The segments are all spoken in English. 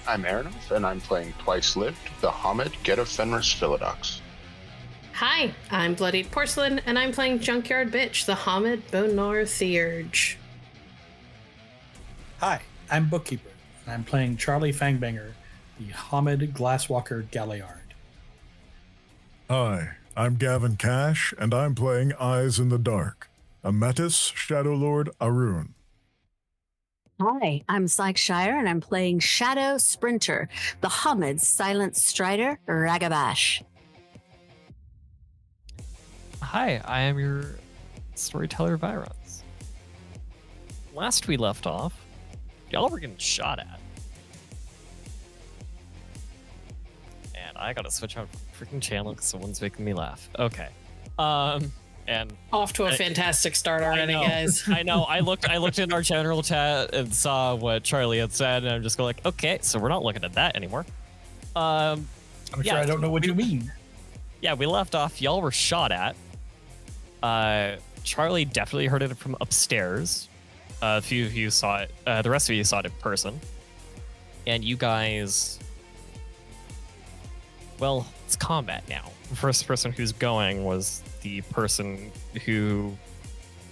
I'm Arinoth, and I'm playing Twice Lived, the Homid Get of Fenris Philodox. Hi, I'm Bloodied Porcelain, and I'm playing Junkyard-Bitch, the Homid Bonor Theurge. Hi, I'm Bookkeeper, and I'm playing Charlie Fang-Banger, the Homid Glasswalker Galliard. Hi, I'm Gavin Cash, and I'm playing Eyes in the Dark, a Metis Shadowlord Arun. Hi, I'm Psycheshire, and I'm playing Shadow Sprinter, the Homid Silent Strider Ragabash. Hi, I am your Storyteller Vironz. Last we left off, y'all were getting shot at. And I gotta switch out freaking channel because someone's making me laugh. Okay. And off to a fantastic start already, guys. I know. I looked in our general chat and saw what Charlie had said, and I'm just going like, okay, so we're not looking at that anymore. I'm sure I don't know what you mean. Yeah, we left off. Y'all were shot at. Charlie definitely heard it from upstairs. A few of you saw it. The rest of you saw it in person. And you guys, well, it's combat now. The first person who's going was the person who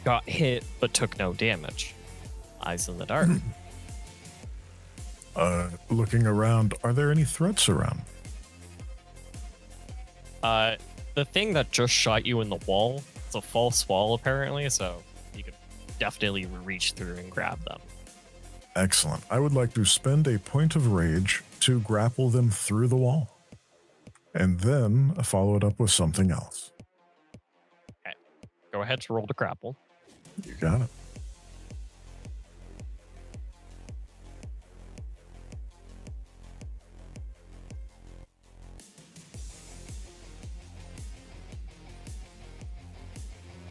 got hit but took no damage. Eyes in the dark. Looking around, are there any threats around? The thing that just shot you in the wall, it's a false wall apparently, so you could definitely reach through and grab them. Excellent. I would like to spend a point of rage to grapple them through the wall. And then follow it up with something else. Okay. Go ahead to roll to grapple. You got it.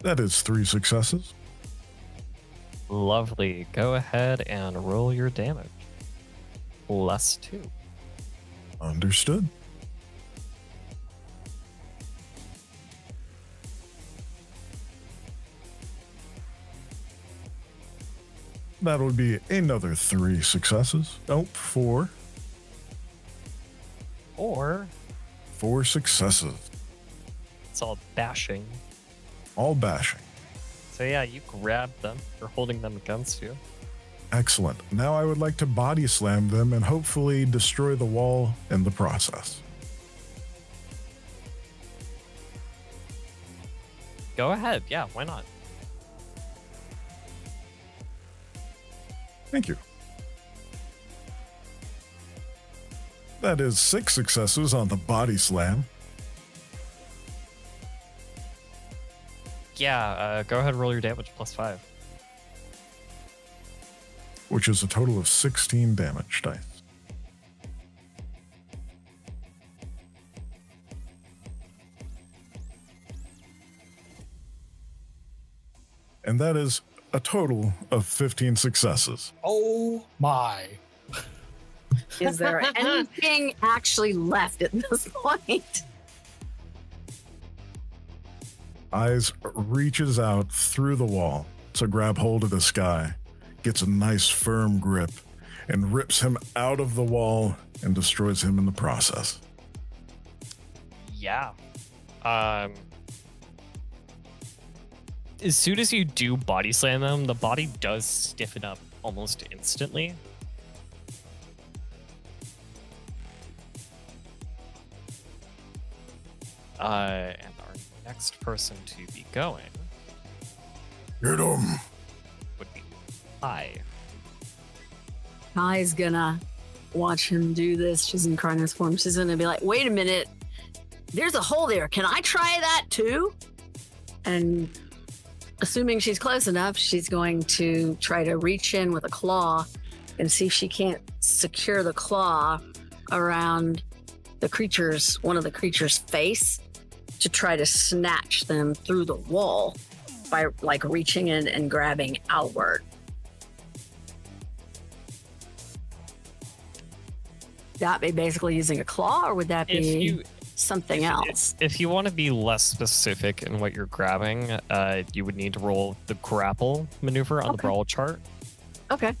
That is 3 successes. Lovely. Go ahead and roll your damage. +2. Understood. That would be another 3 successes. Oh, 4. Or 4 successes. it's all bashing. All bashing. So yeah, you grab them. You're holding them against you. Excellent. Now I would like to body slam them and hopefully destroy the wall in the process. Go ahead. Yeah, why not? Thank you. That is 6 successes on the body slam. Yeah, go ahead and roll your damage +5. Which is a total of 16 damage dice. And that is a total of 15 successes. Oh my. Is there anything actually left at this point? Eyes reaches out through the wall to grab hold of this guy, gets a nice firm grip, and rips him out of the wall and destroys him in the process. Yeah. As soon as you do body slam them, the body does stiffen up almost instantly. And our next person to be going Get him. would be I. Kai's gonna watch him do this. She's in Carnus form. She's gonna be like, wait a minute. There's a hole there. Can I try that too? And assuming she's close enough, she's going to try to reach in with a claw and see if she can't secure the claw around the creature's, one of the creature's face to try to snatch them through the wall by like reaching in and grabbing outward. That be basically using a claw, or would that be something else? If you want to be less specific in what you're grabbing, you would need to roll the grapple maneuver on the brawl chart. Okay.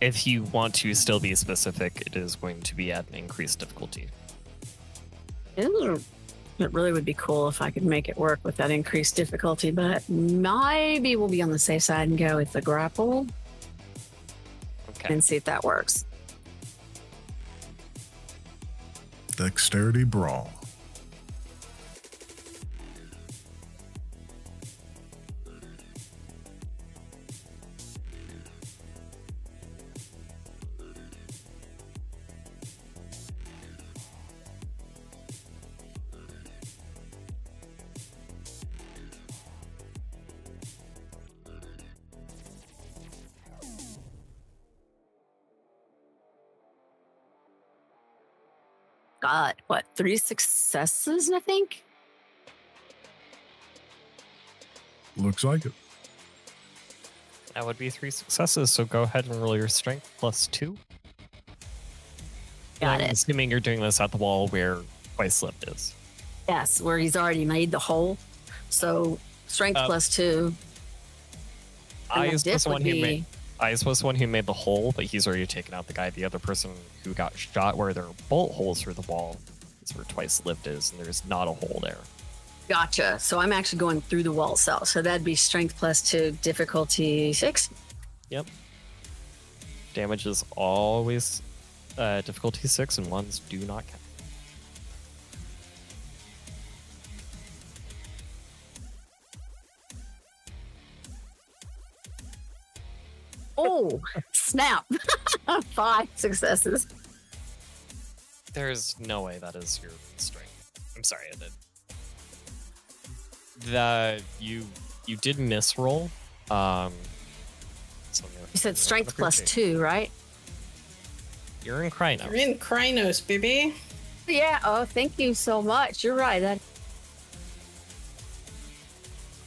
if you want to still be specific, it is going to be at an increased difficulty. It really would be cool if I could make it work with that increased difficulty, but maybe we'll be on the safe side and go with the grapple Okay. and see if that works. Dexterity brawl. Got what, 3 successes, I think? Looks like it. That would be 3 successes, so go ahead and roll your strength +2. Got I'm it. assuming you're doing this at the wall where Twice Slipped is. Yes, where he's already made the hole. So strength +2. And Eyes the was diff the one would who be- made. Eyes was the one who made the hole, but he's already taken out the guy. The other person who got shot where there are bolt holes through the wall is where Twice Lived is, and there's not a hole there. Gotcha. So I'm actually going through the wall cell. So that'd be strength +2, difficulty 6. Yep. Damage is always difficulty 6, and 1s do not count. Oh, snap. 5 successes. There's no way that is your strength. I'm sorry, I did. You did misroll. So I'm gonna- You said strength I'm gonna +2, right? You're in Krynos. You're in Krynos, baby. Yeah. Oh, thank you so much. You're right.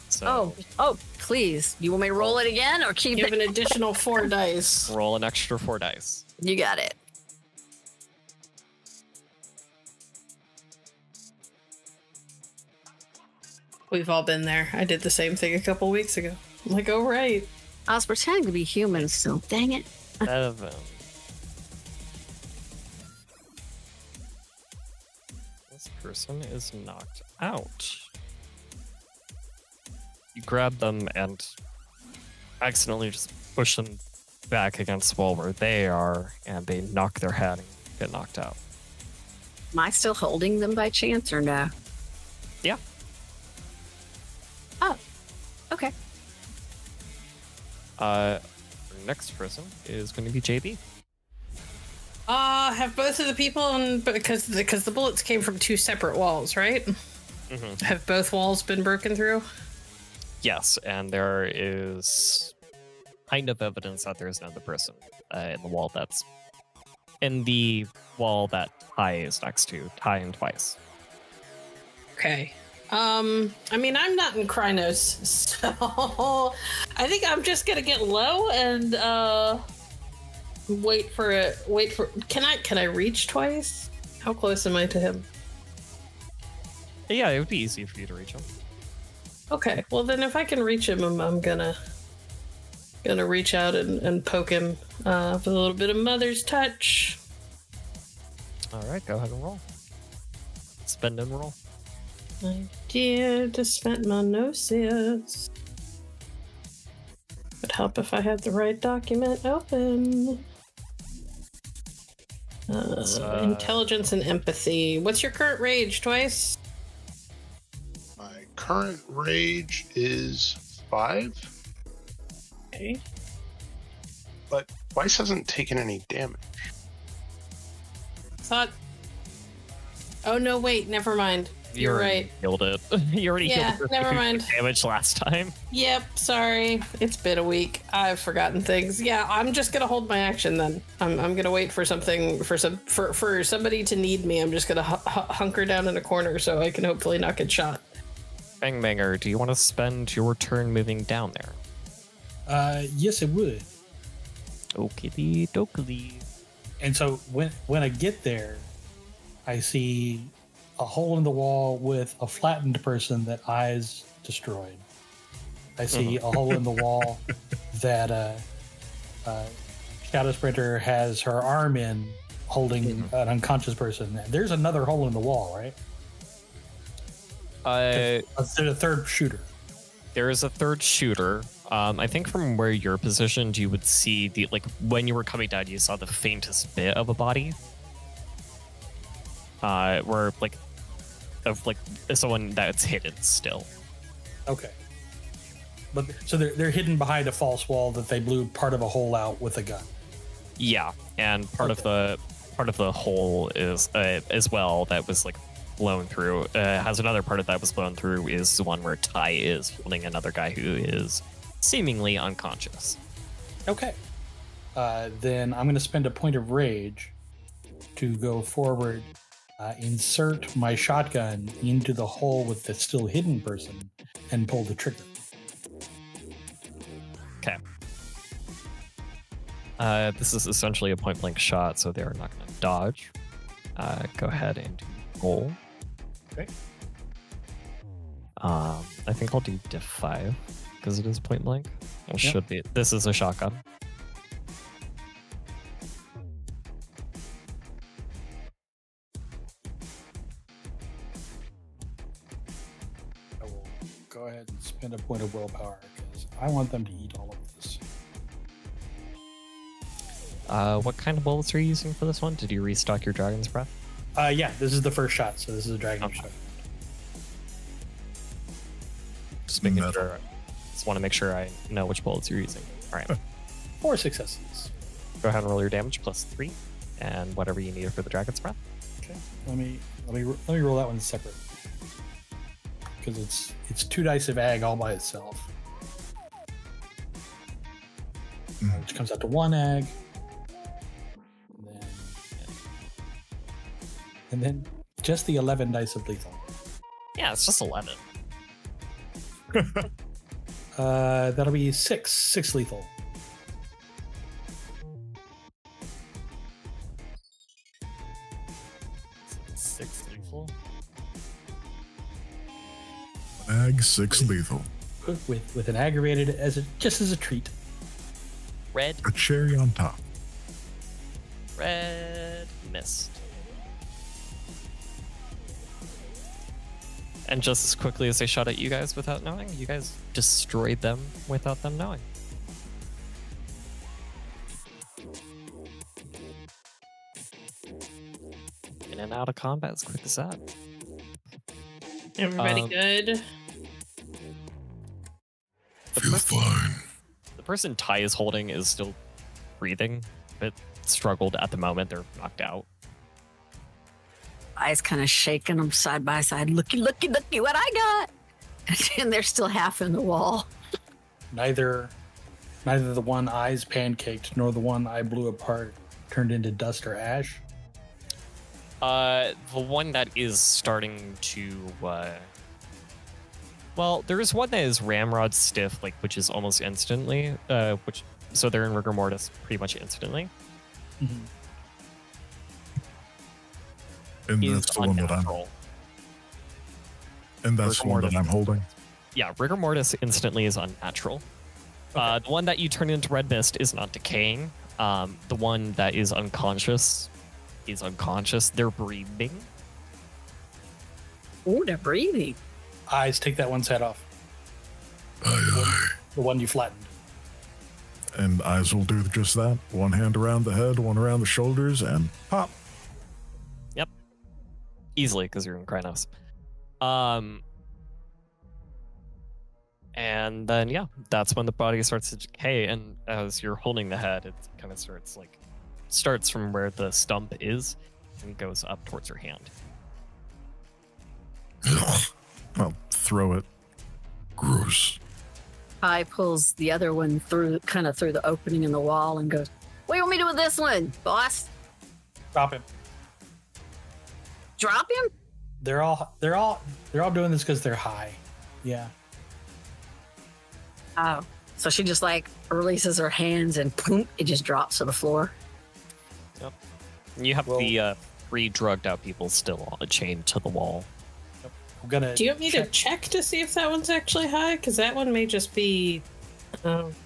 So Oh, please. You want me to roll it again or keep Give it? an additional 4 dice. roll an extra 4 dice. You got it. We've all been there. I did the same thing a couple weeks ago. I'm like, oh, right. I was pretending to be human still. Dang it. 7. This person is knocked out. You grab them and accidentally just push them back against the wall where they are, and they knock their head and get knocked out. Am I still holding them by chance or no? Yeah. Oh, okay. Our next person is going to be JB. Have both of the people on, because the bullets came from 2 separate walls, right? Mm-hmm. Have both walls been broken through? Yes, and there is kind of evidence that there is another person in the wall that's in the wall that Ty is next to. Ty and Twice. Okay. I mean, I'm not in Krynos, so I think I'm just gonna get low and wait for it. Can I reach Twice? How close am I to him? Yeah, it would be easy for you to reach him. Okay, well then if I can reach him, I'm gonna reach out and poke him with a little bit of mother's touch. All right, go ahead and roll. Spend and roll. I did to spend my gnosis. Would help if I had the right document open. Intelligence and empathy. What's your current rage, Twice? My current rage is 5, Okay. but Weiss hasn't taken any damage. Thought. Oh no! Wait. Never mind. You're right. Healed it. You already Yeah, healed it. never mind. Damage last time. Yep. Sorry. It's been a week. I've forgotten things. Yeah. I'm just gonna hold my action then. I'm gonna wait for something for somebody to need me. I'm just gonna hunker down in a corner so I can hopefully not get shot. Fang-Banger, do you want to spend your turn moving down there? Yes, it would. Okie dokie. And so when I get there, I see a hole in the wall with a flattened person that Eyes destroyed. I see a hole in the wall that Shadow Sprinter has her arm in, holding an unconscious person. There's another hole in the wall, right? There's a third shooter. There is a third shooter. I think from where you're positioned, you would see the when you were coming down, you saw the faintest bit of a body. Where someone that's hidden still. Okay. But so they're hidden behind a false wall that they blew part of a hole out with a gun. Yeah, and part of the hole is as well that was blown through. Has another part of that was blown through is the one where Ty is holding another guy who is seemingly unconscious. Okay. Then I'm going to spend a point of rage to go forward, insert my shotgun into the hole with the still hidden person, and pull the trigger. Okay. This is essentially a point-blank shot, so they're not going to dodge. Go ahead and roll. Okay. I think I'll do diff 5 because it is point-blank. It should be. This is a shotgun. I will go ahead and spend a point of willpower because I want them to eat all of this. What kind of bullets are you using for this one? Did you restock your Dragon's Breath? Yeah, this is the first shot, so this is a dragon shot. Just making sure. Just want to make sure I know which bullets you're using. All right. 4 successes. Go ahead and roll your damage plus 3, and whatever you need for the Dragon's Breath. Okay. Let me roll that one separate because it's 2 dice of ag all by itself, which comes out to 1 ag. And then just the 11 dice of lethal. Yeah, it's just 11. That'll be 6 lethal. Six lethal. Ag 6 lethal. With an aggravated just as a treat. Red. A cherry on top. Red missed. And just as quickly as they shot at you guys without knowing, you guys destroyed them without them knowing. In and out of combat as quick as that. Everybody good? Feel fine. The person Ty is holding is still breathing, but struggled at the moment. They're knocked out. Eyes kind of shaking them side by side. Looky, looky, looky what I got. And they're still half in the wall. Neither the one eyes pancaked nor the one I blew apart turned into dust or ash. The one that is starting to, well, there is one that is ramrod stiff, which is almost instantly, so they're in rigor mortis pretty much instantly. Mm-hmm. And that's the one that I'm holding. Yeah, rigor mortis instantly is unnatural. Okay. The one that you turn into red mist is not decaying. The one that is unconscious is unconscious. They're breathing. Oh, they're breathing. Eyes, take that one's head off. Aye. The one you flattened. And Eyes will do just that. One hand around the head, one around the shoulders, and pop. Yep. Easily, because you're in Krynos. And then, yeah, that's when the body starts to decay, and as you're holding the head, it kind of starts from where the stump is and goes up towards your hand. I'll throw it. Gross. Pi pulls the other one through the opening in the wall and goes, "What do you want me to do with this one, boss?" Drop him. Drop him? They're all doing this because they're high. Yeah. Oh, so she just releases her hands and boom, it just drops to the floor. Yep. And you have the 3 drugged out people still chained to the wall. Yep. I'm gonna. Do you want me to check to see if that one's actually high? Because that one may just be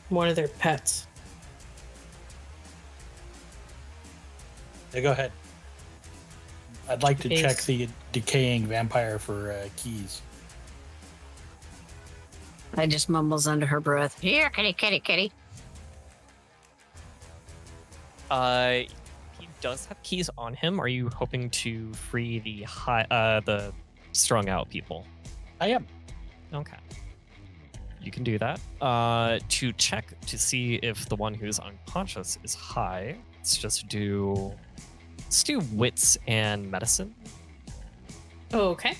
one of their pets. Yeah, go ahead. I'd like to Keys. check the decaying vampire for keys. I just mumbles under her breath. Here, kitty, kitty, kitty. He does have keys on him. Are you hoping to free the strung out people? I am. Okay. You can do that. To check to see if the one who's unconscious is high, let's do wits and medicine. Okay.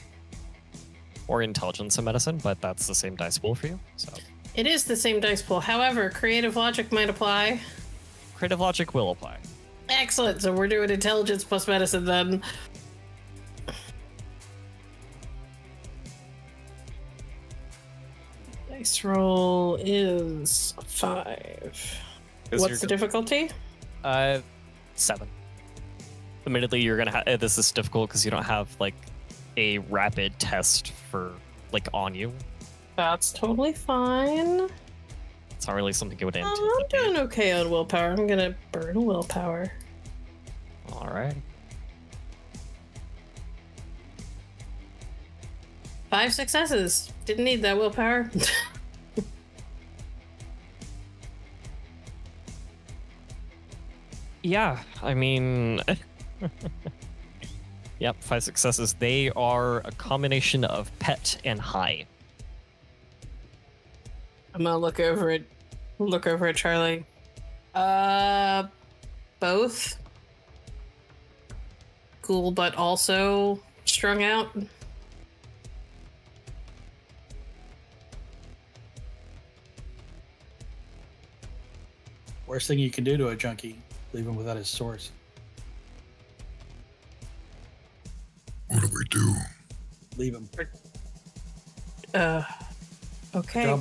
Or intelligence and medicine, but that's the same dice pool for you. So It is the same dice pool. However, creative logic might apply. creative logic will apply. Excellent. So we're doing intelligence plus medicine then. Dice roll is 5. What's the difficulty? 7. Admittedly, you're gonna have this is difficult because you don't have like a rapid test for like on you. That's totally fine. It's not really something you would I'm anticipate. doing okay on willpower. I'm gonna burn a willpower. All right. 5 successes. Didn't need that willpower. Yeah, I mean, yep, 5 successes. They are a combination of pet and high. I'm gonna look over at Charlie. Both. Cool, but also strung out. Worst thing you can do to a junkie, leave him without his source. What do we do? Leave him. Okay.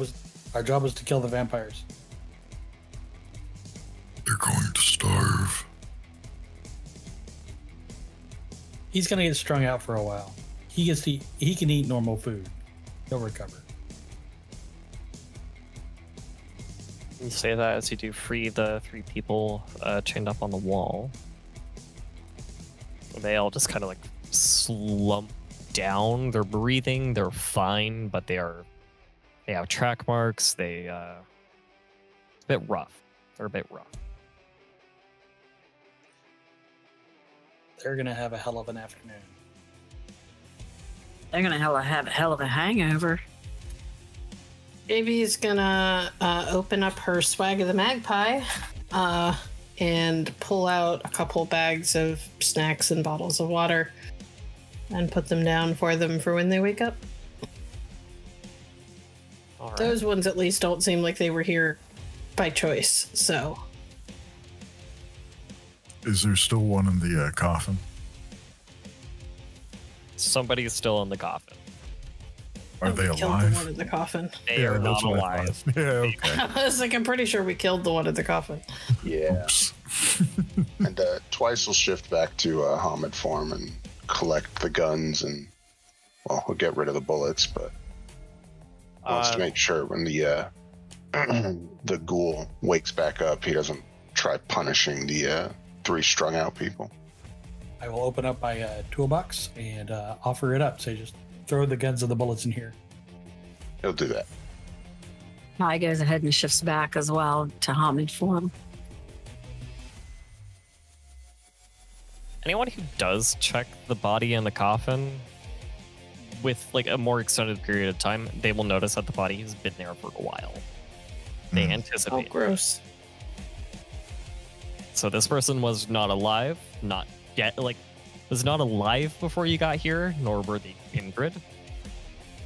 Our job was to kill the vampires. They're going to starve. He's gonna get strung out for a while. He can eat normal food. He'll recover. You say that as you do free the 3 people chained up on the wall. They all just kind of like slump down. They're breathing. They're fine, but they have track marks. It's a bit rough. They're a bit rough. They're gonna have a hell of an afternoon. They're gonna have a hell of a hangover. JV's gonna open up her swag of the magpie and pull out a couple bags of snacks and bottles of water and put them down for them for when they wake up. All right. Those ones at least don't seem like they were here by choice, so. Is there still one in the coffin? Somebody's still in the coffin. Are they We killed the alive? one in the coffin. They are not that's what I alive. thought. Yeah, okay. I was like, I'm pretty sure we killed the one in the coffin. Yeah. Oops. And Twice will shift back to Hamid form and collect the guns and, well, we'll get rid of the bullets, but wants to make sure when the the ghoul wakes back up, he doesn't try punishing the 3 strung out people. I will open up my toolbox and offer it up. Say, just throw the guns and the bullets in here. He'll do that. Kai goes ahead and shifts back as well to Hamid form. Anyone who does check the body in the coffin with like a more extended period of time, they will notice that the body has been there for a while. They Oh, anticipate. gross. So this person was not alive, not yet, was not alive before you got here, nor were they inbred.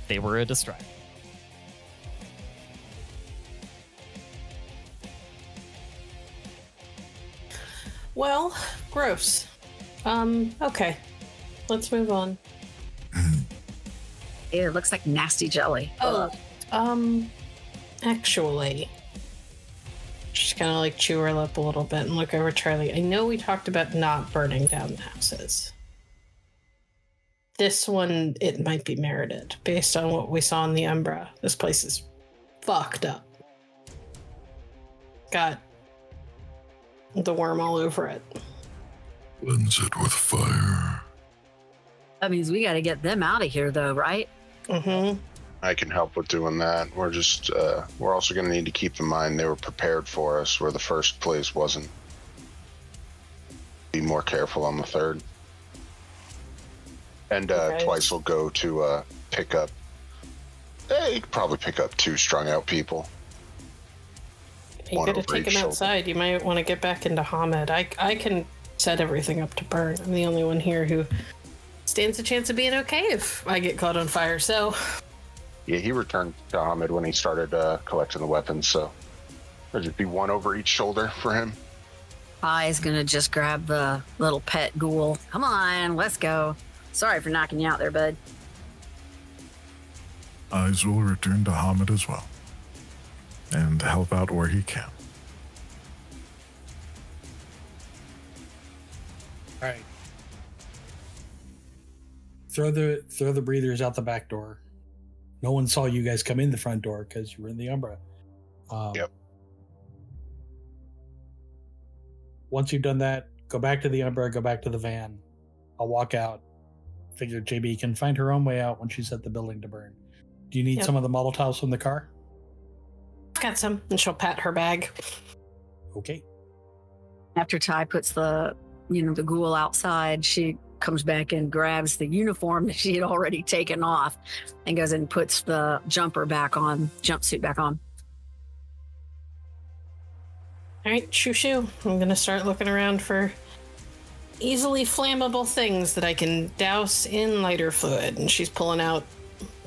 They were a distract. Well, gross. Okay. Let's move on. It looks like nasty jelly. Oh, actually, just kind of like chew her lip a little bit and look over at Charlie. I know we talked about not burning down the houses. This one, it might be merited based on what we saw in the Umbra. This place is fucked up. Got the worm all over it. Cleanse it with fire. That means we got to get them out of here, though, right? Mm-hmm. I can help with doing that. We're just, we're also going to need to keep in mind they were prepared for us where the first place wasn't. Be more careful on the third. And Okay. Twice will go to pick up. You could probably pick up 2 strung out people. You One gotta over take each him shoulder. outside. You might want to get back into Hamid. I can set everything up to burn. I'm the only one here who stands a chance of being okay if I get caught on fire. So Yeah, he returned to Hamid when he started collecting the weapons, so there'll just be 1 over each shoulder for him. I's gonna just grab the little pet ghoul. Come on, let's go. Sorry for knocking you out there, bud. Eyes will return to Hamid as well. And help out where he can. All right. Throw the breathers out the back door. No one saw you guys come in the front door because you were in the Umbra. Yep. Once you've done that, go back to the Umbra, go back to the van. I'll walk out. Figure JB can find her own way out when she set the building to burn. Do you need Yep. some of the Molotovs from the car? I've got some, and she'll pat her bag. Okay. After Ty puts the ghoul outside, she comes back and grabs the uniform that she had already taken off and goes and puts the jumpsuit back on. All right, shoo shoo. I'm gonna start looking around for easily flammable things that I can douse in lighter fluid. And she's pulling out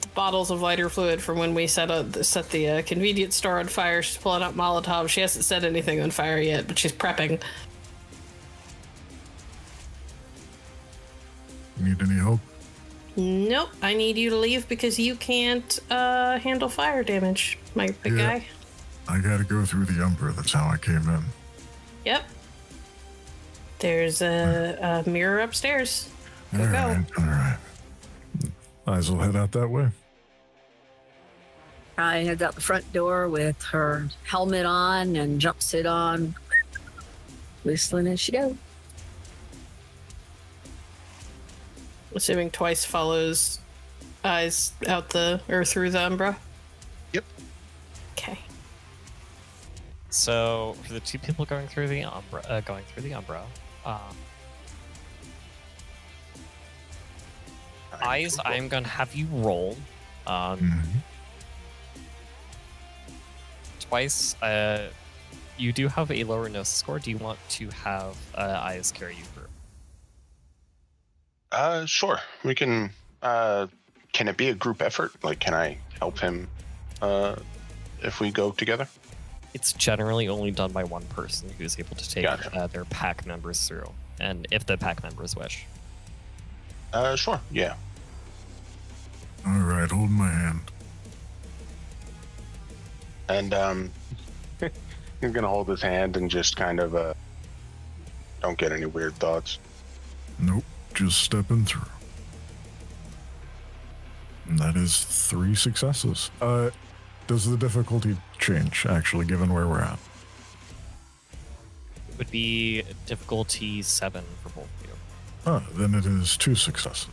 the bottles of lighter fluid from when we set the convenience store on fire. She's pulling out Molotov. She hasn't set anything on fire yet, but she's prepping. Need any help? Nope, I need you to leave because you can't handle fire damage, my big Yeah. guy. I gotta go through the Umbra. That's how I came in. Yep. There's a mirror upstairs. Go, All go. right, all right. Eyes will head out that way. I heads out the front door with her helmet on and jumpsuit on, whistling as she goes. Assuming Twice follows Eyes out through the Umbra. Yep. Okay. So for the 2 people going through the Umbra, Eyes, I'm gonna have you roll. Twice. You do have a lower gnosis score. Do you want to have Eyes carry you through? Sure. We can. Can it be a group effort? Like, can I help him if we go together? It's generally only done by one person who's able to take Gotcha. their pack members through, and if the pack members wish. Sure. Yeah. All right, hold my hand. And he's gonna hold his hand and just kind of don't get any weird thoughts. Nope, just stepping through. And that is 3 successes. Does the difficulty change, actually, given where we're at? It would be difficulty 7 for both of you. Then it is 2 successes.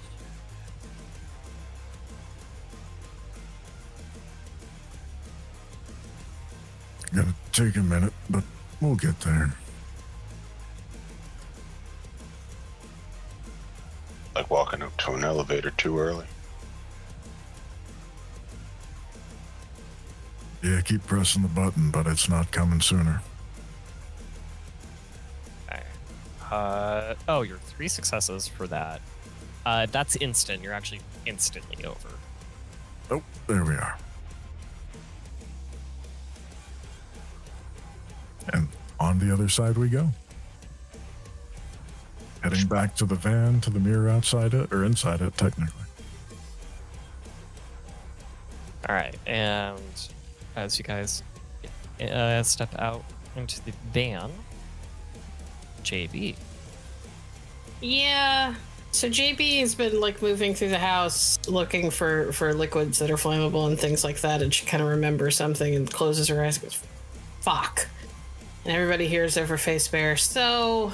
Gonna take a minute, but we'll get there. Like walking up to an elevator too early. Yeah, keep pressing the button, but it's not coming sooner. Okay. You're 3 successes for that. That's instant. You're actually instantly over. Oh, there we are. And on the other side we go. Heading back to the van, to the mirror outside it, or inside it, technically. All right, and as you guys step out into the van, JB. Yeah. So JB has been like moving through the house looking for liquids that are flammable and things like that, and she kind of remembers something and closes her eyes and goes, "Fuck." And everybody hears over face bear. So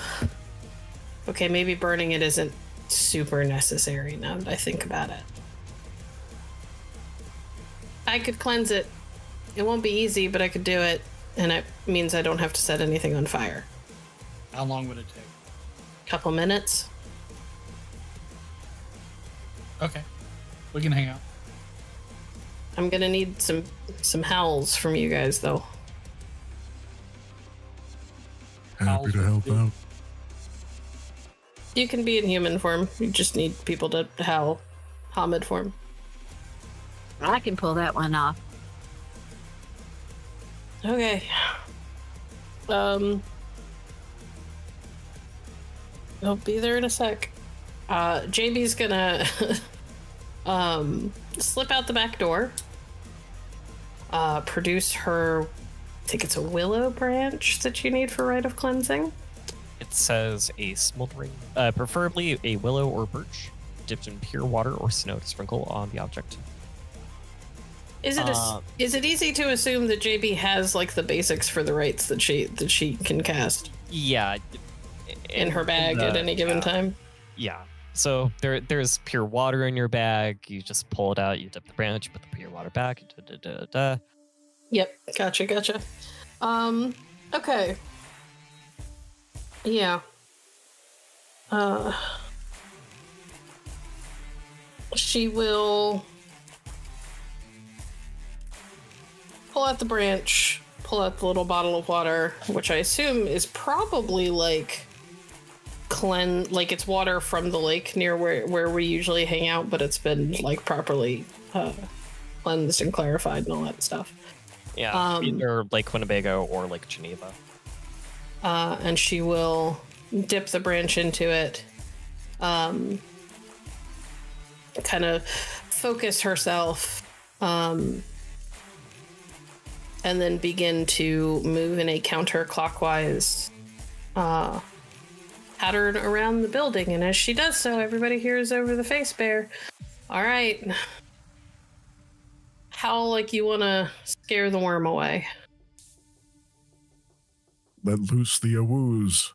Okay, maybe burning it isn't super necessary now that I think about it. I could cleanse it. It won't be easy, but I could do it, and it means I don't have to set anything on fire. How long would it take? Couple minutes. Okay. We can hang out. I'm gonna need some howls from you guys, though. Happy to help out. You can be in human form. You just need people to howl Hamid form. I can pull that one off. Okay. I'll be there in a sec. JB's gonna slip out the back door. Produce her, I think it's a willow branch that you need for Rite of Cleansing. It says a smoldering, preferably a willow or birch, dipped in pure water or snow to sprinkle on the object. Is it easy to assume that JB has like the basics for the rites that she can cast? Yeah. In her bag at any given time? Yeah. So there's pure water in your bag. You just pull it out, you dip the branch, put the pure water back. Yep. Gotcha. Okay. Yeah. She will pull out the branch, pull out the little bottle of water, which I assume is probably like it's water from the lake near where we usually hang out, but it's been like properly cleansed and clarified and all that stuff. Yeah, either Lake Winnebago or Lake Geneva. And she will dip the branch into it, kind of focus herself, and then begin to move in a counterclockwise pattern around the building. And as she does so, everybody hears over the face bear, all right, how like you want to scare the worm away. Let loose the awoos.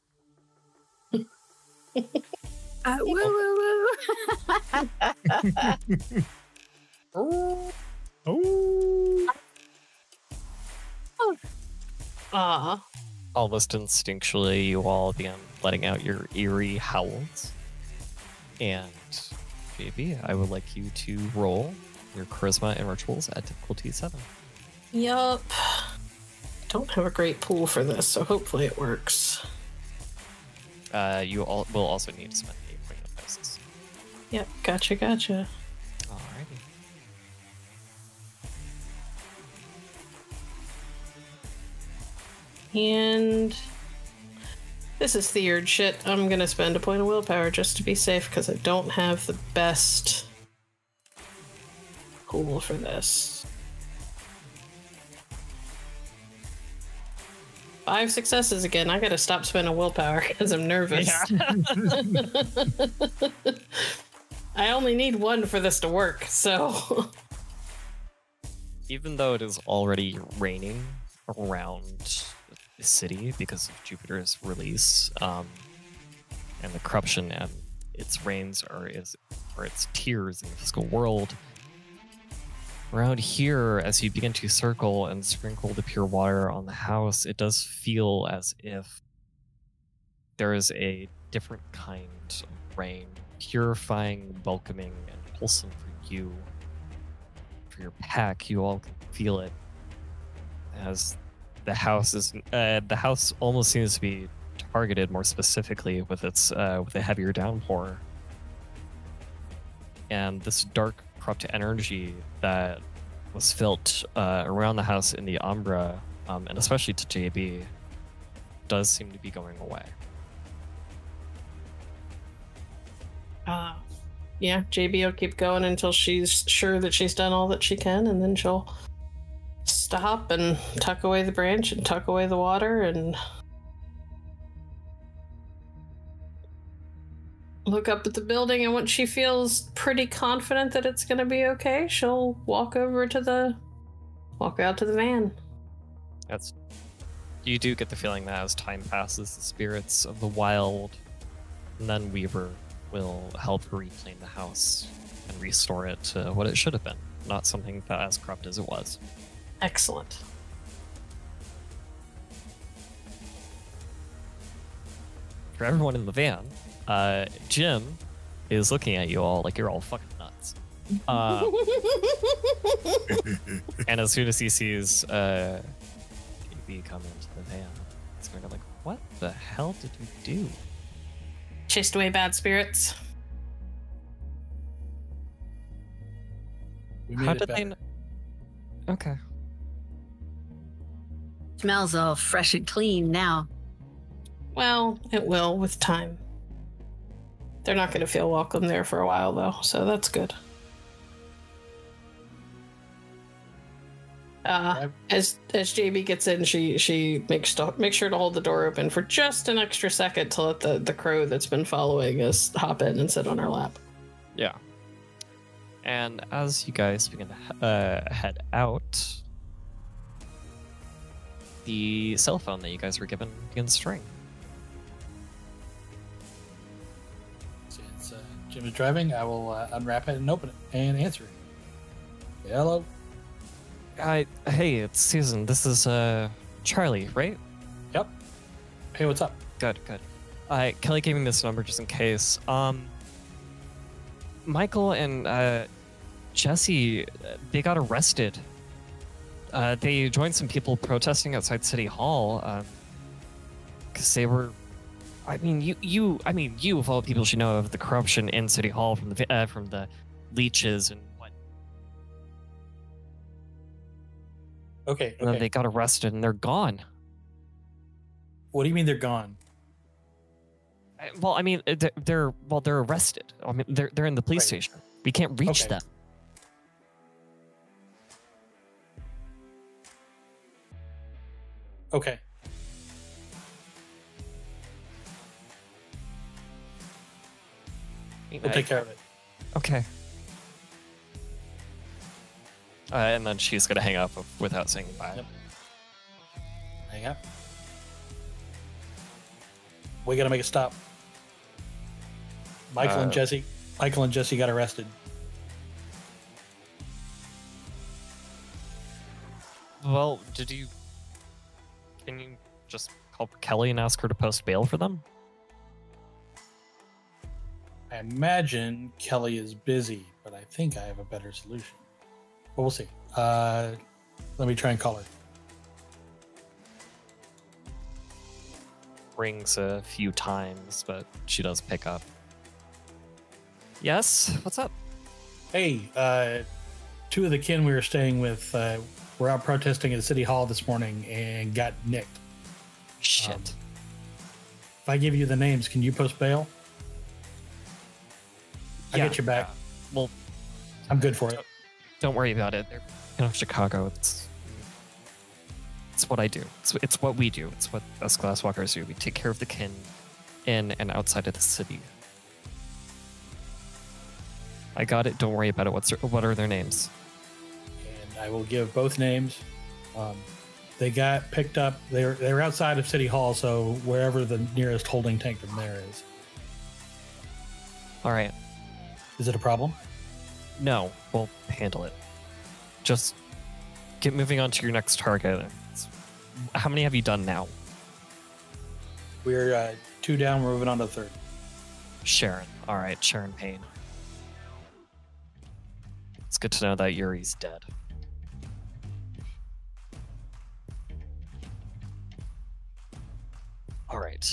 Woo. Almost instinctually, you all begin letting out your eerie howls. And JB, I would like you to roll your charisma and rituals at difficulty 7. Yup. Don't have a great pool for this, so hopefully it works. You all will also need to spend 8 point of dice. Yep, gotcha. Alrighty. And this is theored shit. I'm gonna spend a point of willpower just to be safe because I don't have the best pool for this. 5 successes again. I gotta stop spending willpower because I'm nervous. Yeah. I only need 1 for this to work, so. Even though it is already raining around the city because of Jupiter's release, and the corruption and its rains or its tears in the physical world, around here, as you begin to circle and sprinkle the pure water on the house, it does feel as if there is a different kind of rain, purifying, welcoming, and wholesome for you. For your pack, you all can feel it as the house almost seems to be targeted more specifically with its with a heavier downpour, and this dark corrupt energy that was felt around the house in the Umbra, and especially to JB, does seem to be going away. Yeah, JB will keep going until she's sure that she's done all that she can, and then she'll stop and tuck away the branch and tuck away the water and look up at the building, and once she feels pretty confident that it's going to be okay, she'll walk out to the van. You do get the feeling that as time passes, the spirits of the wild And then Weaver will help reclaim the house and restore it to what it should have been, not something that as corrupt as it was. Excellent. For everyone in the van, Jim is looking at you all like you're all fucking nuts. And as soon as he sees KB come into the van, he's going to be like, what the hell did you do? Chased away bad spirits. We made How it did better. Okay. Smells all fresh and clean now. Well, it will with time. They're not going to feel welcome there for a while, though, so that's good. As JB gets in, she makes sure to hold the door open for just an extra second to let the crow that's been following us hop in and sit on her lap. Yeah. And as you guys begin to head out, the cell phone that you guys were given begins to ring. Since Jim is driving, I will unwrap it and open it and answer it. Hello. Hey, it's Susan. This is Charlie, right? Yep. Hey, what's up? Good. Kelly gave me this number just in case. Michael and Jesse, they got arrested. They joined some people protesting outside City Hall because they were. I mean, you of all people should know of the corruption in City Hall from the leeches and what. Okay. And then they got arrested and they're gone. What do you mean they're gone? Well, I mean, they're arrested. I mean, they're in the police station. We can't reach them. Okay. We'll take care of it. Okay. And then she's gonna hang up without saying bye. Yep. Hang up. We gotta make a stop. Michael and Jesse got arrested. Well, can you just call Kelly and ask her to post bail for them? I imagine Kelly is busy, but I think I have a better solution. But we'll see. Let me try and call her. Rings a few times, but she does pick up. Yes? What's up? Hey, two of the kin we were staying with were out protesting at City Hall this morning and got nicked. Shit. If I give you the names, can you post bail? I get you back. Well, I'm good for it. don't worry about it. They're Chicago. It's what I do. It's what we do. It's what us glasswalkers do. We take care of the kin in and outside of the city. I got it. Don't worry about it. What are their names? And I will give both names. They got picked up. They were outside of City Hall, so wherever the nearest holding tank from there is. All right. Is it a problem? No, we'll handle it. Just get moving on to your next target. How many have you done now? We're 2 down. We're moving on to the 3rd. Sharon. All right, Sharon Payne. It's good to know that Yuri's dead. All right.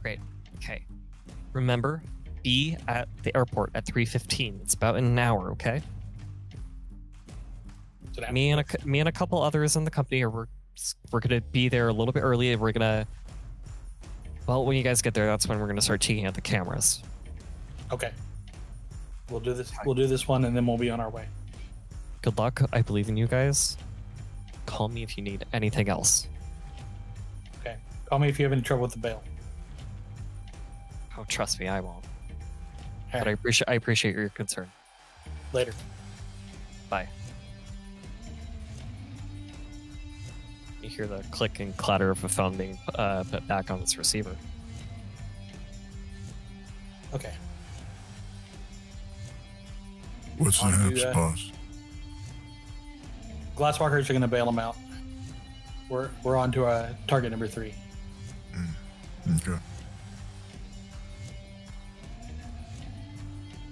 Great. Okay. Remember, be at the airport at 3:15. It's about in an hour, okay? So Me and a couple others in the company we're gonna be there a little bit early. We're gonna. Well, when you guys get there, that's when we're gonna start taking out the cameras. Okay. We'll do this. We'll do this one, and then we'll be on our way. Good luck. I believe in you guys. Call me if you need anything else. Okay. Call me if you have any trouble with the bail. Oh, trust me, I won't. All But right. I appreciate your concern. Later. Bye. You hear the click and clatter of a phone being put back on its receiver. Okay. What's the On to, haps, boss? Glasswalkers are going to bail them out. We're on to target number 3. Okay.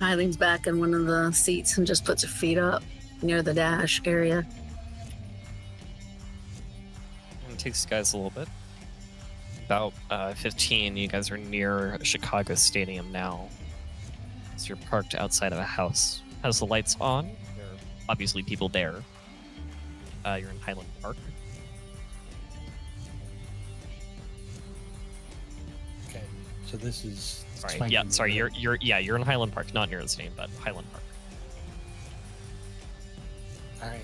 I leans back in one of the seats and just puts her feet up near the dash area. It takes you guys a little bit. About 15, you guys are near Chicago Stadium now. So you're parked outside of a house. Has the lights on. There are obviously people there. You're in Highland Park. Okay. So this is. Sorry. Yeah. Sorry. You're in Highland Park, not near the stadium, but Highland Park. All right.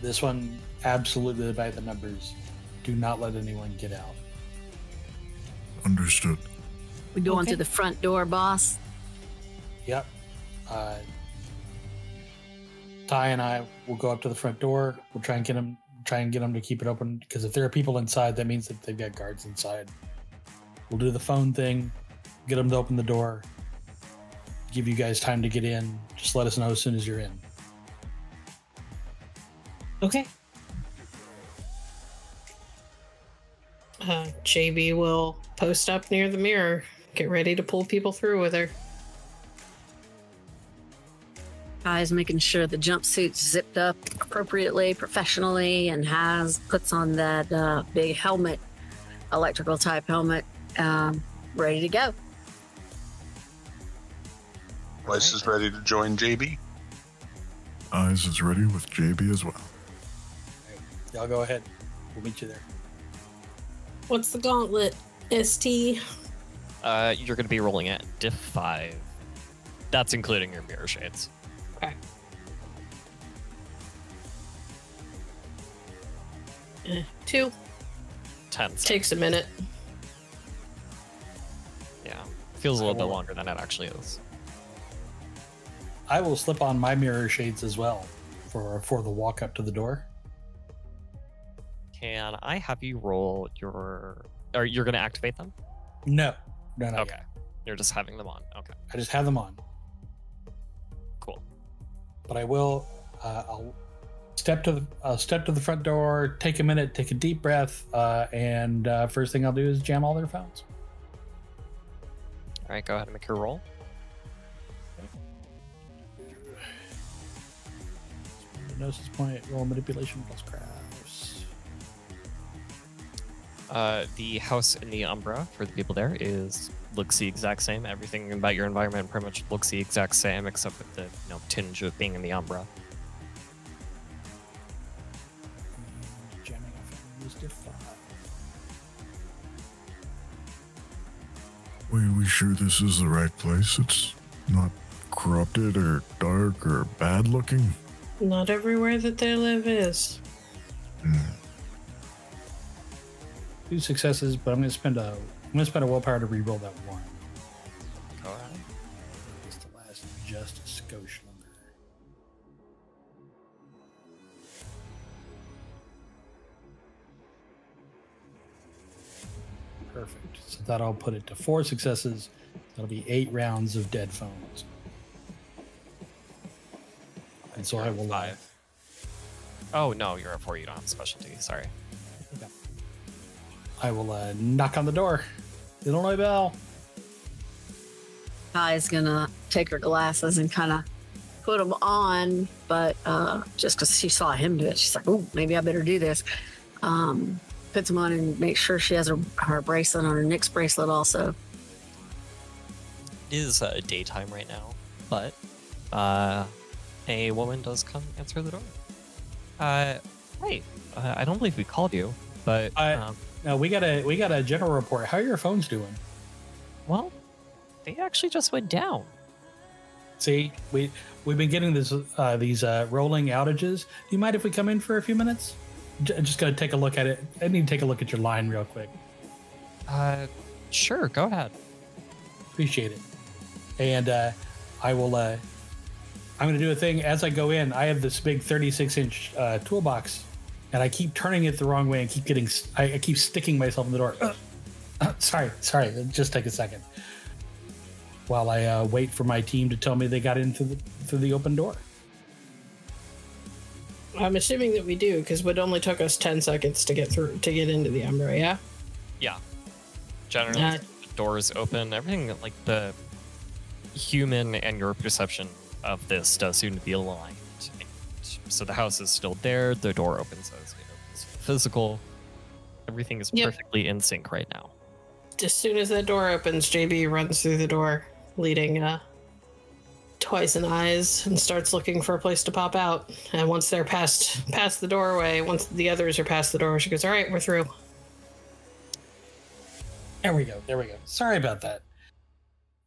This one, absolutely by the numbers. Do not let anyone get out. Understood. We go Okay. onto the front door, boss. Yep. Ty and I will go up to the front door. We'll try and get them to keep it open, because if there are people inside, that means that they've got guards inside. We'll do the phone thing, get them to open the door, give you guys time to get in. Just let us know as soon as you're in. Okay. JB will post up near the mirror. Get ready to pull people through with her. Ty's making sure the jumpsuit's zipped up appropriately, professionally, and puts on that big helmet, electrical type helmet, ready to go. Weiss is ready to join JB. Eyes is ready with JB as well. Y'all go ahead. We'll meet you there. What's the gauntlet? ST? You're going to be rolling at diff 5. That's including your mirror shades. Okay. 2. 10. Takes a minute. Yeah. Feels a little bit longer than it actually is. I will slip on my mirror shades as well for the walk up to the door. Can I have you roll your... Or you're going to activate them? No. Not Okay. yet. You're just having them on. Okay. I just have them on. Cool. But I will. I'll step to the front door, take a minute, take a deep breath, and first thing I'll do is jam all their phones. All right, go ahead and make your roll. Gnosis point, roll manipulation plus crafts. The house in the Umbra, for the people there, looks the exact same. Everything about your environment pretty much looks the exact same, except with the tinge of being in the Umbra. Jamming off used to 5. We sure this is the right place? It's not corrupted or dark or bad looking? Not everywhere that they live is. 2 successes, but I'm gonna spend a willpower to re-roll that 1. Go ahead. It's the last just a skosh longer. Perfect. So that'll put it to 4 successes. That'll be 8 rounds of dead phones. And so I will 5. Oh no, you're at 4. You don't have specialty. Sorry. I will knock on the door. Illinois bell. Ty's gonna take her glasses and kind of put them on, but just because she saw him do it, she's like, "Oh, maybe I better do this." Puts them on and makes sure she has her bracelet on, her Nyx bracelet also. It is daytime right now, but a woman does come answer the door. Hey, I don't believe we called you, but No, we got a general report. How are your phones doing? well, they actually just went down. See, we've been getting these rolling outages. Do you mind if we come in for a few minutes? Just gonna take a look at it. I need to take a look at your line real quick. Sure, go ahead. Appreciate it. And I will. I'm gonna do a thing as I go in. I have this big 36-inch toolbox and I keep turning it the wrong way and I keep sticking myself in the door. Sorry. Just take a second while I wait for my team to tell me they got in through the open door. I'm assuming that we do, because it only took us 10 seconds to get into the Umbra, yeah? Yeah. Generally, the doors open. Everything, like the human and your perception of this does seem to be aligned. So the house is still there. The door opens as it's physical. Everything is perfectly in sync right now. As soon as that door opens, JB runs through the door, leading Twice and Eyes, and starts looking for a place to pop out. And once they're past the doorway, once the others are past the door, she goes, "All right, we're through." There we go. Sorry about that.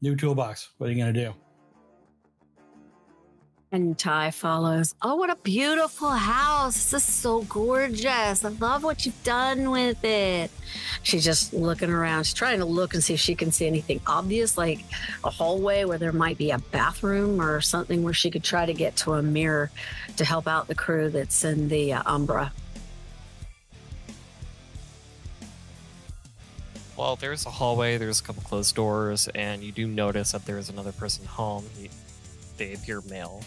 New toolbox. What are you going to do? And Ty follows. Oh, what a beautiful house. This is so gorgeous. I love what you've done with it. She's just looking around. She's trying to look and see if she can see anything obvious, like a hallway where there might be a bathroom or something where she could try to get to a mirror to help out the crew that's in the Umbra. Well, there's a hallway, there's a couple closed doors, and you do notice that there's another person home. They appear male.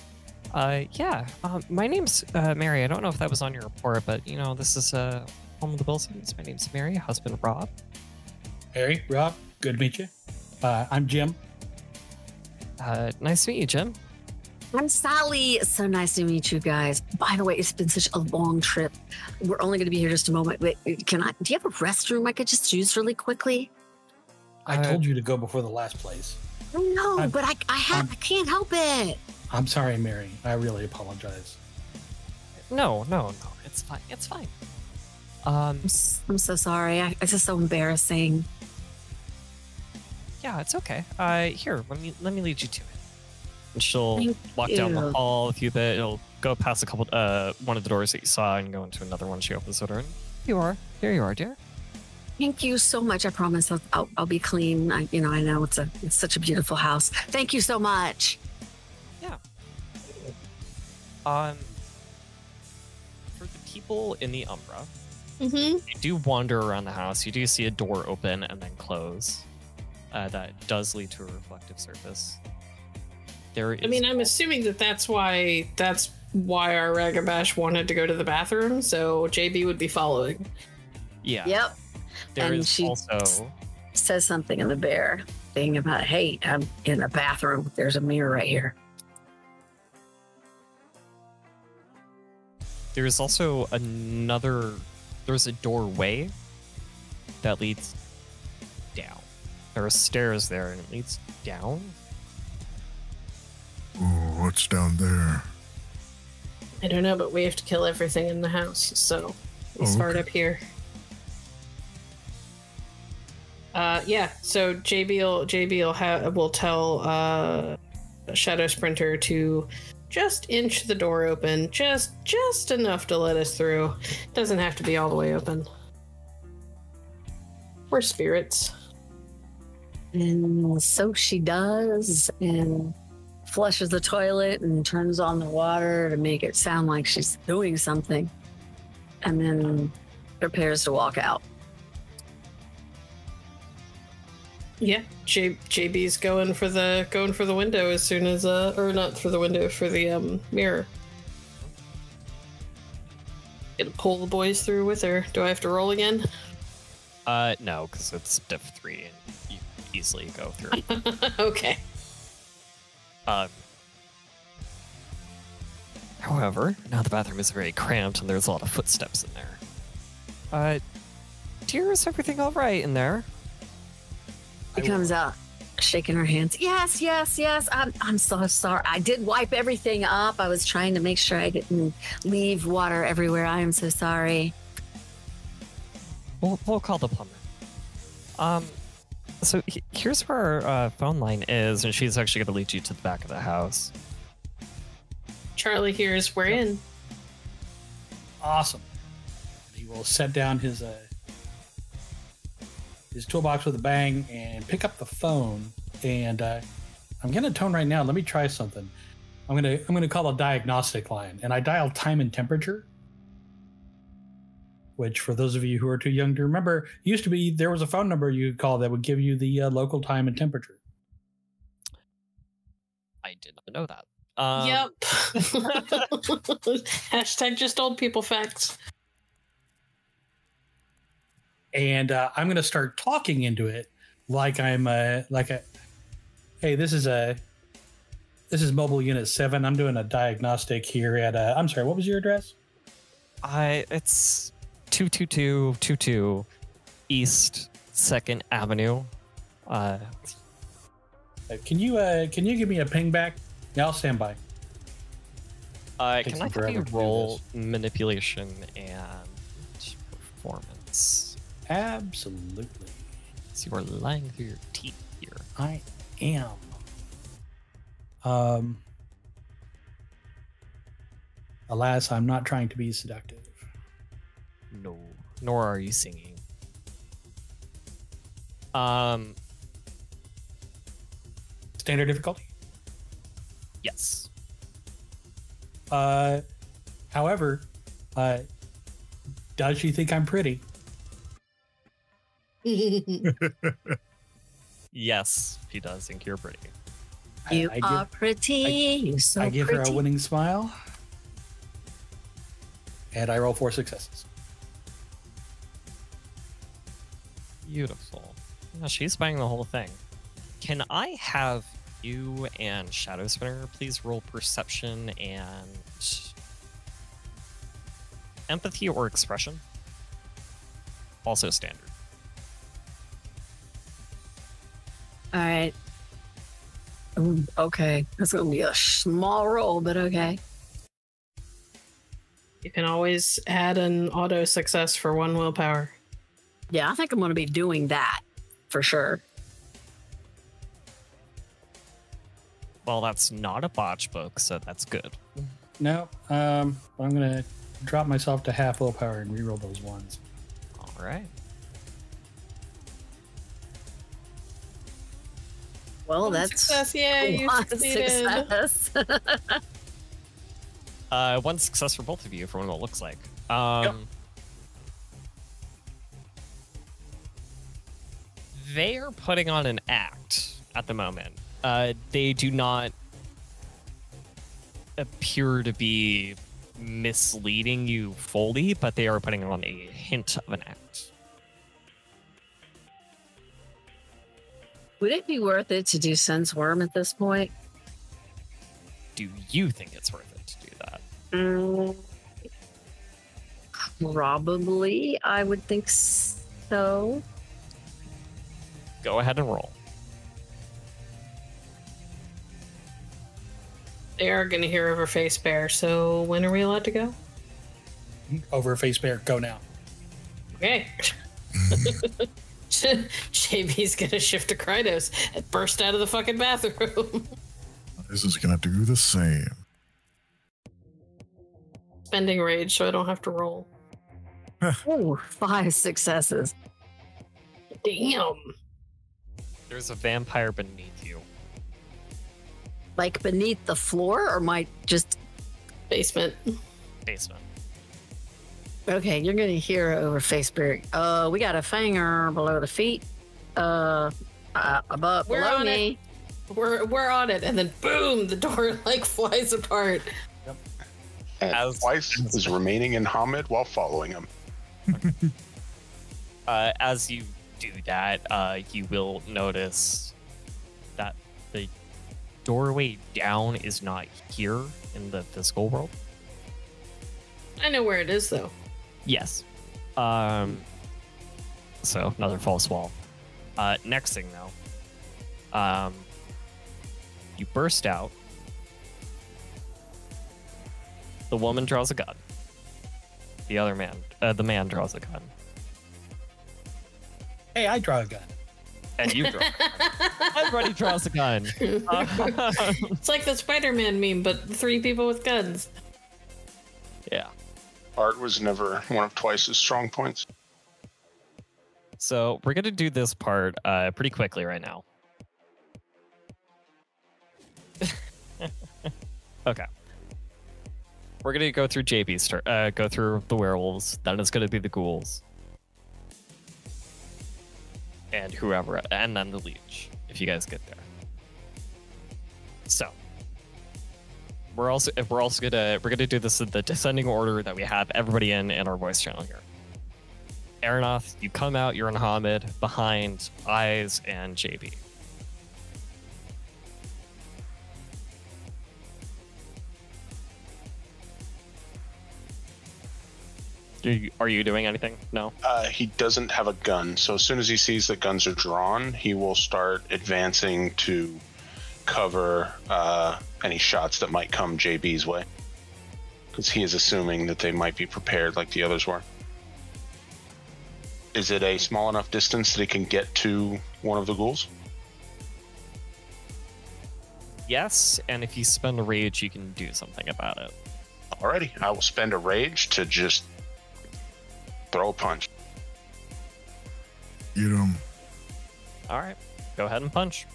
My name's Mary. I don't know if that was on your report, but, this is home of the Wilsons. My name's Mary, husband Rob. Mary, Rob, good to meet you. I'm Jim. Nice to meet you, Jim. I'm Sally. So nice to meet you guys. By the way, it's been such a long trip. We're only going to be here just a moment. Wait, do you have a restroom I could just use really quickly? I told you to go before the last place. No, but I can't help it. I'm sorry, Mary. I really apologize. No. It's fine. It's fine. I'm so sorry. It's just so embarrassing. Yeah, it's okay. Here, let me lead you to it. And she'll walk you. down the hall a few bit. It'll go past a couple, one of the doors that you saw and go into another one. She opens the door. And here you are, dear. Thank you so much. I promise I'll be clean. I know it's such a beautiful house. Thank you so much. Yeah. For the people in the Umbra, you do wander around the house. You do see a door open and then close. That does lead to a reflective surface. I'm assuming that's why our Ragabash wanted to go to the bathroom, so JB would be following. Yeah. Yep. There and is she also says something in the bear thing about, hey, I'm in the bathroom. There's a mirror right here. There's also there's a doorway that leads down. There are stairs there and it leads down. Ooh, what's down there? I don't know, but we have to kill everything in the house, so we start up here. So JB will tell Shadow Sprinter to just inch the door open, just enough to let us through. Doesn't have to be all the way open. We're spirits. And so she does, and flushes the toilet and turns on the water to make it sound like she's doing something, and then prepares to walk out. Yeah, JB's going for the window as soon as or not for the window, for the mirror. Gonna pull the boys through with her. Do I have to roll again? No, because it's diff 3 and you easily go through. Okay. However, now the bathroom is very cramped and there's a lot of footsteps in there. Dear, is everything all right in there? She comes out, shaking her hands. Yes. I'm so sorry. I did wipe everything up. I was trying to make sure I didn't leave water everywhere. I am so sorry. We'll call the plumber. So here's where our phone line is, and she's actually going to lead you to the back of the house. Charlie hears we're in. Awesome. He will set down his toolbox with a bang and pick up the phone. And I'm getting a tone right now. Let me try something. I'm gonna call a diagnostic line, and I dial time and temperature. which for those of you who are too young to remember, used to be there was a phone number you could call that would give you the local time and temperature. I did not know that. Yep. Hashtag just old people facts. And I'm going to start talking into it like I'm hey, this is mobile unit 7. I'm doing a diagnostic here at I'm sorry, what was your address? It's 22222 East 2nd Avenue. Can you give me a ping back? Yeah, I'll stand by. Can I have you roll manipulation and performance? Absolutely. So you are lying through your teeth here. I am. Alas, I'm not trying to be seductive. No, nor are you singing. Standard difficulty? Yes. However, does she think I'm pretty? Yes, he does think you're pretty. You are pretty. You're so I give pretty. her a winning smile. And I roll 4 successes. Beautiful. Yeah, she's buying the whole thing. Can I have you and Shadow Spinner please roll perception and empathy or expression? Also standard. All right. Okay. That's going to be a small roll, but okay. You can always add an auto success for 1 willpower. Yeah, I think I'm going to be doing that for sure. Well, that's not a botch book, so that's good. No, I'm going to drop myself to half willpower and reroll those ones. All right. Well, One that's success. Yeah, you one succeeded. success. 1 success for both of you from what it looks like. They are putting on an act at the moment. They do not appear to be misleading you fully, but they are putting on a hint of an act. Would it be worth it to do Sense Worm at this point? Do you think it's worth it to do that? Probably, I would think so. Go ahead and roll. They are going to hear over face bear, so when are we allowed to go? Over face bear, go now. Okay. JB's going to shift to Krynos and burst out of the fucking bathroom. This is gonna do the same. Spending rage so I don't have to roll. Ooh, 5 successes. Damn. There's a vampire beneath you. Like beneath the floor, or might just... Basement. Basement. Okay, you're gonna hear over Facebook. We got a fanger below the feet. Above, We're below on me. We're on it, and then boom, the door like flies apart. And Twice is remaining in Hamid while following him. As you do that, you will notice that the doorway down is not here in the physical world. I know where it is, though. Yes. So another false wall. Next thing though, you burst out. The woman draws a gun. The man draws a gun. Hey, I draw a gun. And you draw. Everybody draws a gun. It's like the Spider-Man meme, but 3 people with guns. Yeah. Art was never one of Twice's strong points. So we're gonna do this part pretty quickly right now. Okay. We're gonna go through go through the werewolves. Then it's gonna be the ghouls, and whoever, and then the leech. If you guys get there. So we're gonna do this in the descending order that we have everybody in our voice channel here. Arinoth, you come out. You're in Hamid behind Eyes and JB. Are you doing anything? No? He doesn't have a gun, so as soon as he sees that guns are drawn, he will start advancing to cover any shots that might come JB's way. Because he is assuming that they might be prepared like the others were. Is it a small enough distance that he can get to one of the ghouls? Yes, and if you spend a rage, you can do something about it. Alrighty, I will spend a rage to just throw a punch. Get him. All right, go ahead and punch.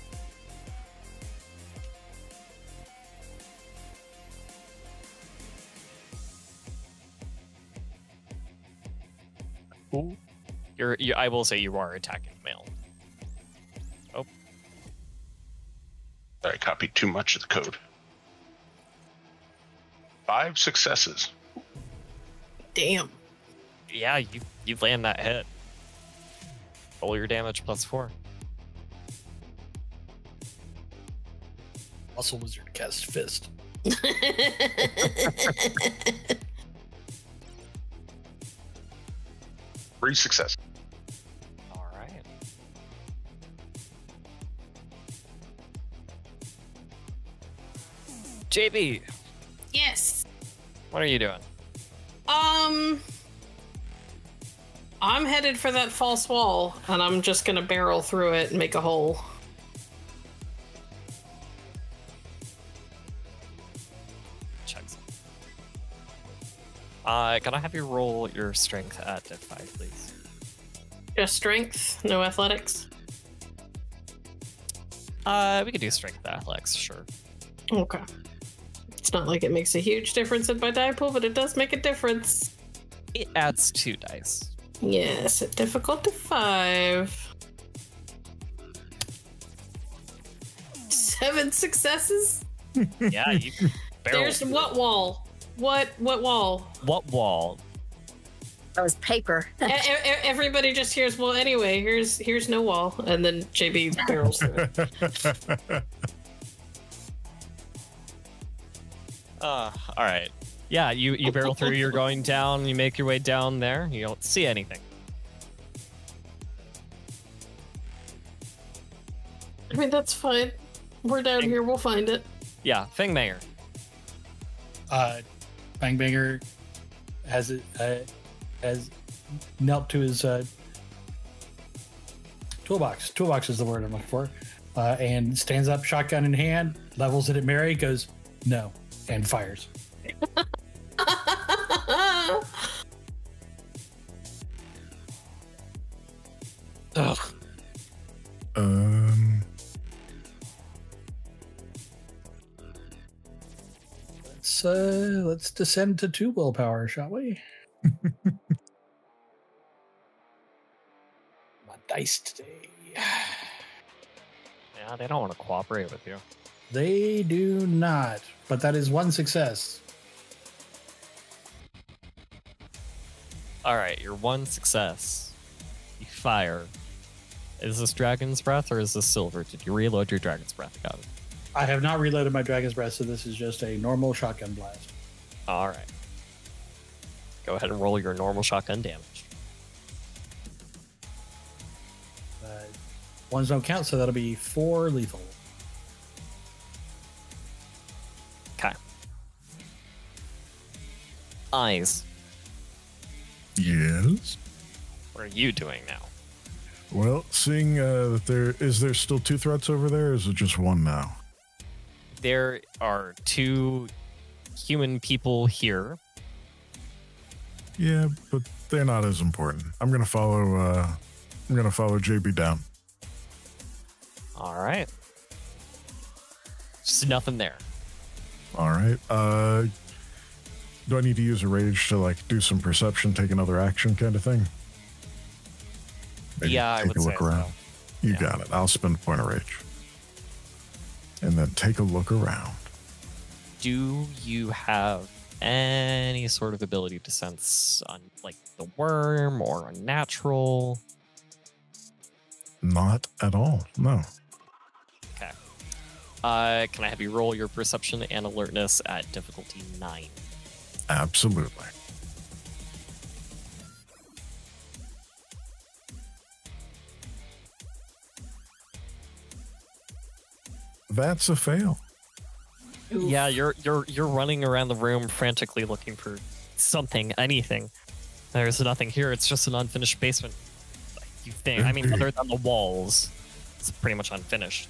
Ooh. I will say you are attacking male. Oh. I copied too much of the code. 5 successes. Damn. Yeah, you land that hit. Roll your damage +4. Muscle Wizard cast Fist. 3 successes. All right. JB, Yes. what are you doing? I'm headed for that false wall, and I'm just gonna barrel through it and make a hole. Checks. Can I have you roll your strength at Ep5, please? Just strength, no athletics. We could do strength athletics, sure. Okay. It's not like it makes a huge difference in my die pool, but it does make a difference. It adds 2 dice. Yes, at difficulty 5. 7 successes? Yeah, you barrel. There's what wall? What wall? What wall? That was paper. Everybody just hears, well, anyway, here's no wall. And then JB barrels through it. All right. Yeah, you barrel through, you're going down, you make your way down there, you don't see anything. I mean, that's fine. We're down here, we'll find it. Yeah, Fang-Banger. Fang-Banger has knelt to his toolbox. Toolbox is the word I'm looking for. And stands up, shotgun in hand, levels it at Mary, goes, no, and fires. Ugh. Let's descend to 2 willpower, shall we? My dice today. Yeah, they don't want to cooperate with you. They do not, but that is 1 success. All right, your 1 success. You fire. Is this Dragon's Breath or is this Silver? Did you reload your Dragon's Breath, Gavin? I have not reloaded my Dragon's Breath, so this is just a normal shotgun blast. All right. Go ahead and roll your normal shotgun damage. Ones don't count, so that'll be 4 lethal. Okay. Eyes. Yes. What are you doing now? Well, seeing that there still 2 threats over there, or is it just 1 now? There are 2 human people here. Yeah, but they're not as important. I'm gonna follow JB down. All right. Just nothing there. All right. Do I need to use a rage to like do some perception, take another action kind of thing? Maybe Yeah, I would say so. You Yeah. got it. I'll spend a point of rage. And then take a look around. Do you have any sort of ability to sense on like the worm or unnatural? Not at all. No. Okay. Can I have you roll your perception and alertness at difficulty 9? Absolutely. That's a fail. Yeah, you're running around the room frantically looking for something, anything. There's nothing here. It's just an unfinished basement. You think? I mean, other than the walls, it's pretty much unfinished.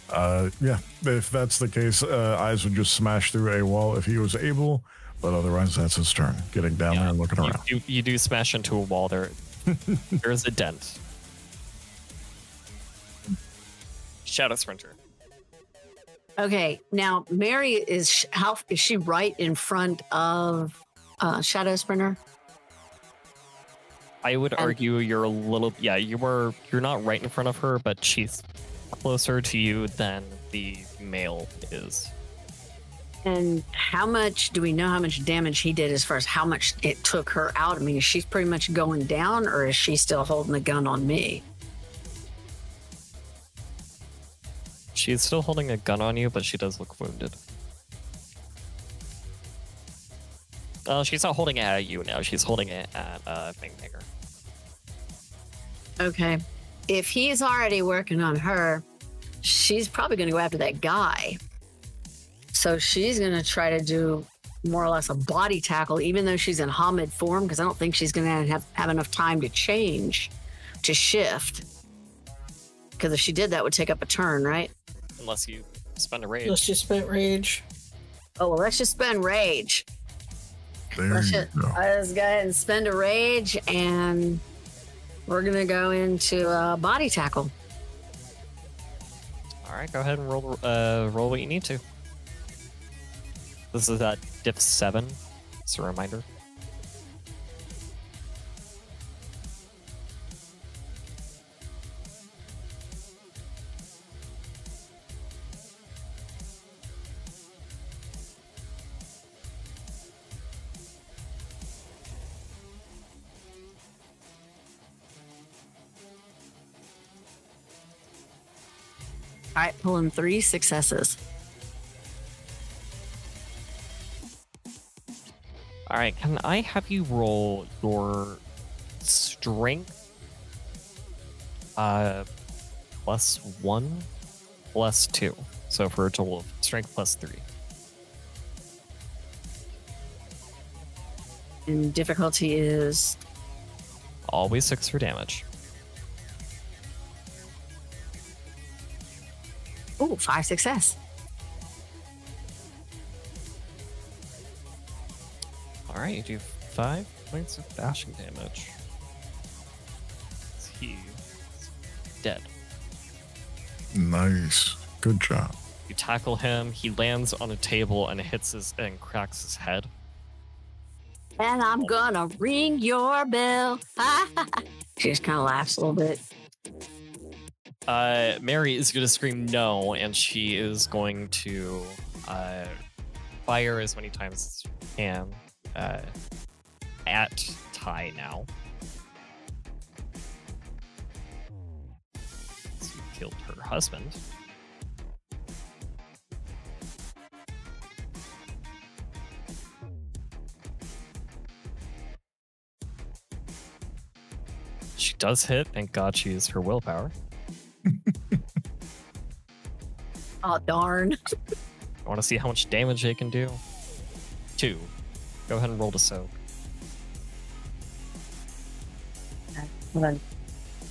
Yeah, if that's the case, Eyes would just smash through a wall if he was able, but otherwise that's his turn, getting down there and looking around. You do smash into a wall there. There's a dent. Shadow Sprinter. Okay, now Mary is she right in front of Shadow Sprinter? I would argue you're a little, you're not right in front of her, but she's closer to you than the male is. And how much do we know how much damage he did as far as how much it took her out? I mean, is she pretty much going down, or is she still holding the gun on me? She's still holding a gun on you, but she does look wounded. She's not holding it at you now. She's holding it at Fang-Banger. Okay. If he's already working on her, she's probably going to go after that guy. So she's going to try to do more or less a body tackle, even though she's in Hamid form, because I don't think she's going to have enough time to change, to shift. Because if she did, that would take up a turn, right? Unless you spend a rage. Let's just spend rage. Oh, well, let's just spend rage. There Let's you go. go ahead and spend a rage, and we're going to go into body tackle. All right, go ahead and roll what you need to. This is at diff 7. Just a reminder. All right, pulling 3 successes. All right, can I have you roll your strength +1, +2. So for a total of strength +3. And difficulty is... Always 6 for damage. Oh, 5 success. All right, you do 5 points of bashing damage. He's dead. Nice. Good job. You tackle him. He lands on a table and hits his and cracks his head. And I'm gonna ring your bell. She just kind of laughs a little bit. Mary is going to scream no, and she is going to fire as many times as she can at Ty now. So you killed her husband. She does hit. Thank God she used her willpower. Oh, darn. I want to see how much damage they can do. 2. Go ahead and roll to soak. Hold on.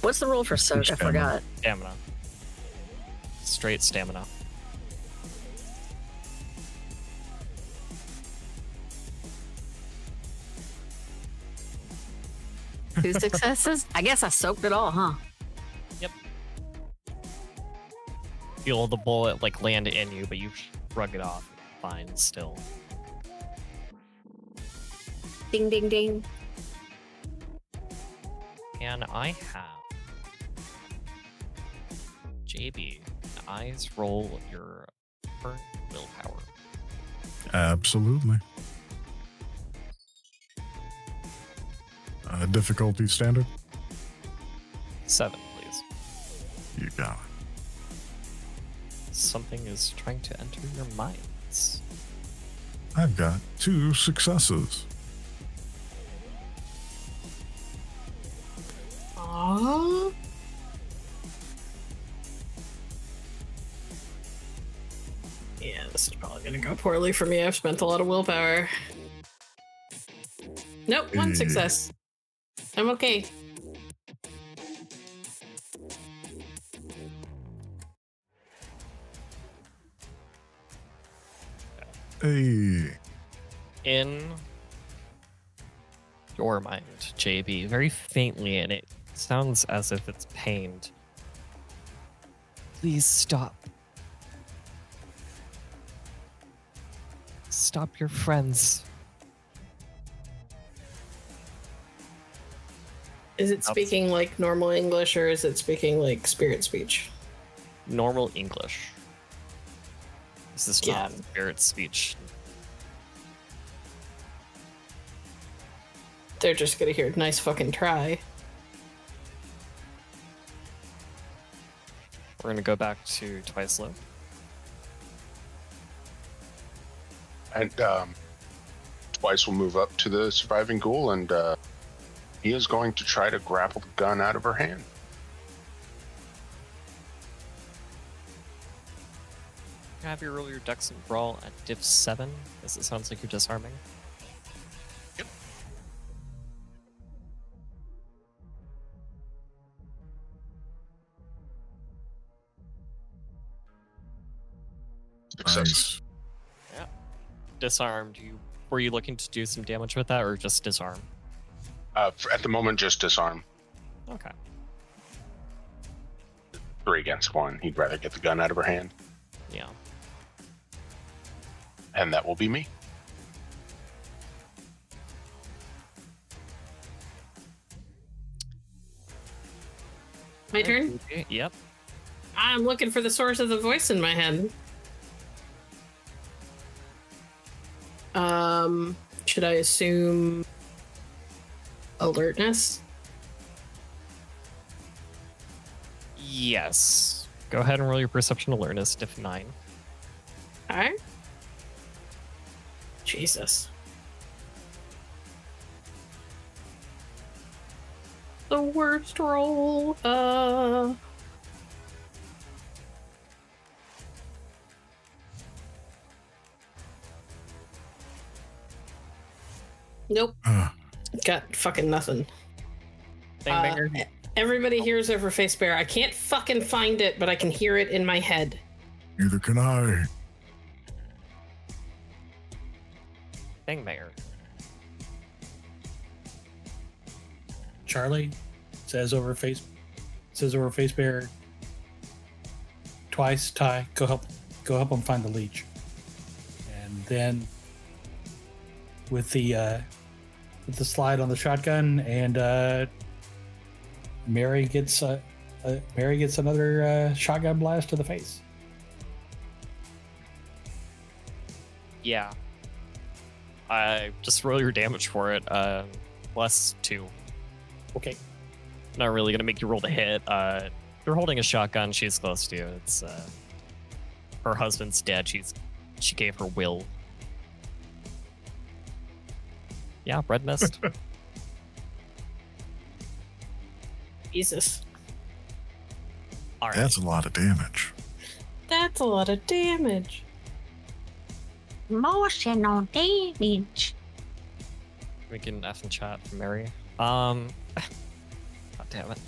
What's the roll for soak? I forgot. Stamina. Straight stamina. Two successes? I guess I soaked it all, huh? Yep. Feel the bullet like land in you, but you shrug it off. Fine, still. Ding, ding, ding. And I have JB. Eyes roll your current willpower. Absolutely. Difficulty standard? 7, please. You got it. Something is trying to enter your minds. I've got 2 successes. Aww. Yeah, this is probably gonna go poorly for me. I've spent a lot of willpower. Nope, 1 success. I'm okay. Hey. In your mind, JB, very faintly, and it sounds as if it's pained. Please stop. Stop your friends. Is it speaking like normal English or is it speaking like spirit speech? Normal English. This is not spirit speech. They're just gonna hear nice fucking try. We're gonna go back to Twice Low. And Twice will move up to the surviving ghoul, and he is going to try to grapple the gun out of her hand. Have you roll your Dex and Brawl at diff 7, as it sounds like you're disarming. Yep. Nice. Yeah. Disarmed. Were you looking to do some damage with that, or just disarm? At the moment, just disarm. Okay. 3 against 1. He'd rather get the gun out of her hand. Yeah. And that will be me. My turn? Okay, yep. I'm looking for the source of the voice in my head. Should I assume alertness? Yes. Go ahead and roll your perception alertness, diff 9. Alright. Jesus. The worst roll. Nope. Got fucking nothing. Fang-Banger. Everybody hears over Face Bear. I can't fucking find it, but I can hear it in my head. Neither can I. Fang-Banger. Charlie says over face bear twice. Ty, go help him find the leech. And then with the slide on the shotgun, and Mary gets another shotgun blast to the face. Yeah. Just roll your damage for it. +2. Okay. Not really gonna make you roll to hit. You're holding a shotgun. She's close to you. It's her husband's dead. She gave her will. Yeah, red mist. Jesus. All right. That's a lot of damage. That's a lot of damage. Emotional damage. We can F in chat from Mary. God damn it.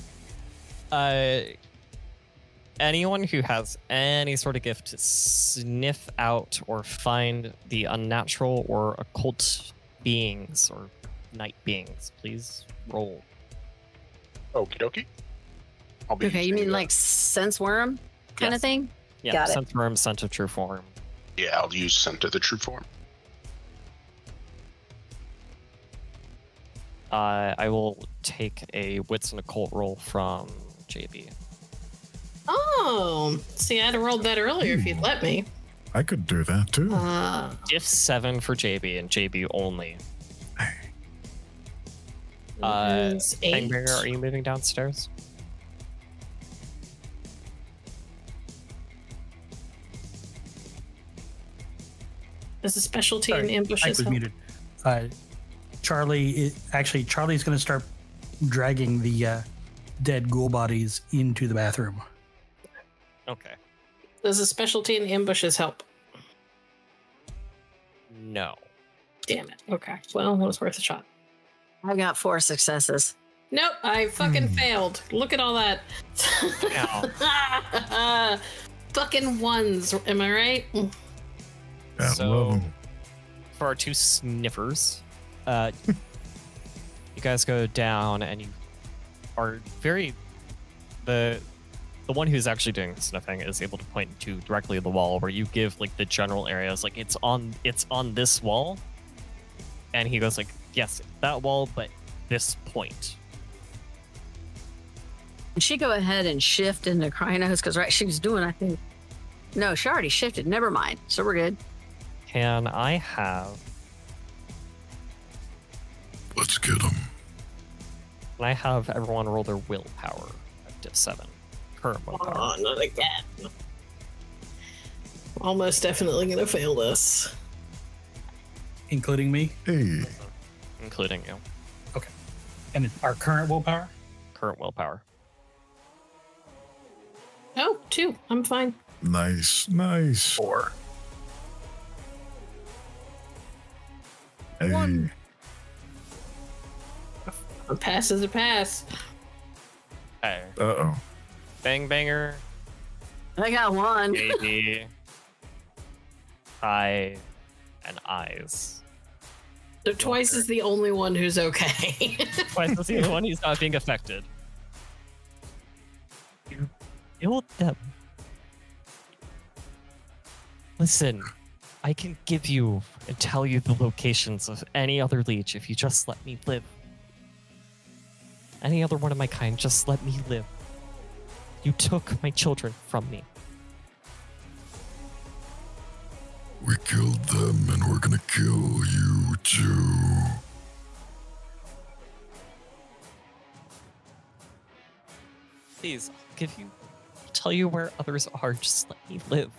Anyone who has any sort of gift to sniff out or find the unnatural or occult beings or night beings, please roll. Okie dokie. I'll be Okay, you mean like sense worm kind of thing? Yeah, Got it. sense worm, scent of true form. Yeah, I'll use Scent of the True Form. I will take a wits and occult roll from JB. Oh, see, I'd have rolled that earlier if you'd let me. I could do that too. Diff 7 for JB and JB only. Fang-Banger, are you moving downstairs? There's a specialty in ambushes. I was muted. Charlie's going to start dragging the dead ghoul bodies into the bathroom. Okay. Does a specialty in ambushes help? No. Damn it. Okay. Well, it was worth a shot. I got 4 successes. Nope, I fucking failed. Look at all that. Fucking ones. Am I right? Yeah, So, love 'em. for our 2 sniffers, you guys go down and you are very... The one who's actually doing sniffing is able to point to directly the wall where you give like the general areas, like it's on this wall, and he goes like, yes, that wall, but this point. Did she go ahead and shift into Krynos? Because she was doing, I think. No, she already shifted. Never mind. So we're good. Can I have? Let's get them. Can I have everyone roll their willpower at diff 7? Current willpower. Oh, not again. Almost definitely gonna fail this. Including me? Hey, Including you. Okay. And our current willpower? Current willpower. Oh, 2. I'm fine. nice. 4. Hey, 1. A pass is a pass. Hey, uh-oh. Fang-Banger, I got 1. JB, Eye, and Eyes. So Twice is the only one who's okay. Twice is the only one who's not being affected. You killed them. Listen, I can give you and tell you the locations of any other leech if you just let me live. Any other one of my kind, just let me live. You took my children from me. We killed them and we're gonna kill you too. Please, I'll tell you where others are. Just let me live.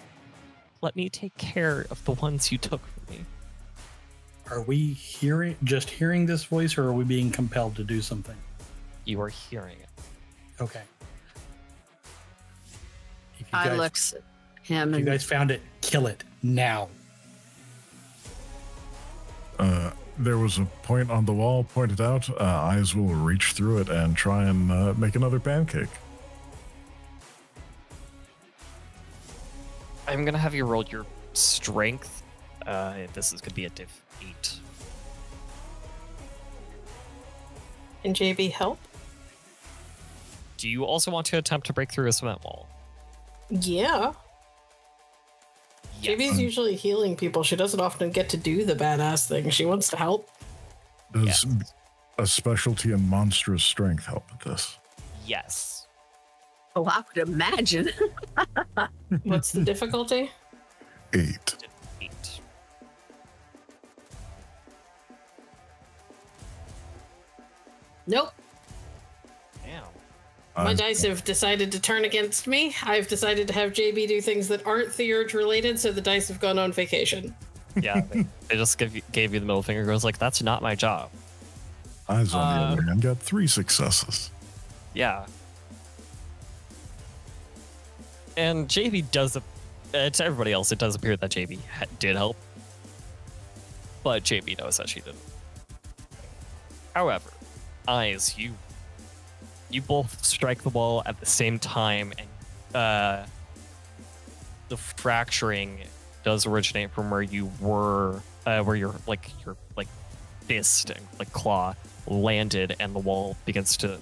Let me take care of the ones you took from me. Are we just hearing this voice, or are we being compelled to do something? You are hearing it. Okay. If you I guys, looks at him if you and guys found it, kill it now. There was a point on the wall pointed out. Eyes will reach through it and try and make another pancake. I'm gonna have you roll your strength. This is gonna be a diff 8. Can JB help? Do you also want to attempt to break through a cement wall? Yeah. Yes. JB's usually healing people. She doesn't often get to do the badass thing. She wants to help. Does Yes. a specialty in monstrous strength help with this? Yes. oh, I would imagine. What's the difficulty? 8. Diff 8. Nope. Damn. My Eyes- dice have decided to turn against me. I've decided to have JB do things that aren't Theurge related, so the dice have gone on vacation. Yeah, they just gave you the middle finger. Goes like, that's not my job. Eyes on the other hand got 3 successes. Yeah. And JB does, to everybody else, it does appear that JB did help. But JB knows that she didn't. However, Eyes, you both strike the wall at the same time, and the fracturing does originate from where you were, where your fist and claw landed, and the wall begins to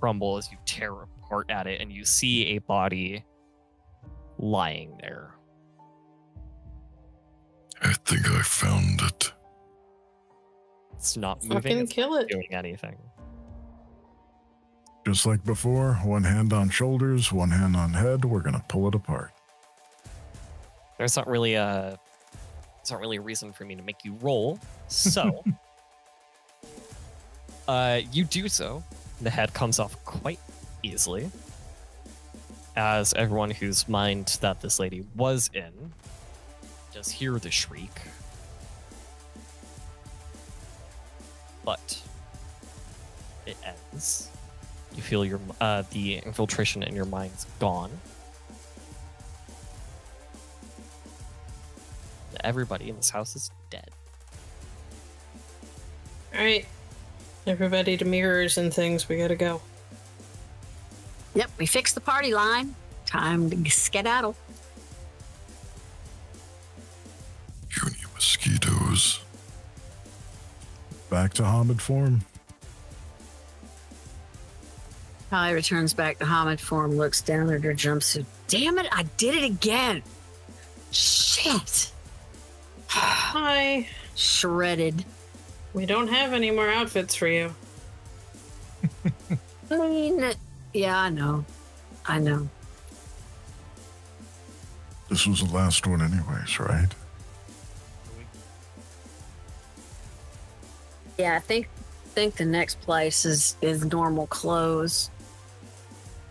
crumble as you tear apart at it, and you see a body lying there. I think I found it. It's not moving. Fucking It's kill not it. doing anything. Just like before, one hand on shoulders, one hand on head. We're gonna pull it apart. There's not really a reason for me to make you roll. So, you do so. The head comes off quite easily, as everyone whose mind that this lady was in does hear the shriek. But it ends. You feel your the infiltration in your mind's gone. Everybody in this house is dead. All right, everybody to mirrors and things. We gotta go. Yep, we fixed the party line. Time to skedaddle. You and your mosquitoes. Back to Hamid form. Holly returns back to Hamid form, looks down at her jumpsuit. Damn it, I did it again. Shit. Hi. Shredded. We don't have any more outfits for you. I mean, yeah, I know. This was the last one anyways, right? Yeah, I think the next place is normal clothes.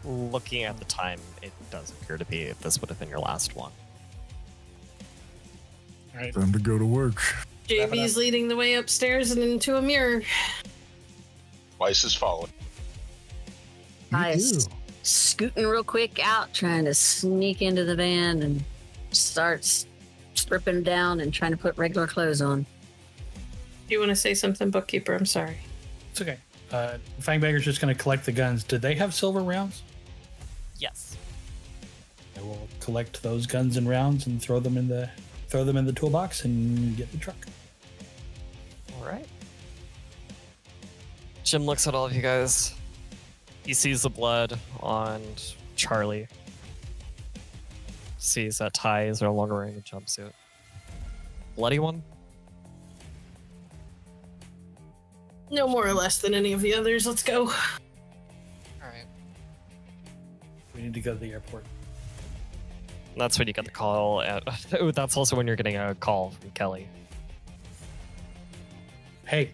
Looking at the time, it does appear to be this would have been your last one. All right. Time to go to work. JB's leading the way upstairs and into a mirror. Twice is following. I do. scooting real quick out, trying to sneak into the van and start stripping down and trying to put regular clothes on. Do you want to say something, Bookkeeper? I'm sorry. It's okay. Fang-Banger's just going to collect the guns. Did they have silver rounds? Yes. I will collect those guns and rounds and throw them in the toolbox and get the truck. All right. Jim looks at all of you guys. He sees the blood on Charlie. Sees that Ty is no longer wearing a jumpsuit. Bloody one? No more or less than any of the others. Let's go. All right. We need to go to the airport. That's when you get the call. That's also when you're getting a call from Kelly. Hey,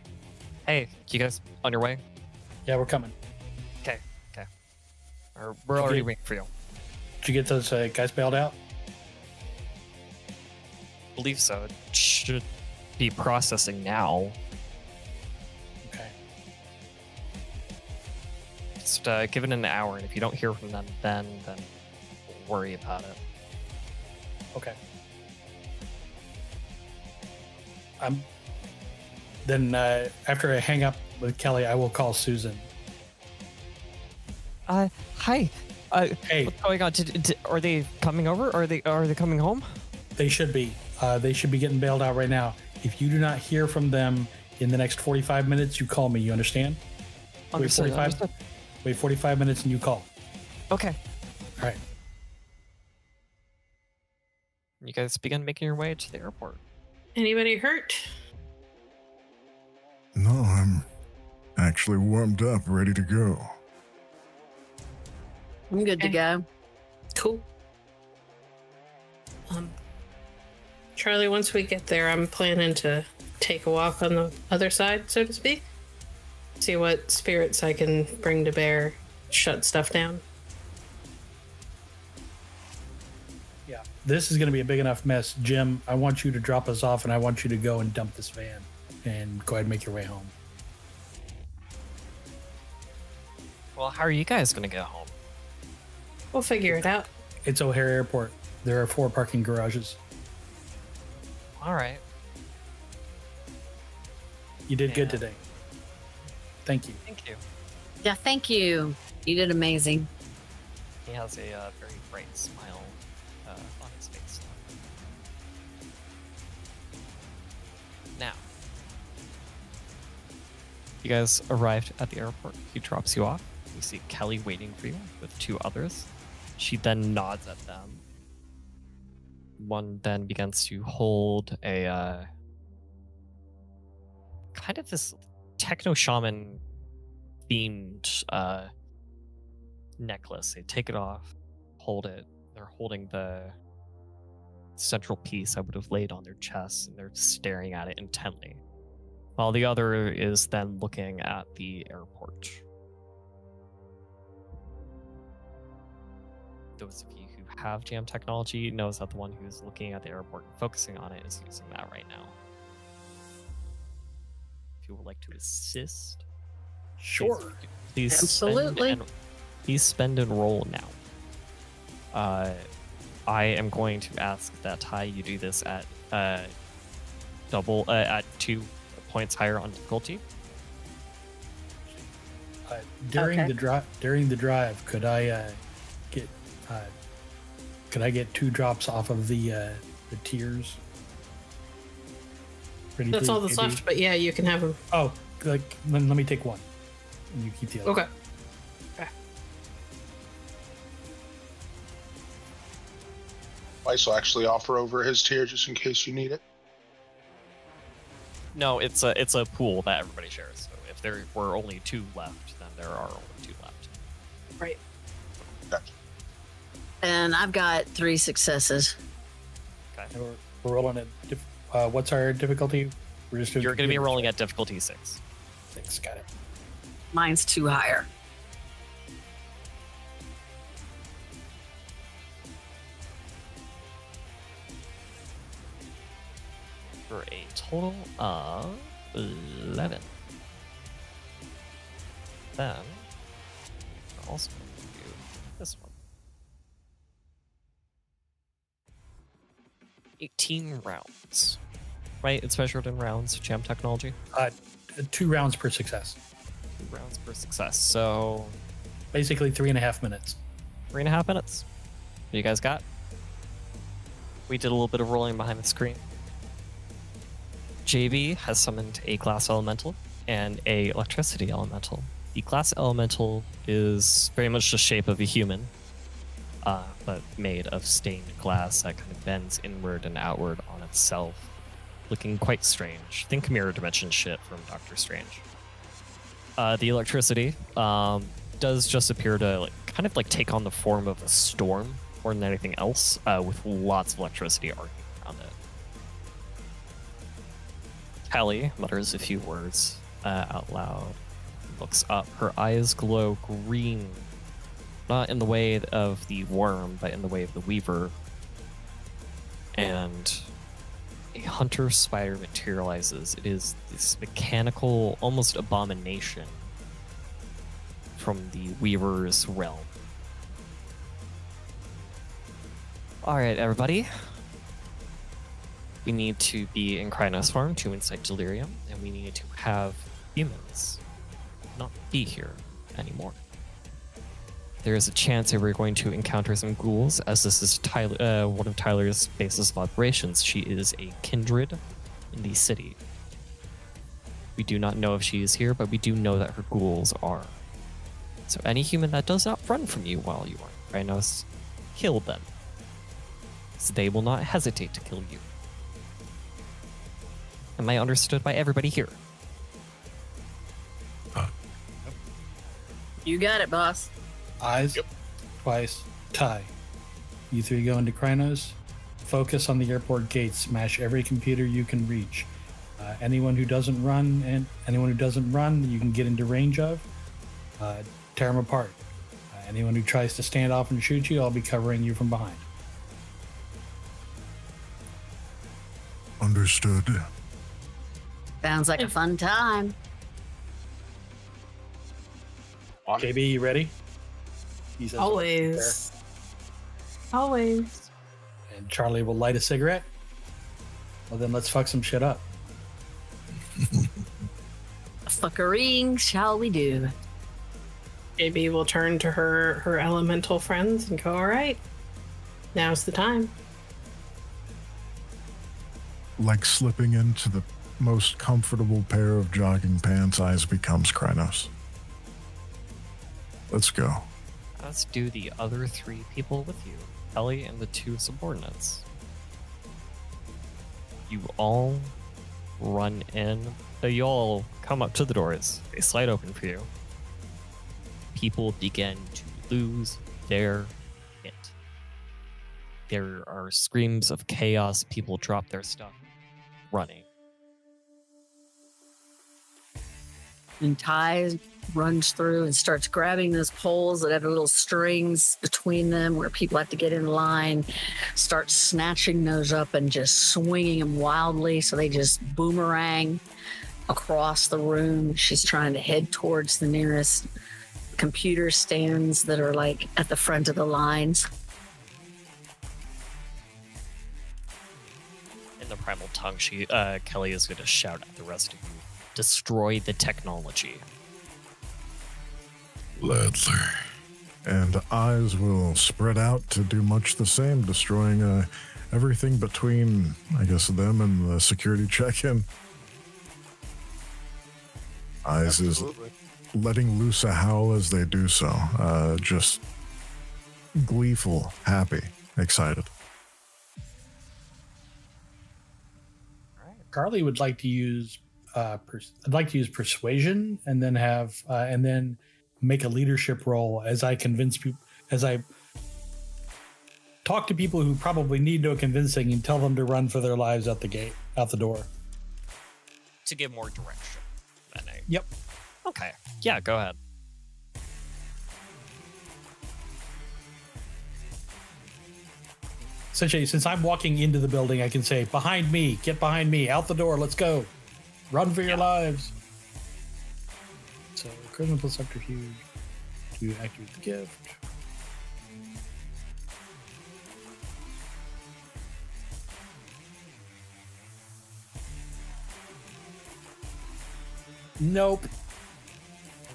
Hey, you guys on your way? yeah, we're coming. Okay. We're already Okay. waiting for you. Did you get those guys bailed out? Believe so. It should be processing now. Okay. Just give it an hour, and if you don't hear from them then worry about it. Okay. Then after I hang up with Kelly, I will call Susan. Hi. Hey, What's going on? Are they coming over? Are they coming home? they should be. They should be getting bailed out right now. If you do not hear from them in the next 45 minutes, you call me. You understand? Understood. Wait 45 minutes and you call. Okay. All right. You guys begin making your way to the airport. Anybody hurt? No, I'm actually warmed up, ready to go. I'm good to Okay. go. Cool. Charlie, once we get there, I'm planning to take a walk on the other side, so to speak. See what spirits I can bring to bear, shut stuff down. Yeah. This is going to be a big enough mess. Jim, I want you to drop us off and I want you to go and dump this van and go ahead and make your way home. Well, how are you guys gonna get home? We'll figure it out. It's O'Hare Airport. There are 4 parking garages. All right. You did good Yeah. today. Thank you. Thank you. Yeah, thank you. You did amazing. He has a very bright smile on his face. Now, you guys arrived at the airport. He drops you off. You see Kelly waiting for you with 2 others. She then nods at them. One then begins to hold a kind of this techno shaman themed necklace. They take it off, hold it. They're holding the central piece I would have laid on their chest, and they're staring at it intently, while the other is then looking at the airport. Those of you who have jam technology knows that the one who's looking at the airport and focusing on it is using that right now. If you would like to assist, Sure. please Absolutely. please spend and roll now. I am going to ask that Ty, you do this at at 2 points higher on difficulty. During Okay. the drive, could I get 2 drops off of the tiers? Pretty That's please, all that's maybe? left, but yeah, you can have them. Oh, like let me take 1, and you keep the other. Okay. Weiss will actually offer over his tier just in case you need it. No, it's a pool that everybody shares. So if there were only 2 left, then there are only 2 left. Right. Gotcha. And I've got 3 successes. Okay. And we're rolling at what's our difficulty? We're just doing You're going to be computers, rolling right? at difficulty 6. 6. Got it. Mine's 2 higher. For a total of 11. Then, I'll also do this one. 18 rounds. Right? It's measured in rounds, jam technology. 2 rounds per success. 2 rounds per success. So, Basically 3.5 minutes. 3.5 minutes. What you guys got? We did a little bit of rolling behind the screen. JB has summoned a glass elemental and a electricity elemental. The glass elemental is very much the shape of a human, but made of stained glass that kind of bends inward and outward on itself, looking quite strange. Think mirror dimension shit from Doctor Strange. The electricity does just appear to kind of take on the form of a storm more than anything else, with lots of electricity arcing around it. Kelly mutters a few words out loud, looks up. Her eyes glow green, not in the way of the worm, but in the way of the weaver. And a hunter spider materializes. It is this mechanical, almost abomination from the weaver's realm. All right, everybody. We need to be in Krynos form to incite delirium, and we need to have humans not be here anymore. There is a chance that we're going to encounter some ghouls, as this is one of Tyler's bases of operations. She is a kindred in the city. We do not know if she is here, but we do know that her ghouls are. So any human that does not run from you while you are in Krynos, kill them. So they will not hesitate to kill you. Am I understood by everybody here? You got it, boss. Eyes, twice, tie. You 3 go into Krynos. Focus on the airport gates. Smash every computer you can reach. Anyone who doesn't run, you can get into range of. Tear them apart. Anyone who tries to stand off and shoot you, I'll be covering you from behind. Understood. Sounds like a fun time. JB, you ready? He says, Always. Always. and Charlie will light a cigarette. Well, then let's fuck some shit up. Fuckering shall we do? JB will turn to her elemental friends and go, all right, now's the time. Like slipping into the most comfortable pair of jogging pants, Eyes becomes Krynos. Let's go. Let's do the other 3 people with you. Ellie and the 2 subordinates. You all run in. So you all come up to the doors. They slide open for you. People begin to lose their shit. There are screams of chaos. People drop their stuff, running. And Ty runs through and starts grabbing those poles that have little strings between them where people have to get in line, starts snatching those up and just swinging them wildly so they just boomerang across the room. She's trying to head towards the nearest computer stands that are like at the front of the lines. In the primal tongue, Kelly is going to shout at the rest of you. Destroy the technology. Gladly. And eyes will spread out to do much the same, destroying everything between, I guess, them and the security check-in. Eyes Absolutely. is letting loose a howl as they do so. Just gleeful, happy, excited. Carly would like to use I'd like to use persuasion and then have and then make a leadership role as I convince people, as I talk to people who probably need no convincing and tell them to run for their lives out the door. To give more direction. Yep. Okay. Yeah, go ahead. Essentially, since I'm walking into the building, I can say, behind me, get behind me, out the door, let's go. Run for your lives. So, charisma plus subterfuge to activate the gift. Nope.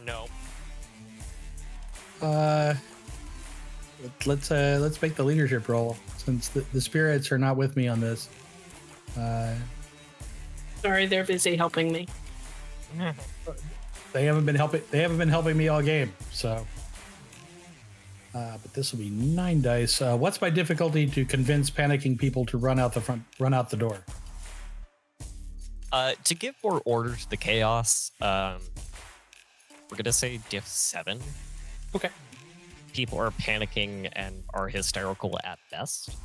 No. Let's make the leadership roll since the spirits are not with me on this. Sorry, they're busy helping me. They haven't been helping me all game. So, but this will be 9 dice. What's my difficulty to convince panicking people to run out the door? To give more order to the chaos, we're gonna say diff 7. Okay. People are panicking and are hysterical at best.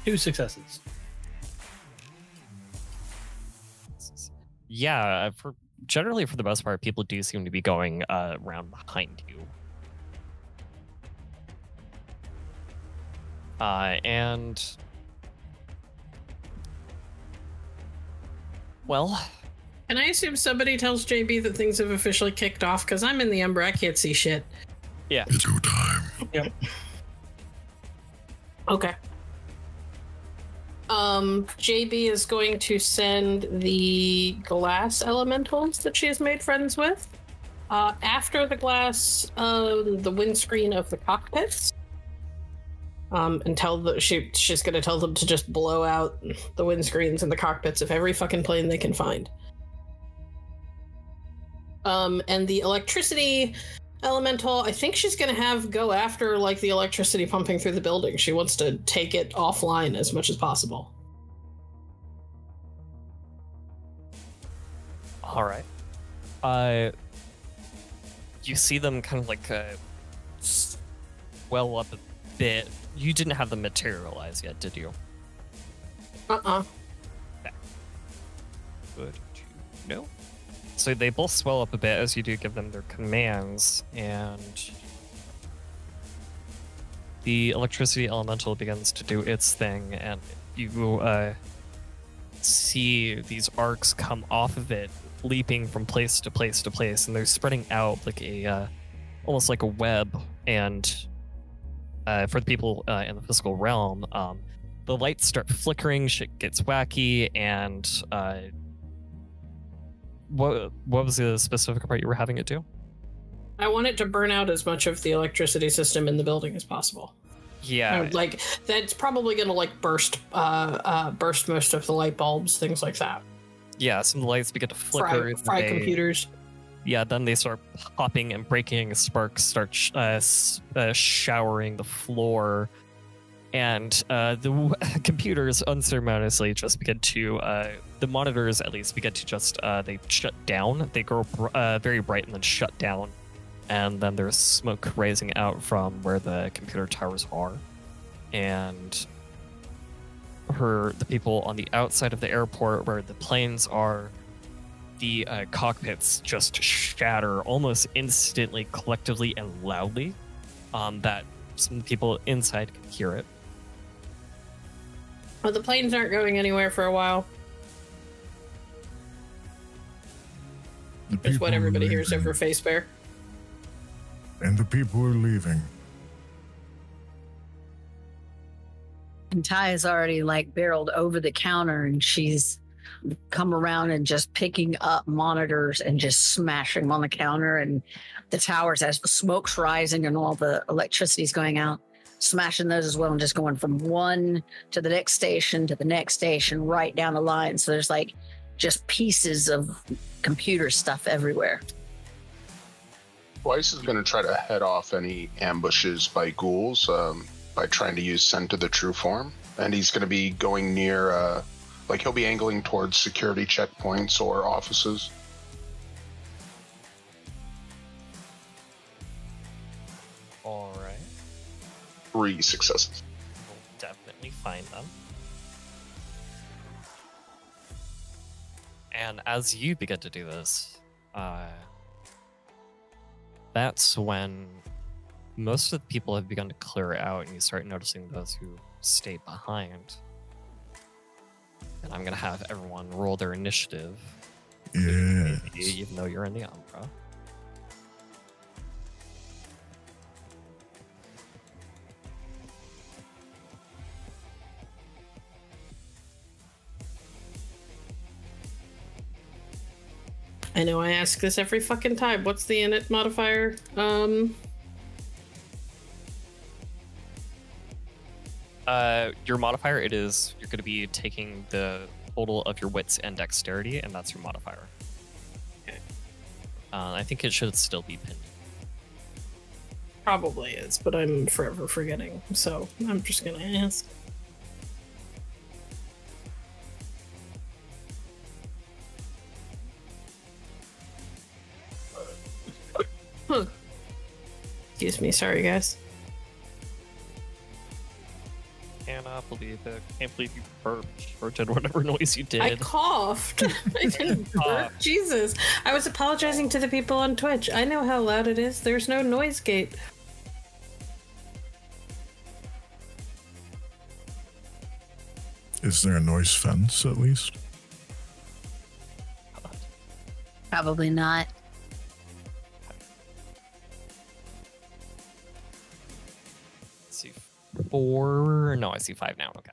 2 successes. Yeah, generally for the most part, people do seem to be going around behind you. And well, Can I assume somebody tells JB that things have officially kicked off? Because I'm in the Umbra, I can't see shit. yeah. It's your time. Yep. Okay. JB is going to send the glass elementals that she has made friends with after the glass, the windscreen of the cockpits, and she's going to tell them to just blow out the windscreens and the cockpits of every fucking plane they can find. And the electricity elemental, I think she's going to have go after like the electricity pumping through the building. She wants to take it offline as much as possible. All right. You see them kind of like swell up a bit. You didn't have them materialize yet, did you? Uh-uh. Okay. Good to know. So they both swell up a bit as you do give them their commands, and the electricity elemental begins to do its thing, and you see these arcs come off of it, leaping from place to place to place, and they're spreading out like a almost like a web. And for the people in the physical realm, the lights start flickering, shit gets wacky, and what was the specific part you were having it do? I want it to burn out as much of the electricity system in the building as possible. Yeah, Like that's probably going to like burst most of the light bulbs, things like that. yeah. Some of the lights begin to flicker. Fry computers. Yeah, then they start popping and breaking. Sparks start showering the floor, And the computers unceremoniously just begin to, the monitors at least begin to just, they shut down. They grow very bright and then shut down. And then there's smoke rising out from where the computer towers are. And the people on the outside of the airport where the planes are, the cockpits just shatter almost instantly, collectively and loudly, that some people inside can hear it. Well, the planes aren't going anywhere for a while. That's what everybody hears over Face Bear. And the people are leaving. And Ty is already like barreled over the counter, and she's come around and just picking up monitors and just smashing them on the counter and the towers as the smoke's rising and all the electricity's going out, smashing those as well, and just going from one to the next station to the next station right down the line. So there's like just pieces of computer stuff everywhere. Twice is going to try to head off any ambushes by ghouls by trying to use Scent of the True Form. And he's going to be going near, like he'll be angling towards security checkpoints or offices. All right. 3 successes. We'll definitely find them. And as you begin to do this, that's when most of the people have begun to clear out, and you start noticing those who stay behind. And I'm going to have everyone roll their initiative. Yeah. Even though you're in the Umbra. I know I ask this every fucking time. What's the init modifier? Your modifier, you're going to be taking the total of your wits and dexterity, and that's your modifier. Okay. I think it should still be pinned. Probably is, but I'm forever forgetting, so I'm just gonna ask. Excuse me, sorry guys. Can't believe you burped or did whatever noise you did. I coughed. I didn't burp. Jesus. I was apologizing to the people on Twitch. I know how loud it is. There's no noise gate. Is there a noise fence at least? Probably not. Let's see. 4. No, I see 5 now. Okay.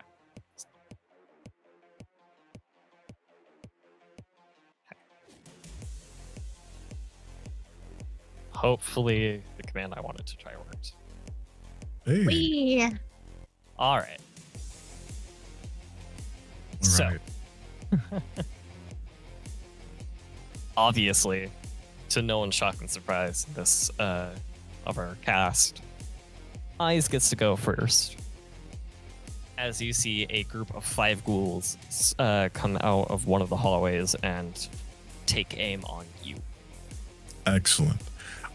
Hopefully, the command I wanted to try worked. Hey. Whee! All right. All So, right. obviously, to no one's shock and surprise, this of our cast, Eyes gets to go first. As you see a group of 5 ghouls come out of one of the hallways and take aim on you. Excellent.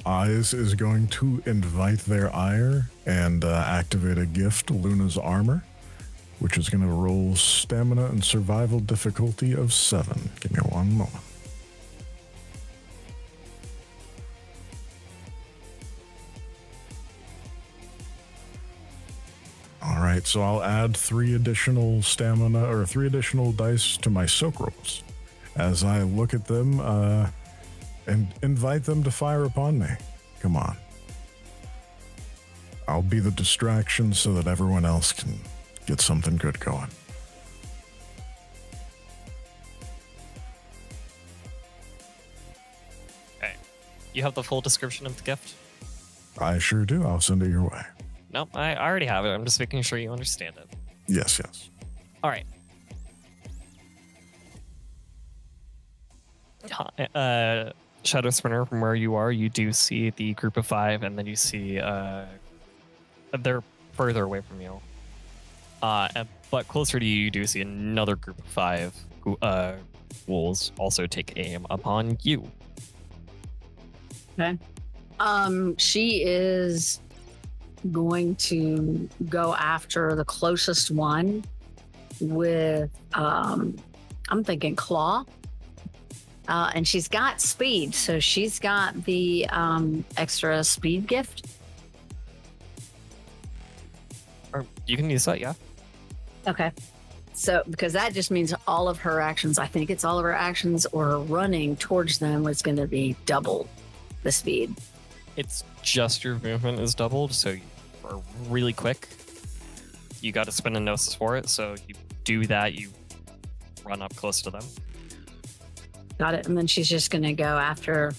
Eyes is going to invite their ire and activate a gift, Luna's Armor, which is going to roll stamina and survival difficulty of 7. Give me one moment. All right, so I'll add 3 additional stamina or 3 additional dice to my soak rolls as I look at them and invite them to fire upon me. Come on. I'll be the distraction so that everyone else can get something good going. Okay. You have the full description of the gift? I sure do. I'll send it your way. Nope, I already have it. I'm just making sure you understand it. Yes, yes. All right. Shadow Sprinter, from where you are, you do see the group of 5, and then you see they're further away from you. But closer to you, you do see another group of 5 ghouls also take aim upon you. Okay. She is going to go after the closest one with, I'm thinking claw. And she's got speed, so she's got the extra speed gift. Or you can use that, yeah. Okay. So, because that just means all of her actions, I think it's all of her actions or running towards them was going to be double the speed. It's just your movement is doubled, so you are really quick. You got to spend a gnosis for it, so you do that, you run up close to them. Got it. And then she's just going to go after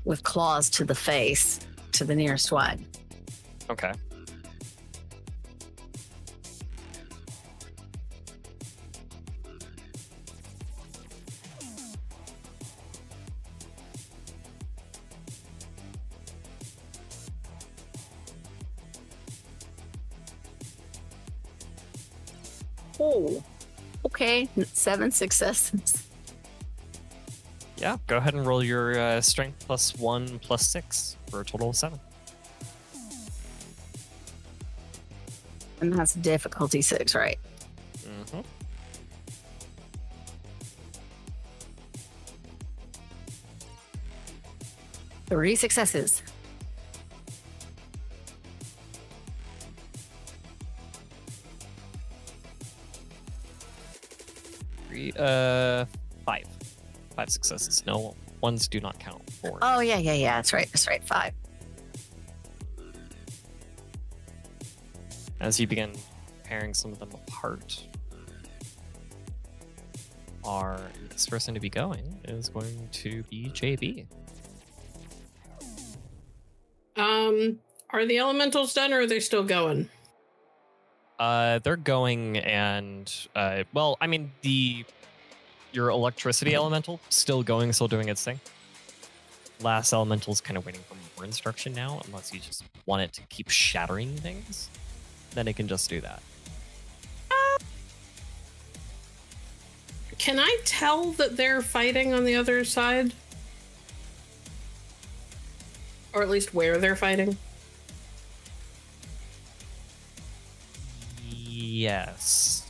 with claws to the face, to the nearest one. Okay. Oh, okay. 7 successes. Yeah, go ahead and roll your strength +1 +6 for a total of 7. And that's difficulty 6, right? Mm-hmm. Three successes. Five. 5 successes. No, ones do not count. 4. Oh, yeah. That's right. 5. As you begin tearing some of them apart, our next person to be going is going to be JB. Are the elementals done or are they still going? They're going and, well, I mean, your electricity elemental still going, still doing its thing. Last elemental's kind of waiting for more instruction now, unless you just want it to keep shattering things. Then it can just do that. Can I tell that they're fighting on the other side? Or at least where they're fighting? Yes.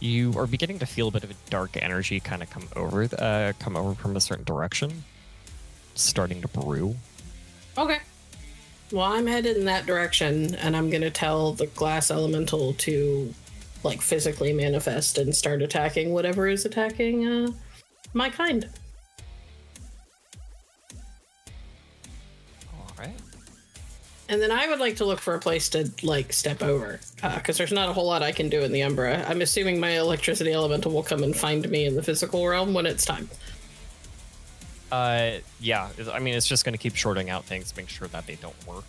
You are beginning to feel a bit of a dark energy kind of come over from a certain direction, starting to brew. Okay. Well, I'm headed in that direction, and I'm gonna tell the glass elemental to, like, physically manifest and start attacking whatever is attacking my kind. All right. And then I would like to look for a place to, like, step over, because there's not a whole lot I can do in the Umbra. I'm assuming my electricity elemental will come and find me in the physical realm when it's time. Yeah. I mean, it's just going to keep shorting out things, make sure that they don't work.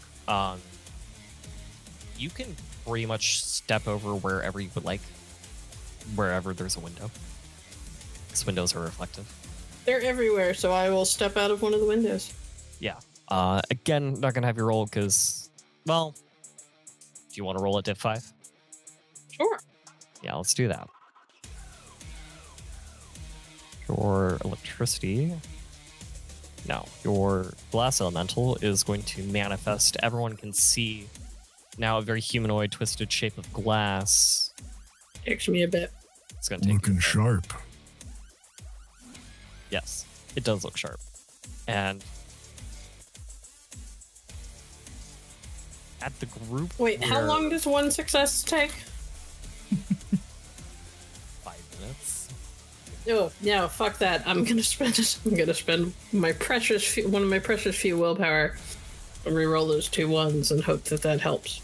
You can pretty much step over wherever you would like, wherever there's a window. These windows are reflective. They're everywhere, so I will step out of one of the windows. Yeah. Again, not gonna have you roll because, well, do you want to roll at Ep5? Sure. Yeah, let's do that. Your electricity. No, your glass elemental is going to manifest. Everyone can see now a very humanoid, twisted shape of glass. Takes me a bit. It's gonna take Looking sharp. Yes, it does look sharp. And at the group. Wait, how long does one success take? 5 minutes. Oh, no, fuck that. I'm gonna spend my one of my precious few willpower and reroll those 2 ones and hope that that helps.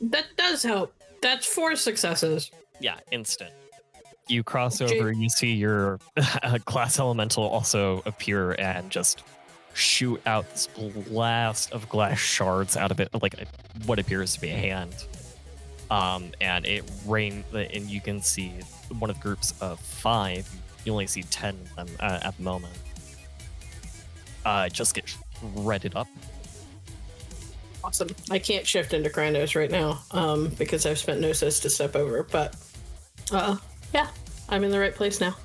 That does help. That's 4 successes. Yeah, instant. You cross over, you see your glass elemental also appear and just shoot out this blast of glass shards out of it, like what appears to be a hand. And it rain, and you can see one of the groups of 5. You only see 10 of them at the moment. just get shredded up. Awesome. I can't shift into Krynos right now because I've spent Gnosis to step over, but yeah, I'm in the right place now.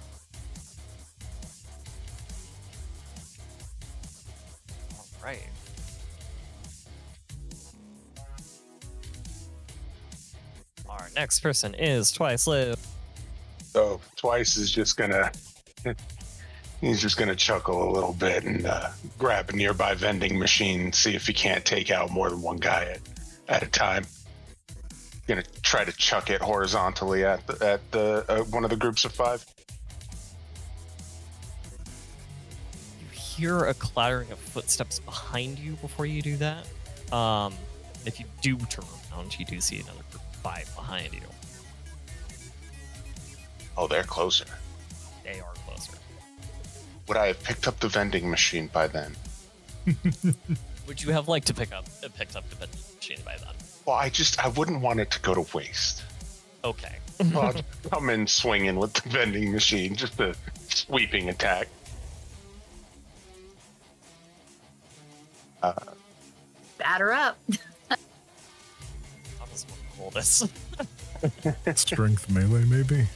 All right. Our next person is Twice Live. So Twice is just gonna he's just gonna chuckle a little bit and grab a nearby vending machine, see if he can't take out more than one guy at a time. Gonna try to chuck it horizontally at the one of the groups of 5. You hear a clattering of footsteps behind you before you do that. If you do turn around, you do see another group of 5 behind you. Oh, they're closer. They are closer. Would I have picked up the vending machine by then? Would you have liked to picked up the vending machine by then? Well, I wouldn't want it to go to waste. Okay. Well, I'll just come in swinging with the vending machine, just a sweeping attack. Batter up. I just want to roll this. Strength melee, maybe?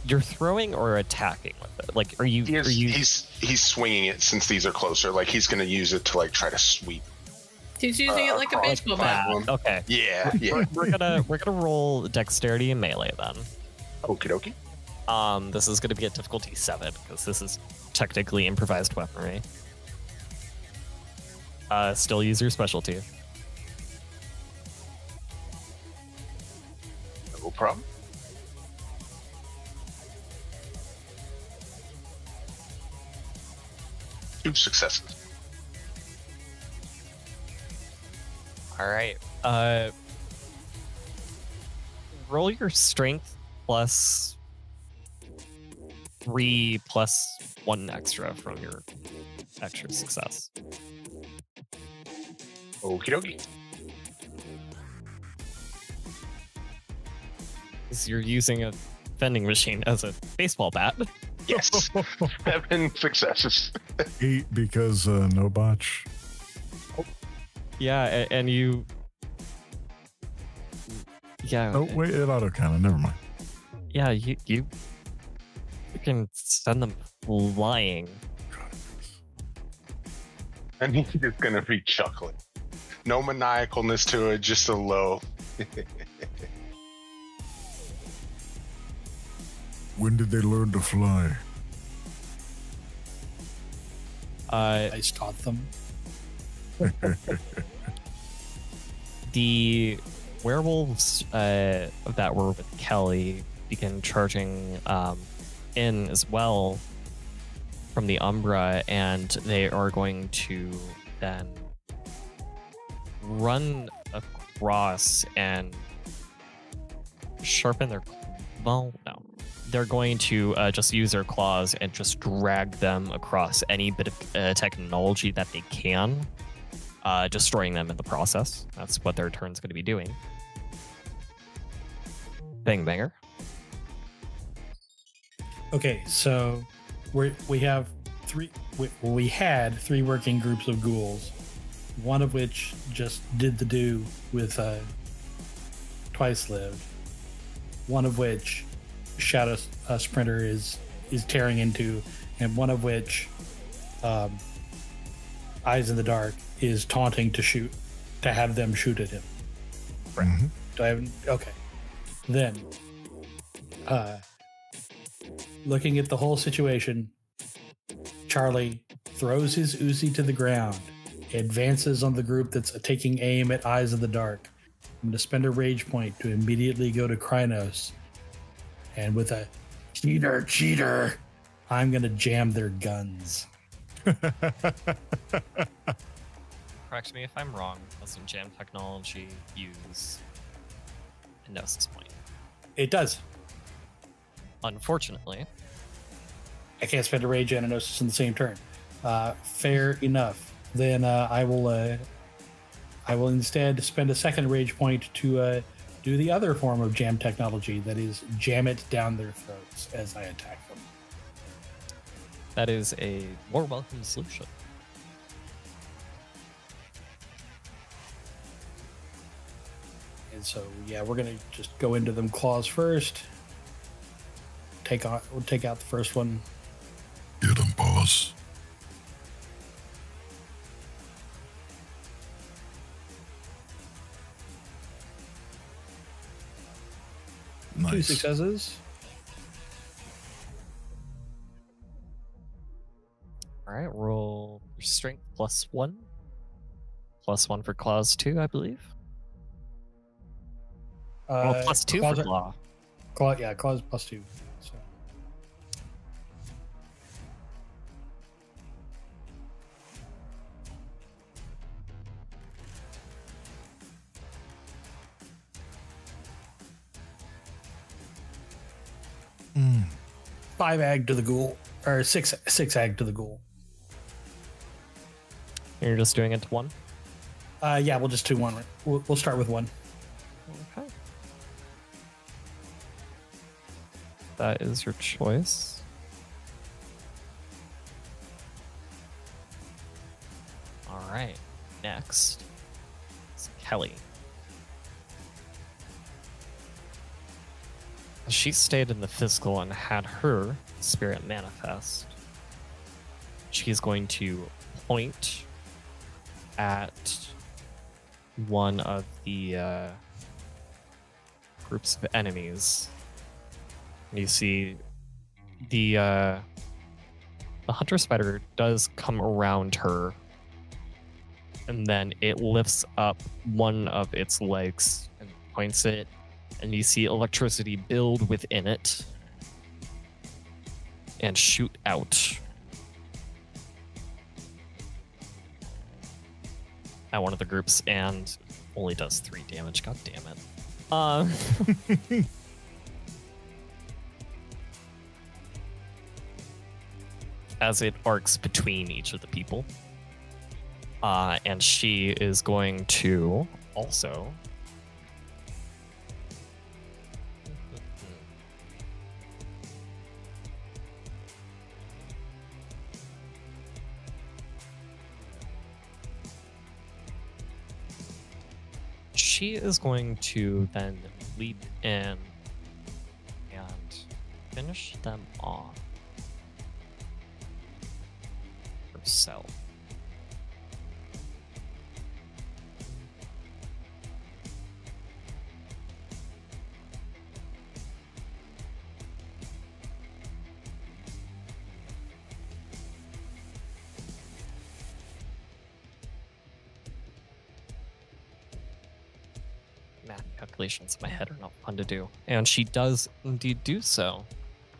You're throwing or attacking with it? Like, He's swinging it since these are closer. Like, he's going to use it to, like, try to sweep. He's using it like a baseball bat. Okay. Yeah. We're gonna roll dexterity and melee then. Okie dokie. This is gonna be at difficulty 7 because this is technically improvised weaponry. Still use your specialty. No problem. Two successes. All right. Roll your strength plus 3 plus 1 extra from your extra success. Okie dokie. Because you're using a vending machine as a baseball bat. Yes. 7 successes. 8 because no botch. Yeah, and you... Yeah. Oh, wait, it auto-counted. Never mind. Yeah, you can send them flying. And he's just going to be chuckling. No maniacalness to it, just a low. When did they learn to fly? I taught them. The werewolves that were with Kelly begin charging in as well from the Umbra, and they are going to then run across and sharpen their... Well, no. They're going to just use their claws and just drag them across any bit of technology that they can, destroying them in the process. That's what their turn's going to be doing. Fang-Banger. Okay, so we have three. We had 3 working groups of ghouls, one of which just did the do with Twice Lived, one of which Shadow Sprinter is tearing into, and one of which Eyes in the Dark is taunting to have them shoot at him. Mm-hmm. Do I have... Okay. Then, looking at the whole situation, Charlie throws his Uzi to the ground, advances on the group that's taking aim at Eyes of the Dark. I'm going to spend a rage point to immediately go to Krynos, and with a cheater, I'm going to jam their guns. Correct me if I'm wrong. Doesn't jam technology use a Gnosis point? It does. Unfortunately. I can't spend a rage and a Gnosis in the same turn. Fair enough. Then I will instead spend a second rage point to do the other form of jam technology, that is, jam it down their throats as I attack them. That is a more welcome solution. And so, yeah, we're gonna just go into them claws first. We'll take out the first one. Get him, boss. Nice. 2 successes. All right, roll your strength +1. +1 for claws 2, I believe. +2 for claw. Claws +2. So. Mm. 5 ag to the ghoul, or 6 ag to the ghoul. You're just doing it to 1? Yeah, we'll just do 1. We'll start with 1. Okay. That is your choice. All right. Next is Kelly. She stayed in the physical and had her spirit manifest. She's going to point at one of the groups of enemies. You see the hunter spider does come around her, and then it lifts up one of its legs and points it, and you see electricity build within it and shoot out at one of the groups, and only does 3 damage. God damn it. As it arcs between each of the people. And she is going to also then leap in and finish them off herself. Math calculations in my head are not fun to do. And she does indeed do so.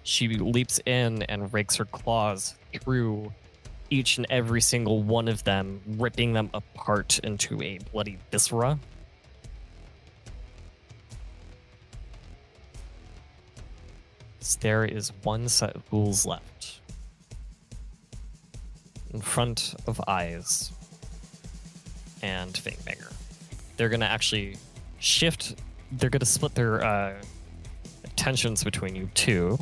She leaps in and rakes her claws through each and every single one of them, ripping them apart into a bloody viscera. So there is one set of ghouls left. In front of Eyes and Fang-Banger. They're going to actually shift. They're going to split their attentions between you two.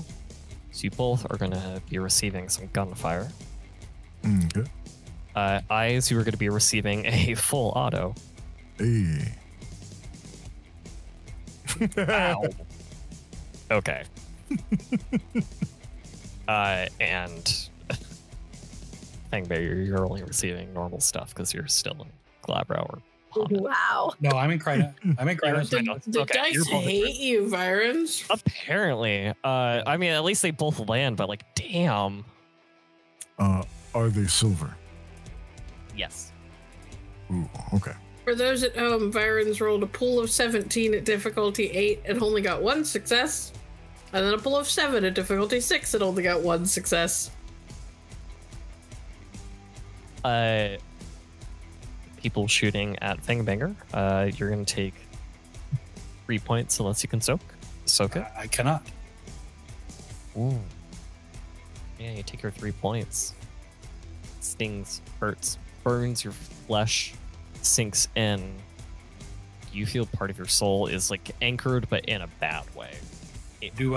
So you both are going to be receiving some gunfire. Okay. Eyes, you are going to be receiving a full auto. Hey. Ow. Okay. And Fang-Banger, you're only receiving normal stuff because you're still in Glabro or Pommet. Wow. No, I'm in Krynos. The dice hate you, Vironz. Apparently. I mean, at least they both land, but like, damn. Are they silver? Yes. Ooh, okay. For those at home, Vironz rolled a pool of 17 at difficulty 8 and only got 1 success. And then a pool of 7 at difficulty 6 and only got 1 success. People shooting at Fang-Banger, you're going to take 3 points unless you can soak it. I cannot. Ooh. Yeah, you take your 3 points. Stings, hurts, burns your flesh, sinks in. You feel part of your soul is like anchored, but in a bad way. Do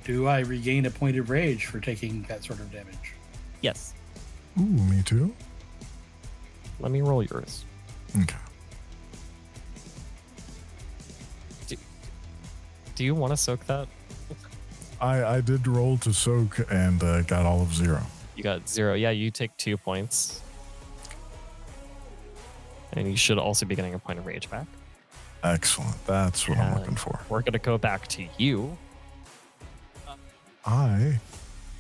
Do I regain a point of rage for taking that sort of damage? Yes. Ooh, me too. Let me roll yours. Okay. Do you want to soak that? I did roll to soak and got all of 0. You got 0. Yeah, you take 2 points. And you should also be getting a point of rage back. Excellent. That's what I'm looking for. We're going to go back to you.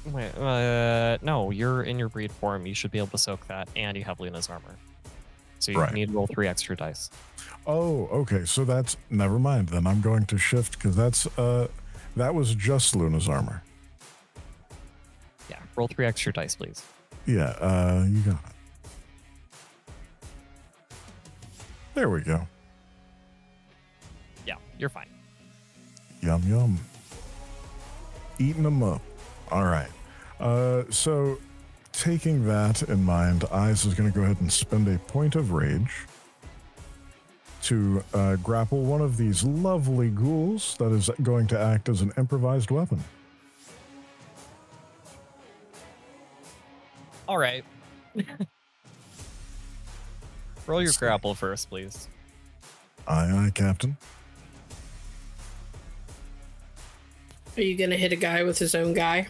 Wait, no, you're in your breed form. You should be able to soak that, and you have Luna's armor. So you need to roll 3 extra dice. Oh, okay. So that's never mind. Then I'm going to shift because that was just Luna's armor. Yeah, roll 3 extra dice, please. Yeah, you got it. There we go. Yeah, you're fine. Yum, yum. Eating them up. All right. So taking that in mind, Eyes is going to go ahead and spend a point of rage to grapple one of these lovely ghouls that is going to act as an improvised weapon. All right. Roll your grapple first, please. Aye, aye, Captain. Are you going to hit a guy with his own guy?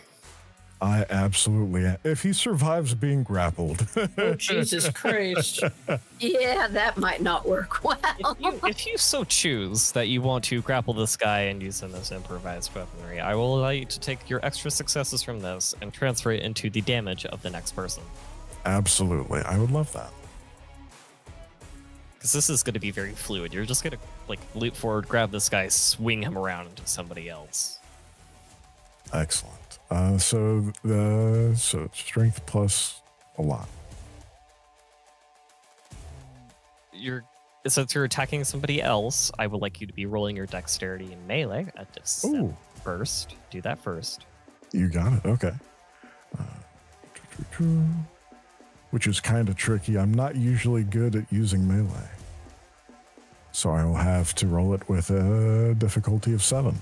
I absolutely am. If he survives being grappled. Oh, Jesus Christ. Yeah, that might not work well. If you so choose that you want to grapple this guy and use him as improvised weaponry, I will allow you to take your extra successes from this and transfer it into the damage of the next person. Absolutely. I would love that. Because this is going to be very fluid. You're just going to like leap forward, grab this guy, swing him around into somebody else. Excellent. So it's strength plus a lot. Since you're attacking somebody else, I would like you to be rolling your dexterity in melee at this first. Do that first. You got it. Okay. Which is kind of tricky. I'm not usually good at using melee. So I will have to roll it with a difficulty of 7.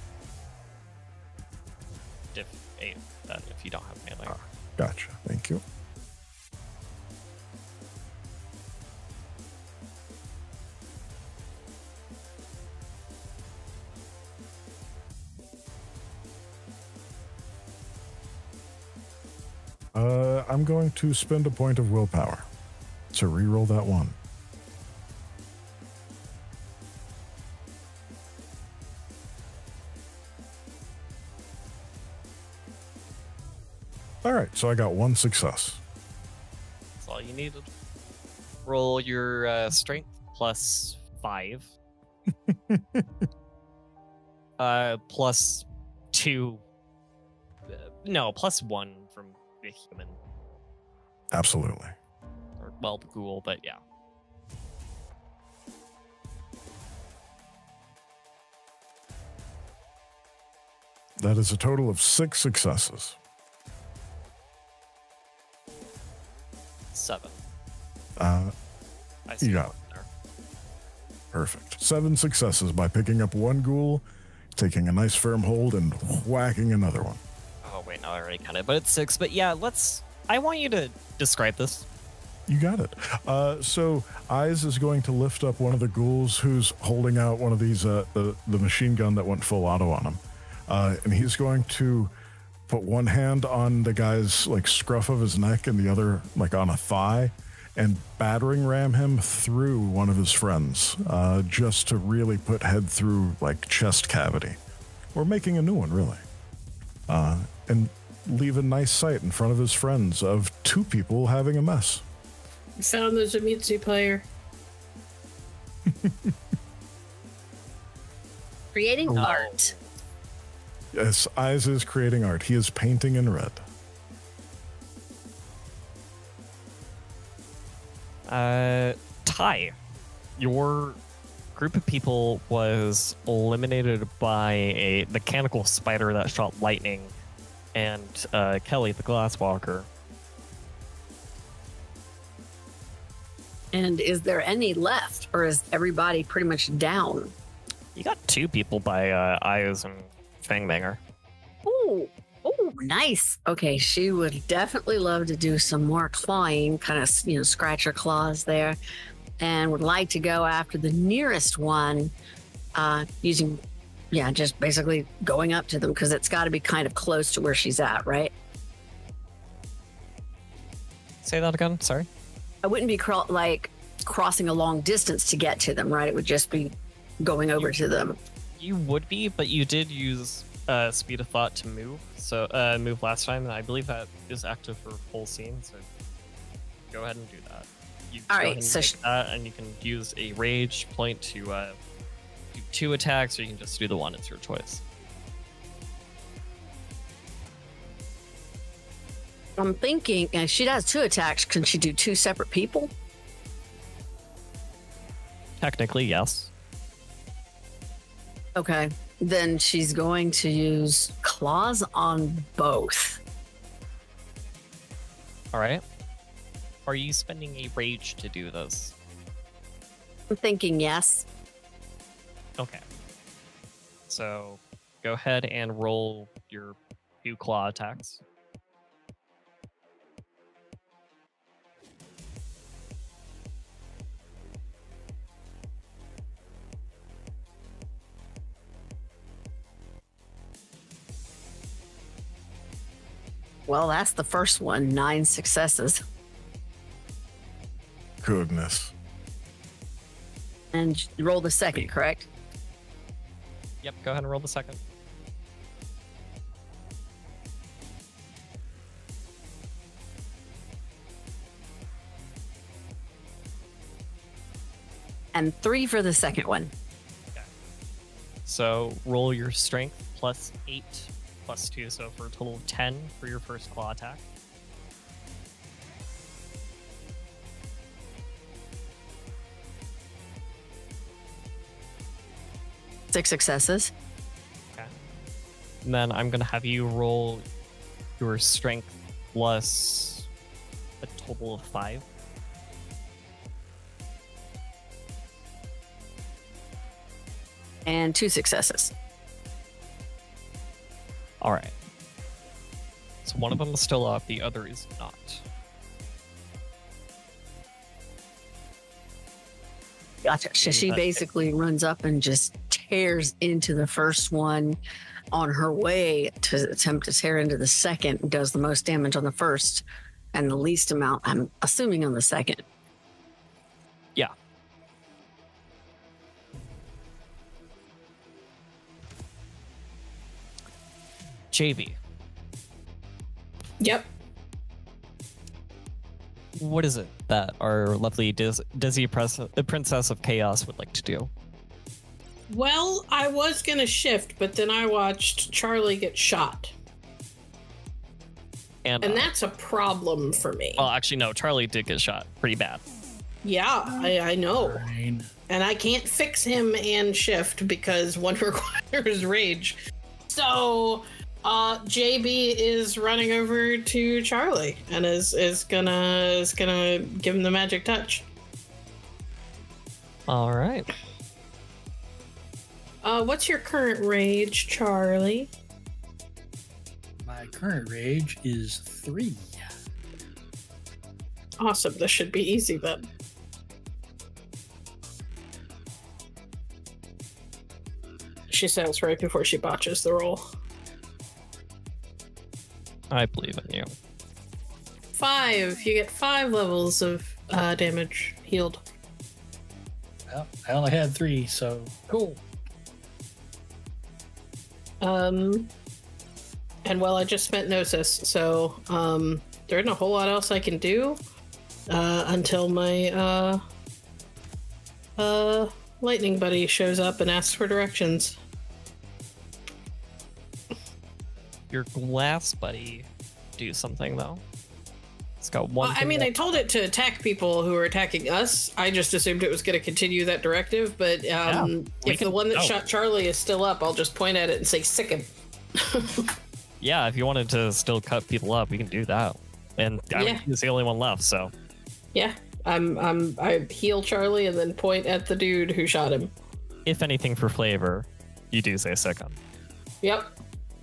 Diff 8, then, if you don't have melee. Gotcha. Thank you. I'm going to spend a point of willpower to reroll that 1. All right, so I got 1 success. That's all you needed. Roll your strength plus 5. Plus 2. No, plus 1 from the human. Absolutely. Or, well, the ghoul, but yeah. That is a total of 6 successes. 7. I see you got it. There. Perfect. 7 successes by picking up 1 ghoul, taking a nice firm hold, and whacking another one. Oh, wait, no, I already counted, but it's 6. But yeah, I want you to describe this. You got it. So Eyes is going to lift up one of the ghouls who's holding out one of these, the machine gun that went full auto on him. And he's going to put one hand on the guy's like scruff of his neck and the other like on a thigh and battering ram him through one of his friends, just to really put head through like chest cavity. Or making a new one, really. And leave a nice sight in front of his friends of 2 people having a mess. We found the Zamitsu player. Creating art. Yes, Eyes is creating art. He is painting in red. Ty, your group of people was eliminated by a mechanical spider that shot lightning, and Kelly, the glasswalker. And is there any left, or is everybody pretty much down? You got 2 people by Eyes and Fang-Banger. Ooh, Oh, nice. Okay, she would definitely love to do some more clawing, kind of, scratch her claws there, and would like to go after the nearest one using, just basically going up to them because it's got to be kind of close to where she's at, right? Say that again. Sorry. I wouldn't be crossing a long distance to get to them, right? It would just be going over to them. You would be, but you did use speed of thought to move. So move last time, and I believe that is active for full scene. So go ahead and do that. All right, so that, and you can use a rage point to do 2 attacks, or you can just do the 1. It's your choice. I'm thinking, she does 2 attacks. Can she do 2 separate people? Technically, yes. Okay, then she's going to use claws on both. All right. Are you spending a rage to do this? I'm thinking yes. Okay. So go ahead and roll your 2 claw attacks. Well, that's the first one. 9 successes. Goodness. And roll the second, correct? Yep, go ahead and roll the second. And 3 for the second one. Okay. So roll your strength plus 8 plus 2, so for a total of 10 for your first claw attack. Six successes. Okay. And then I'm going to have you roll your strength plus a total of 5. And 2 successes. All right. So one of them is still up, the other is not. Gotcha. So she basically runs up and just tears into the first one on her way to attempt to tear into the second, and does the most damage on the first and the least amount, I'm assuming, on the second. Yeah. JV. Yep. What is it that our lovely Dizzy Princess of Chaos would like to do? Well, I was going to shift, but then I watched Charlie get shot. And that's a problem for me. Well, actually, no. Charlie did get shot pretty bad. Yeah, I know. Fine. And I can't fix him and shift because one requires rage. So JB is running over to Charlie and is gonna give him the magic touch. All right. What's your current rage, Charlie? My current rage is 3. Awesome. This should be easy then. She says right before she botches the roll. I believe in you. 5. You get 5 levels of damage healed. Well, I only had 3, so cool. And well, I just spent Gnosis, so there isn't a whole lot else I can do until my lightning buddy shows up and asks for directions. Your glass buddy do something though. It's got one. Well, I mean, I told it to attack people who are attacking us. I just assumed it was going to continue that directive. But if the one that shot Charlie is still up, I'll just point at it and say "sick him." Yeah, if you wanted to still cut people up, we can do that. And I mean, he's the only one left, so. Yeah, I heal Charlie and then point at the dude who shot him. If anything, for flavor, you do say "sick him." Yep.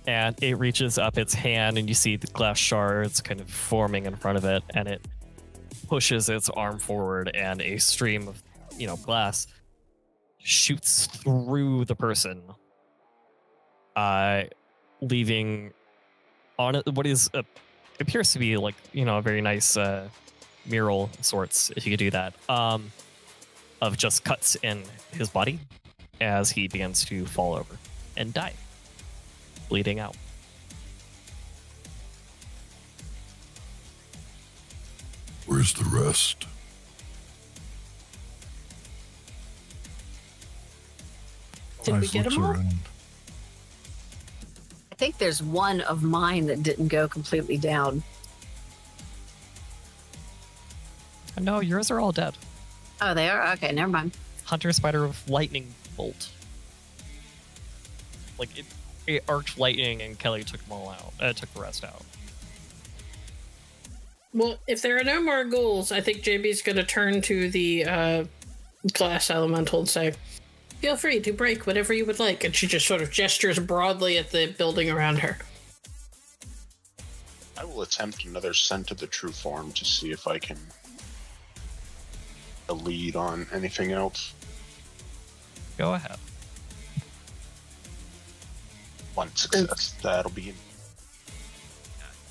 and it reaches up its hand, and you see the glass shards kind of forming in front of it, and it pushes its arm forward, and a stream of, glass shoots through the person, leaving on it what is appears to be like, a very nice mural of sorts, if you could do that, of just cuts in his body as he begins to fall over and die, bleeding out. Where's the rest? Did we get them all? I think there's one of mine that didn't go completely down. No, yours are all dead. Oh, they are? Okay, never mind. Hunter Spider with lightning bolt. Like, it arced lightning, and Kelly took them all out. Took the rest out. Well, if there are no more ghouls, I think JB's going to turn to the glass elemental and say, "Feel free to break whatever you would like." And she just sort of gestures broadly at the building around her. I will attempt another Scent of the True Form to see if I can lead on anything else. Go ahead. One success. That'll be it.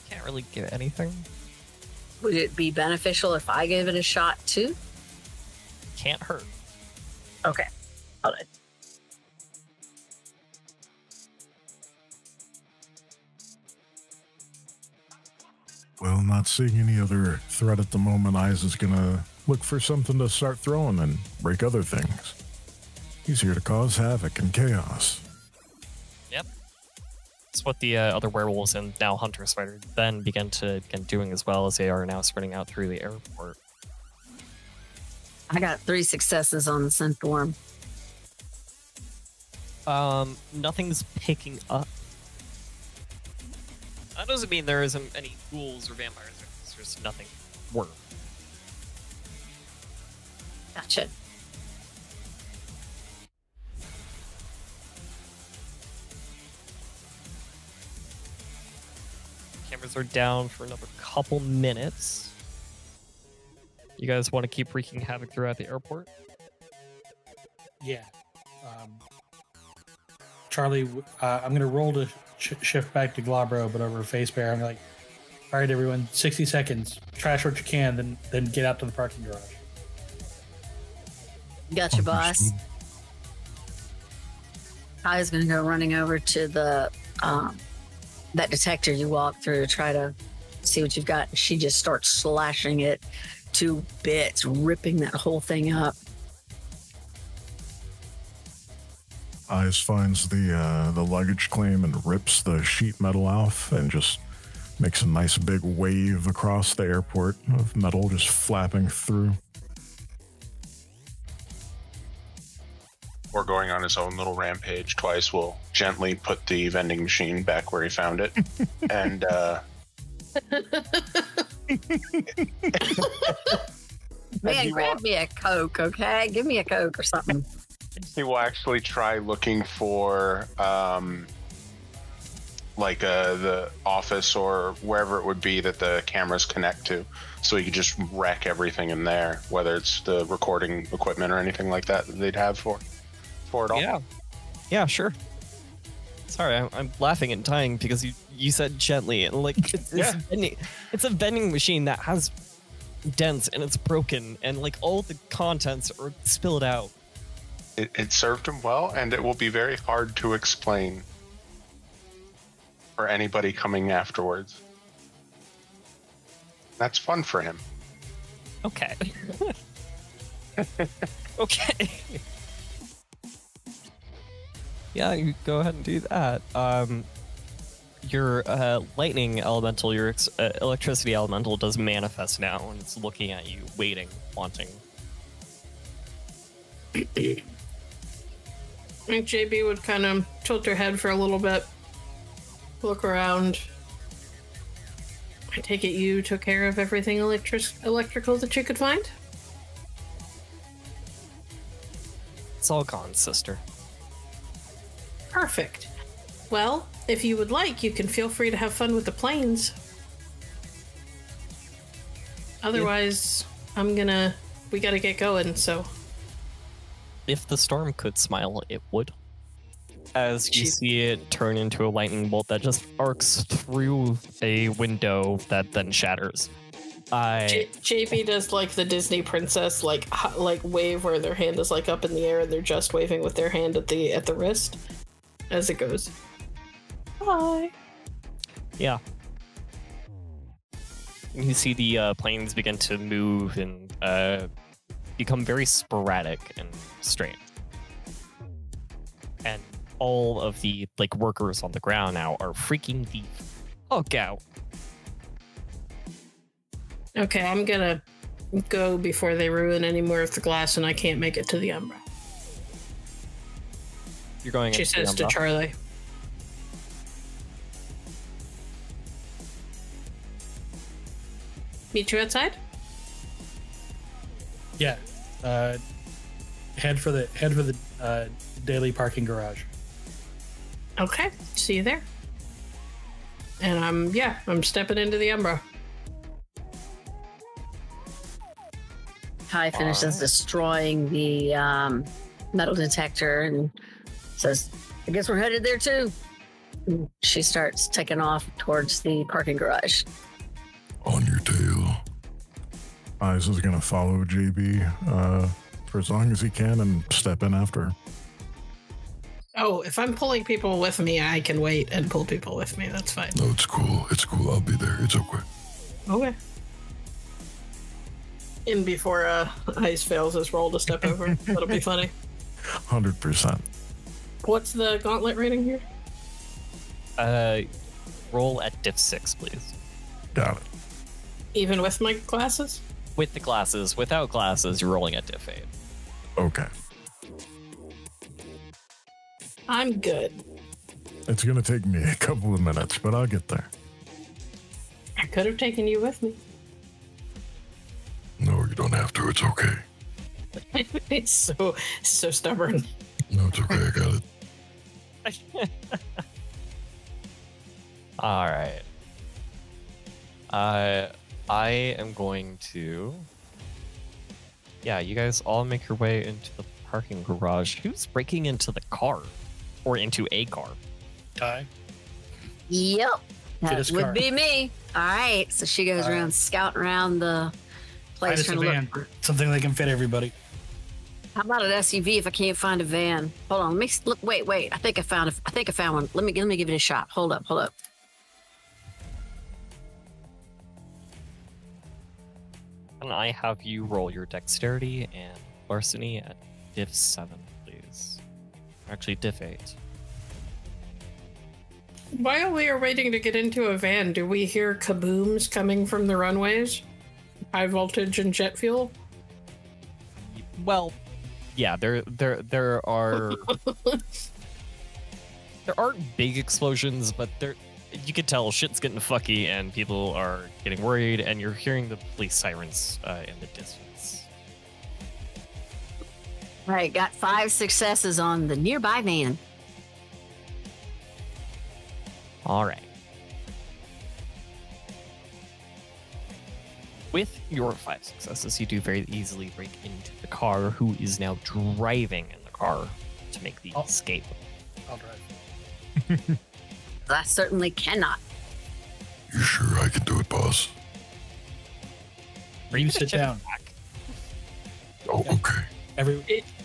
Can't really give anything. Would it be beneficial if I gave it a shot too? Can't hurt. Okay. Hold it. Well, not seeing any other threat at the moment, Eyes is gonna look for something to start throwing and break other things. He's here to cause havoc and chaos. Yep. That's what the other werewolves and now Hunter Spider then begin doing, as well as they are now spreading out through the airport. I got 3 successes on the Scentworm. Nothing's picking up. That doesn't mean there isn't any ghouls or vampires. There's just nothing worth. Gotcha. Cameras are down for another couple minutes. You guys want to keep wreaking havoc throughout the airport? Yeah. Charlie, I'm going to roll to shift back to Glabro, but over Face Bear, I'm like, all right, everyone, 60 seconds. Trash what you can, then get out to the parking garage. Gotcha, boss. I was going to go running over to the that detector you walked through to try to see what you've got. She just starts slashing it to bits, ripping that whole thing up. Eyes finds the luggage claim and rips the sheet metal off and just makes a nice big wave across the airport of metal just flapping through. Or going on his own little rampage. Twice will gently put the vending machine back where he found it. And Man, grab me a Coke, okay? Give me a Coke or something. he will actually try looking for the office or wherever it would be that the cameras connect to, so he could just wreck everything in there, whether it's the recording equipment or anything like that they'd have for it all. Yeah, sure. Sorry, I'm laughing and dying because you said gently, and like it's a vending machine that has dents and it's broken, and like all the contents are spilled out. It served him well, and it will be very hard to explain for anybody coming afterwards. That's fun for him. Okay. Okay. Yeah, you go ahead and do that. Your lightning elemental, your electricity elemental does manifest now, and it's looking at you, waiting, wanting. I think JB would kind of tilt her head for a little bit, look around. I take it you took care of everything electrical that you could find? It's all gone, sister. Perfect. Well, if you would like, you can feel free to have fun with the planes. Otherwise, we gotta get going, so. If the storm could smile, it would. As you see it turn into a lightning bolt that just arcs through a window that then shatters. JP does like the Disney princess like wave where their hand is like up in the air and they're just waving with their hand at the wrist as it goes. Bye. Yeah. You see the planes begin to move and become very sporadic and straight. And all of the like workers on the ground now are freaking the fuck out. Okay, I'm gonna go before they ruin any more of the glass and I can't make it to the Umbra. You're going. She says to Charlie. Meet you outside? Yeah. Head for the daily parking garage. Okay, see you there. And I'm stepping into the Umbra. Kai finishes destroying the metal detector and says, I guess we're headed there too. And she starts taking off towards the parking garage. On your tail. Eyes is going to follow JB for as long as he can and step in after. Oh, if I'm pulling people with me, I can wait and pull people with me. That's fine. No, it's cool. It's cool. I'll be there. It's okay. Okay. In before Ice fails his roll to step over. That'll be funny. 100%. What's the gauntlet rating here? Roll at diff 6, please. Got it. Even with my glasses? With the glasses. Without glasses, you're rolling at diff 8. Okay. I'm good. It's going to take me a couple of minutes, but I'll get there. I could have taken you with me. No, you don't have to. It's okay. It's so stubborn. No, it's okay. I got it. All right. I am going to. Yeah, you guys all make your way into the parking garage. Who's breaking into the car? Or into a car? Kai? Yep. That would car. be me. All right. So she goes around scouting around the place trying to van. look. Something that can fit everybody. How about an SUV if I can't find a van? Hold on. Let me look. Wait. I think I found one. Let me give it a shot. Hold up. Can I have you roll your dexterity and larceny at diff 7, please? Actually, diff 8. While we are waiting to get into a van, do we hear kabooms coming from the runways? High voltage and jet fuel? Well, yeah, there are there aren't big explosions, but you can tell shit's getting fucky and people are getting worried, and you're hearing the police sirens in the distance. All right. Got 5 successes on the nearby van. All right. With your 5 successes, you do very easily break into the car, who is now driving in the car to make the escape. I'll drive. I certainly cannot. You sure I can do it, boss? You sit down. Oh, okay.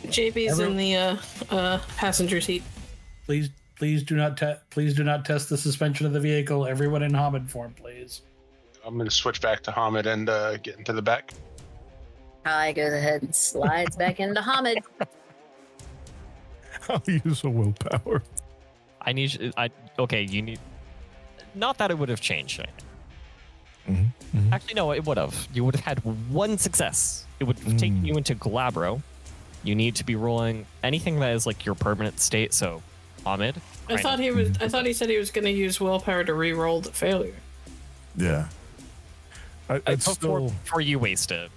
JB's in the passenger seat. Please do not test the suspension of the vehicle. Everyone in Hamid form, please. I'm going to switch back to Hamid and get into the back. Kai goes ahead and slides back into Hamid. I'll use a willpower. You need. Not that it would have changed anything. Mm-hmm. Mm-hmm. Actually, no, it would have. You would have had 1 success. It would have taken you into Glabro. You need to be rolling anything that is like your permanent state. So, Hamid. I thought he said he was going to use willpower to re-roll the failure. Yeah. Before you waste it,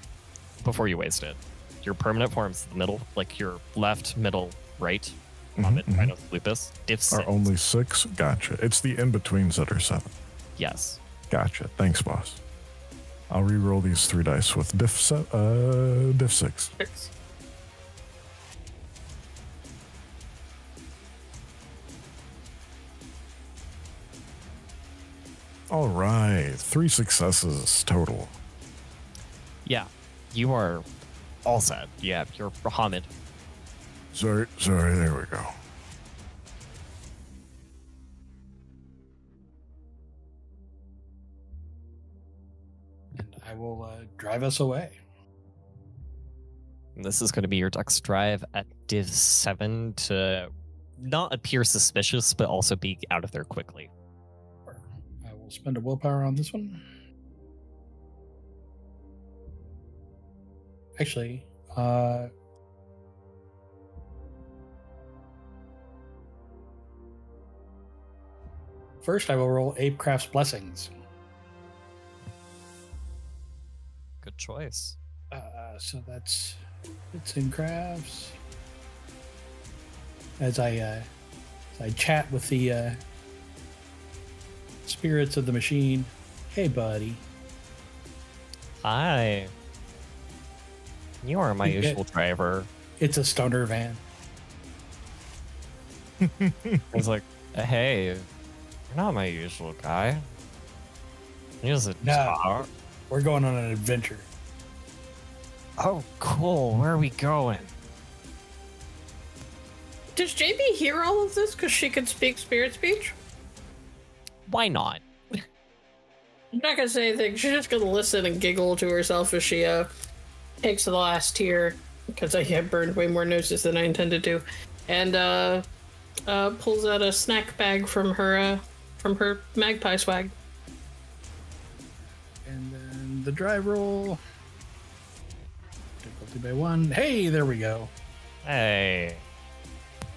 your permanent form's the middle, like your left, middle, right. Vomit, Rhinos, Lupus. Div 6. Are only 6? Gotcha. It's the in-betweens that are 7. Yes. Gotcha. Thanks, boss. I'll re-roll these 3 dice with diff 6. 6. All right. 3 successes total. Yeah. You are all set. Yeah, you're Hamid. Sorry, there we go. And I will drive us away. This is going to be your Dex drive at Div 7 to not appear suspicious, but also be out of there quickly. I will spend a willpower on this one. Actually, first I will roll Apecraft's Blessings. Good choice. So it's in crafts. As I chat with the spirits of the machine. Hey, buddy. Hi. You are my usual driver. It's a stoner van. It's like, hey, you're not my usual guy. Here's a car. We're going on an adventure. Oh, cool. Where are we going? Does JB hear all of this because she could speak spirit speech? Why not? I'm not gonna say anything. She's just gonna listen and giggle to herself as she takes the last tier, because I have burned way more noses than I intended to, and pulls out a snack bag from her magpie swag. And then the drive roll. Difficulty by 1. Hey, there we go. Hey.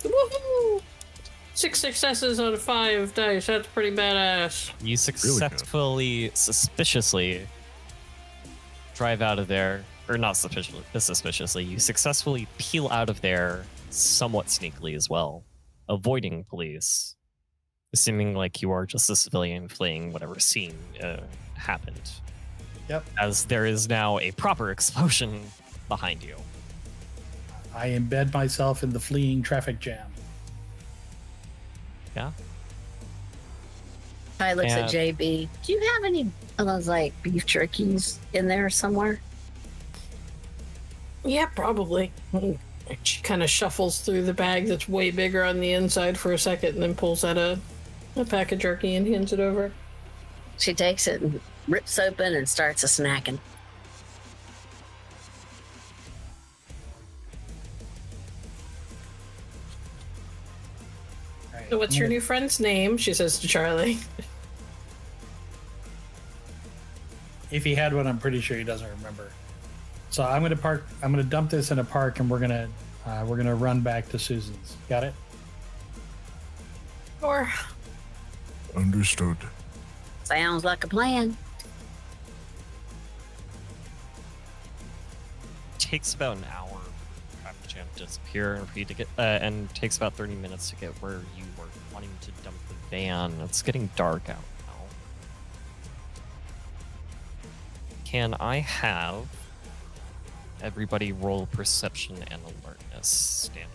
Woohoo! 6 successes out of 5 dice. That's pretty badass. You successfully, suspiciously drive out of there. Or not suspiciously. You successfully peel out of there somewhat sneakily as well, avoiding police, assuming like you are just a civilian fleeing whatever scene happened. Yep. As there is now a proper explosion behind you. I embed myself in the fleeing traffic jam. Yeah. Ty looks at JB. Do you have any of those like beef jerkies in there somewhere? Yeah, probably. She kind of shuffles through the bag that's way bigger on the inside for a second and then pulls out a pack of jerky and hands it over. She takes it and rips open and starts a snacking. Right. So what's your new friend's name? She says to Charlie. If he had one, I'm pretty sure he doesn't remember. So I'm gonna park. I'm gonna dump this in a park, and we're gonna run back to Susan's. Got it? Or Understood. Sounds like a plan. Takes about an hour for traffic jam to disappear and for you to get, and takes about 30 minutes to get where you were wanting to dump the van. It's getting dark out now. Can I have everybody roll perception and alertness standing?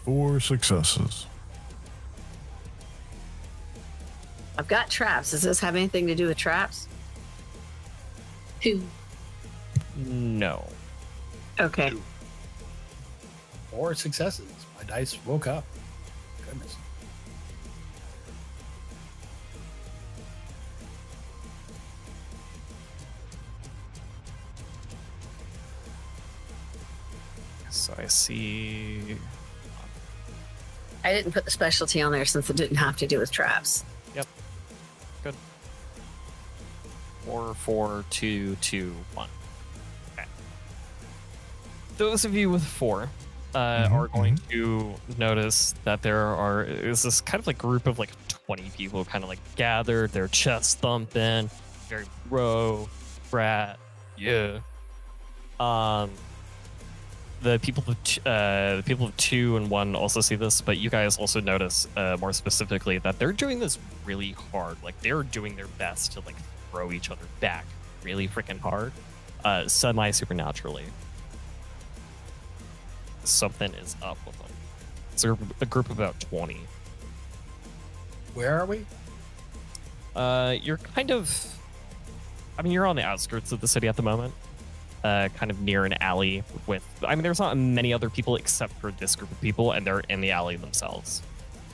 Four successes. I've got traps. Does this have anything to do with traps? 2. No. Okay. 4 successes. My dice woke up. Goodness. So I see. I didn't put the specialty on there since it didn't have to do with traps. Yep. Good. 4, 4, 2, 2, 1. Okay. Those of you with 4 are going to notice that there is this kind of like group of like 20 people kind of like gathered, their chests thumping, very bro, brat, yeah. The people of 2 and 1 also see this, but you guys also notice more specifically that they're doing this really hard. Like they're doing their best to like throw each other back really freaking hard, semi-supernaturally. Something is up with them. It's a group of about 20. Where are we? You're kind of, I mean, you're on the outskirts of the city at the moment. Kind of near an alley with, I mean, there's not many other people except for this group of people, and they're in the alley themselves.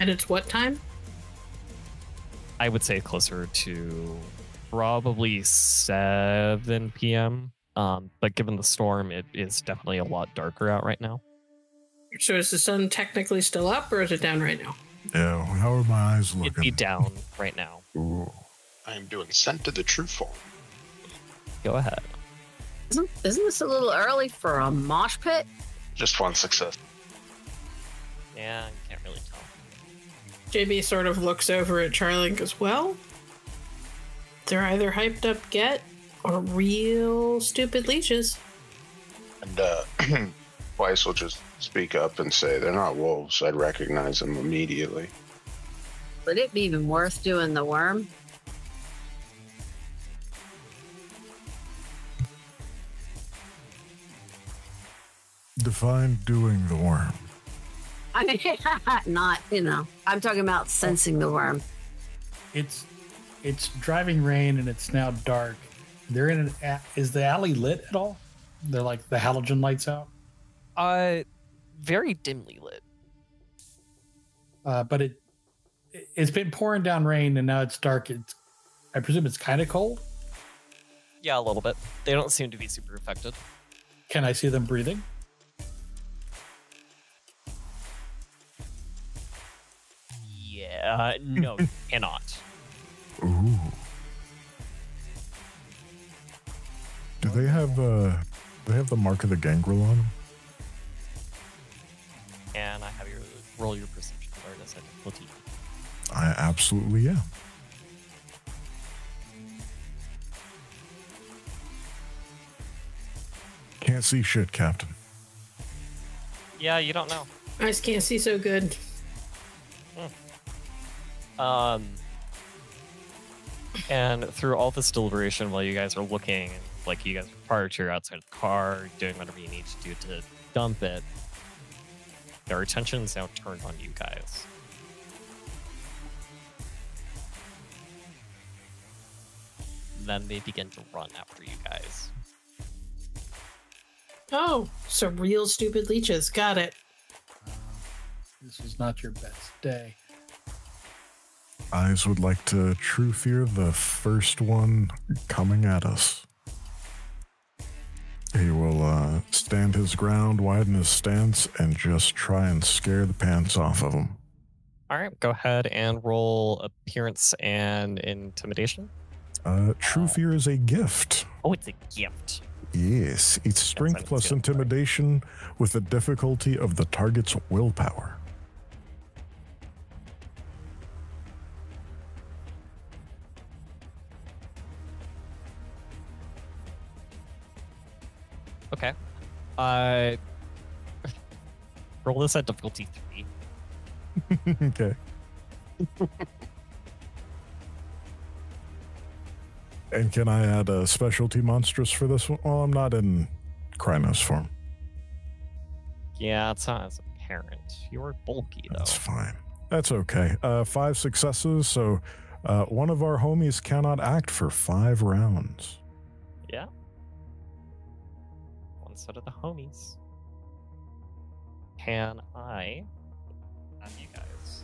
And it's what time? I would say closer to probably 7 p.m. But given the storm, it is definitely a lot darker out right now. So is the sun technically still up, or is it down right now? Yeah, how are my eyes looking? It'd be down right now. Ooh. I am doing Scent to the True Form. Go ahead. Isn't this a little early for a mosh pit? Just one success. Yeah, I can't really tell. JB sort of looks over at Charlie and goes, well, they're either hyped up get or real stupid leeches. And Weiss will just speak up and say, they're not wolves. I'd recognize them immediately. Would it be even worth doing the worm? Define doing the worm. I mean, not, I'm talking about sensing the worm. It's driving rain and it's now dark. They're in is the alley lit at all? They're like the halogen lights out? Very dimly lit. But it's been pouring down rain and now it's dark. I presume it's kind of cold. Yeah, a little bit. They don't seem to be super affected. Can I see them breathing? Yeah, no, you cannot. Ooh. Do they have the mark of the gangrel on them? And I have you roll your perception awareness at difficulty. I absolutely am. Can't see shit, Captain. Yeah, you don't know. Eyes can't see so good. And through all this deliberation, while you guys are looking, like you guys are parked, you're outside of the car, doing whatever you need to do to dump it, their attention is now turned on you guys. Then they begin to run after you guys. Oh, so real stupid leeches. Got it. This is not your best day. Eyes would like to true fear the first one coming at us. He will stand his ground, widen his stance, and just try and scare the pants off of him. All right, go ahead and roll appearance and intimidation. True fear is a gift. Oh, it's a gift. Yes, it's strength plus intimidation with the difficulty of the target's willpower. Okay. Roll this at difficulty 3. Okay. And can I add a specialty monstrous for this one? Well, I'm not in Krynos form. Yeah, it's not as apparent. You're bulky, though. That's fine. That's okay. 5 successes, so one of our homies cannot act for 5 rounds. Yeah. One set of the homies. Can I have you guys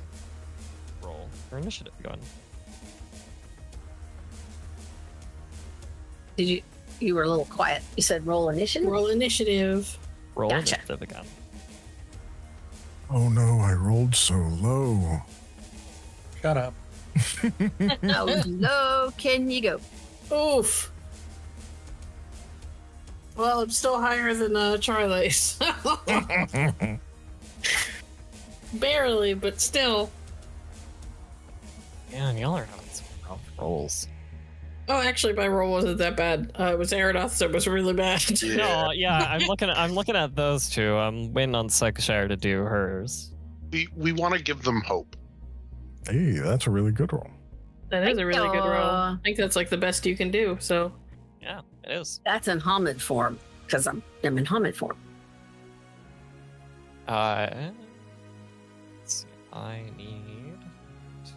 roll for initiative? Go ahead. You were a little quiet. You said roll initiative? Roll initiative. Roll Gotcha. initiative again. Oh no, I rolled so low. Shut up. How low can you go? Oof. Well, I'm still higher than Charlie's. Barely, but still. Man, y'all are having some rough rolls. Oh, actually, my roll wasn't that bad. It was Arinoth, so it was really bad. No, yeah, I'm looking at those two. I'm waiting on Psycheshire to do hers. We want to give them hope. Hey, that's a really good roll. That is a really good roll. I think that's like the best you can do. So Yeah, it is. That's in Hamid form because I'm in Hamid form. Let's see. I need to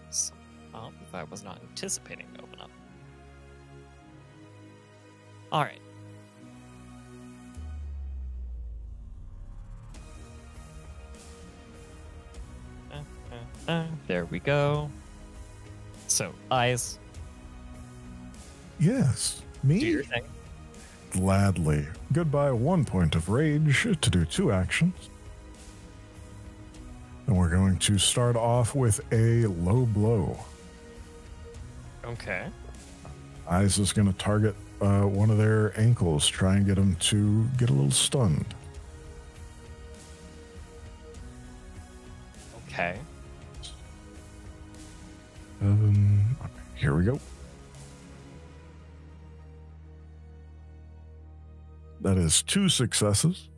sum up if I was not anticipating to open up. All right. There we go. So, eyes. Yes, Do me? your thing. Gladly. Goodbye 1 point of rage to do 2 actions. And we're going to start off with a low blow. Okay. Eyes is going to target one of their ankles, try and get them to get a little stunned. Okay. Here we go. That is 2 successes.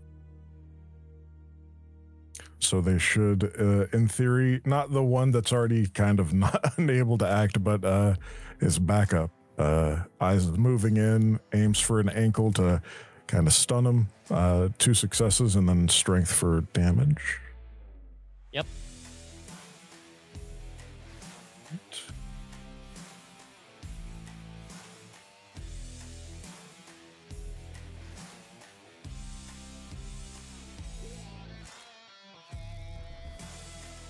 So they should, in theory, not the one that's already kind of not unable to act, but his backup. Eyes is moving in, aims for an ankle to kind of stun him. 2 successes, and then strength for damage. Yep.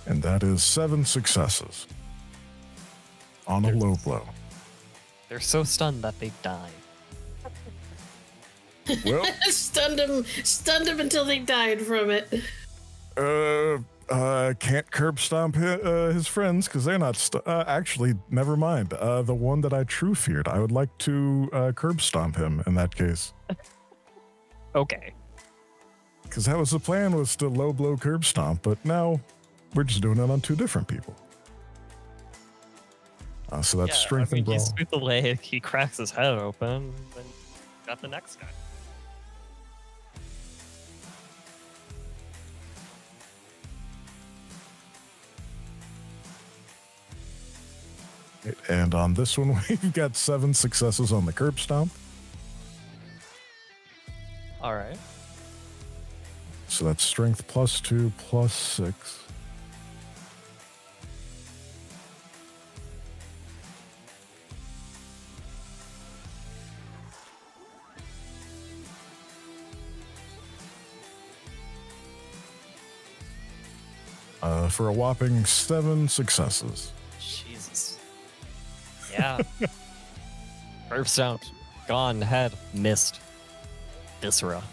And that is 7 successes on a low blow. They're so stunned that they die. Well, stunned him until they died from it. can't curb stomp his friends because they're not. Actually, never mind. The one that I true feared, I would like to curb stomp him in that case. Okay. Because that was the plan, was to low blow curb stomp, but now we're just doing it on 2 different people. So that's strength and brawl. You sweep the leg, he cracks his head open, then got the next guy. And on this one, we've got 7 successes on the curb stomp. All right. So that's strength +2 +6. For a whopping 7 successes. Jesus. Yeah. Curb stomp. Gone. Head. Missed. Viscera.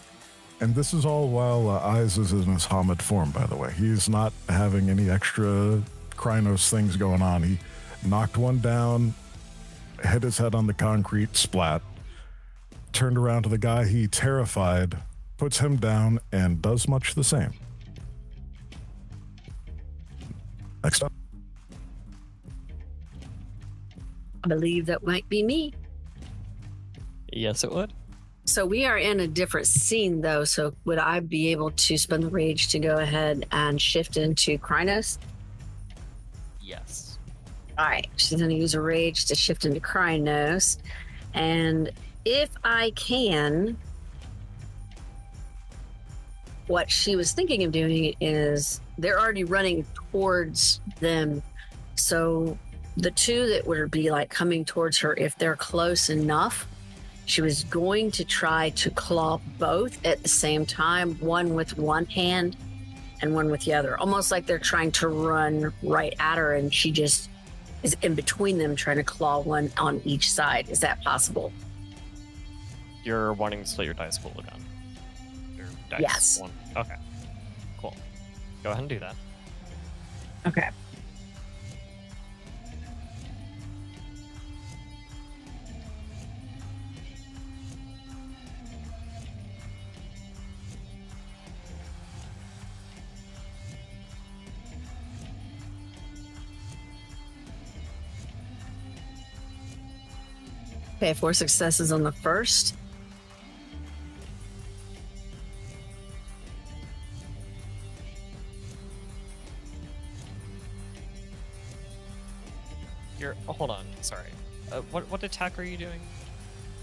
And this is all while Eyes is in his Hamid form, by the way. He's not having any extra Krynos things going on. He knocked one down, hit his head on the concrete, splat, turned around to the guy he terrified, puts him down, and does much the same. Next up. I believe that might be me. Yes, it would. So we are in a different scene, though. So would I be able to spend the rage to go ahead and shift into Krynos? Yes. All right. She's going to use a rage to shift into Krynos. And if I can, what she was thinking of doing is they're already running towards them. So the 2 that would be like coming towards her, if they're close enough, she was going to try to claw both at the same time, one with one hand and one with the other, almost like they're trying to run right at her, and she just is in between them trying to claw one on each side. Is that possible? You're wanting to split your dice pool again. Your dice Yes. One. Okay. Cool. Go ahead and do that. Okay. Okay, 4 successes on the first. Hold on, sorry. What attack are you doing?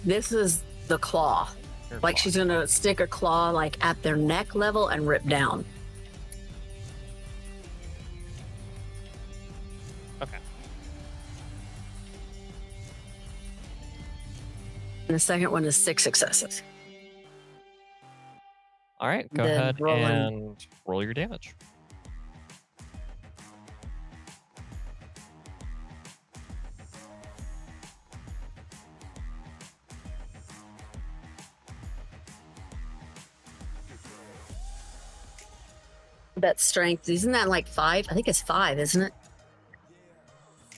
This is the claw. Your Like claw. she's gonna stick a claw like at their neck level and rip down. Okay. And the second one is 6 successes. All right, go Then ahead roll in. and roll your damage. That strength, isn't that like 5? I think it's 5, isn't it?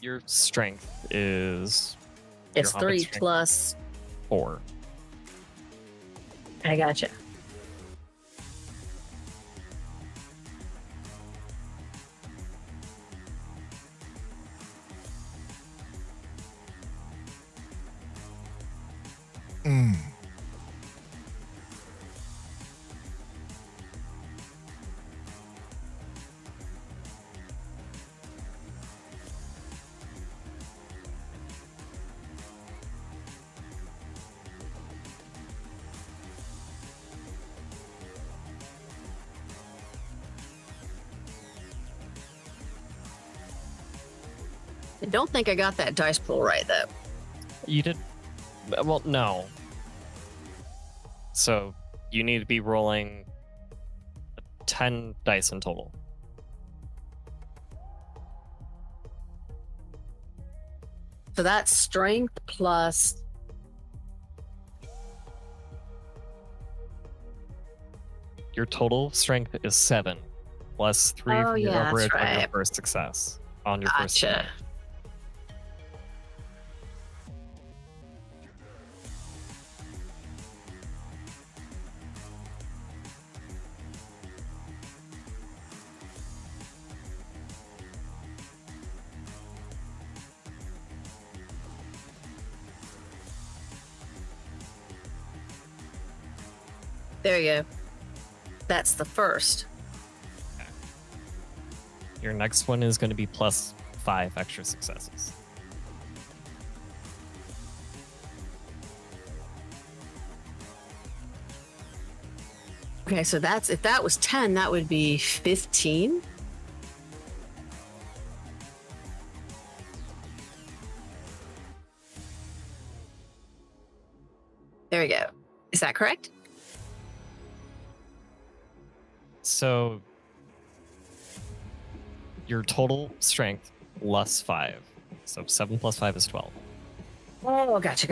Your strength is It's your hobbit 3 strength plus. 4. I gotcha. Mm. I don't think I got that dice pool right though. You did. Well, no. So you need to be rolling 10 dice in total. So that's strength plus. Your total strength is 7, plus 3 Oh, from your yeah, that's overage on your right. first success. On your first Gotcha. success. There you go. That's the first. Your next one is going to be plus 5 extra successes. Okay, so that's if that was 10, that would be 15. There we go. Is that correct? So your total strength plus 5. So 7 plus 5 is 12. Oh, gotcha.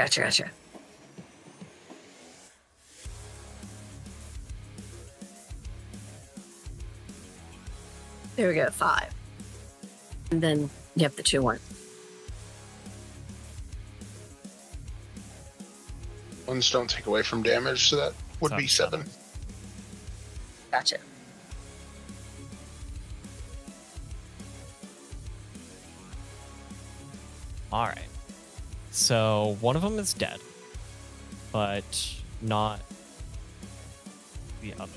There we go, 5. And then you have the 2 1. Ones don't take away from damage, so that would So be 7. Gotcha. All right. So one of them is dead, but not the other.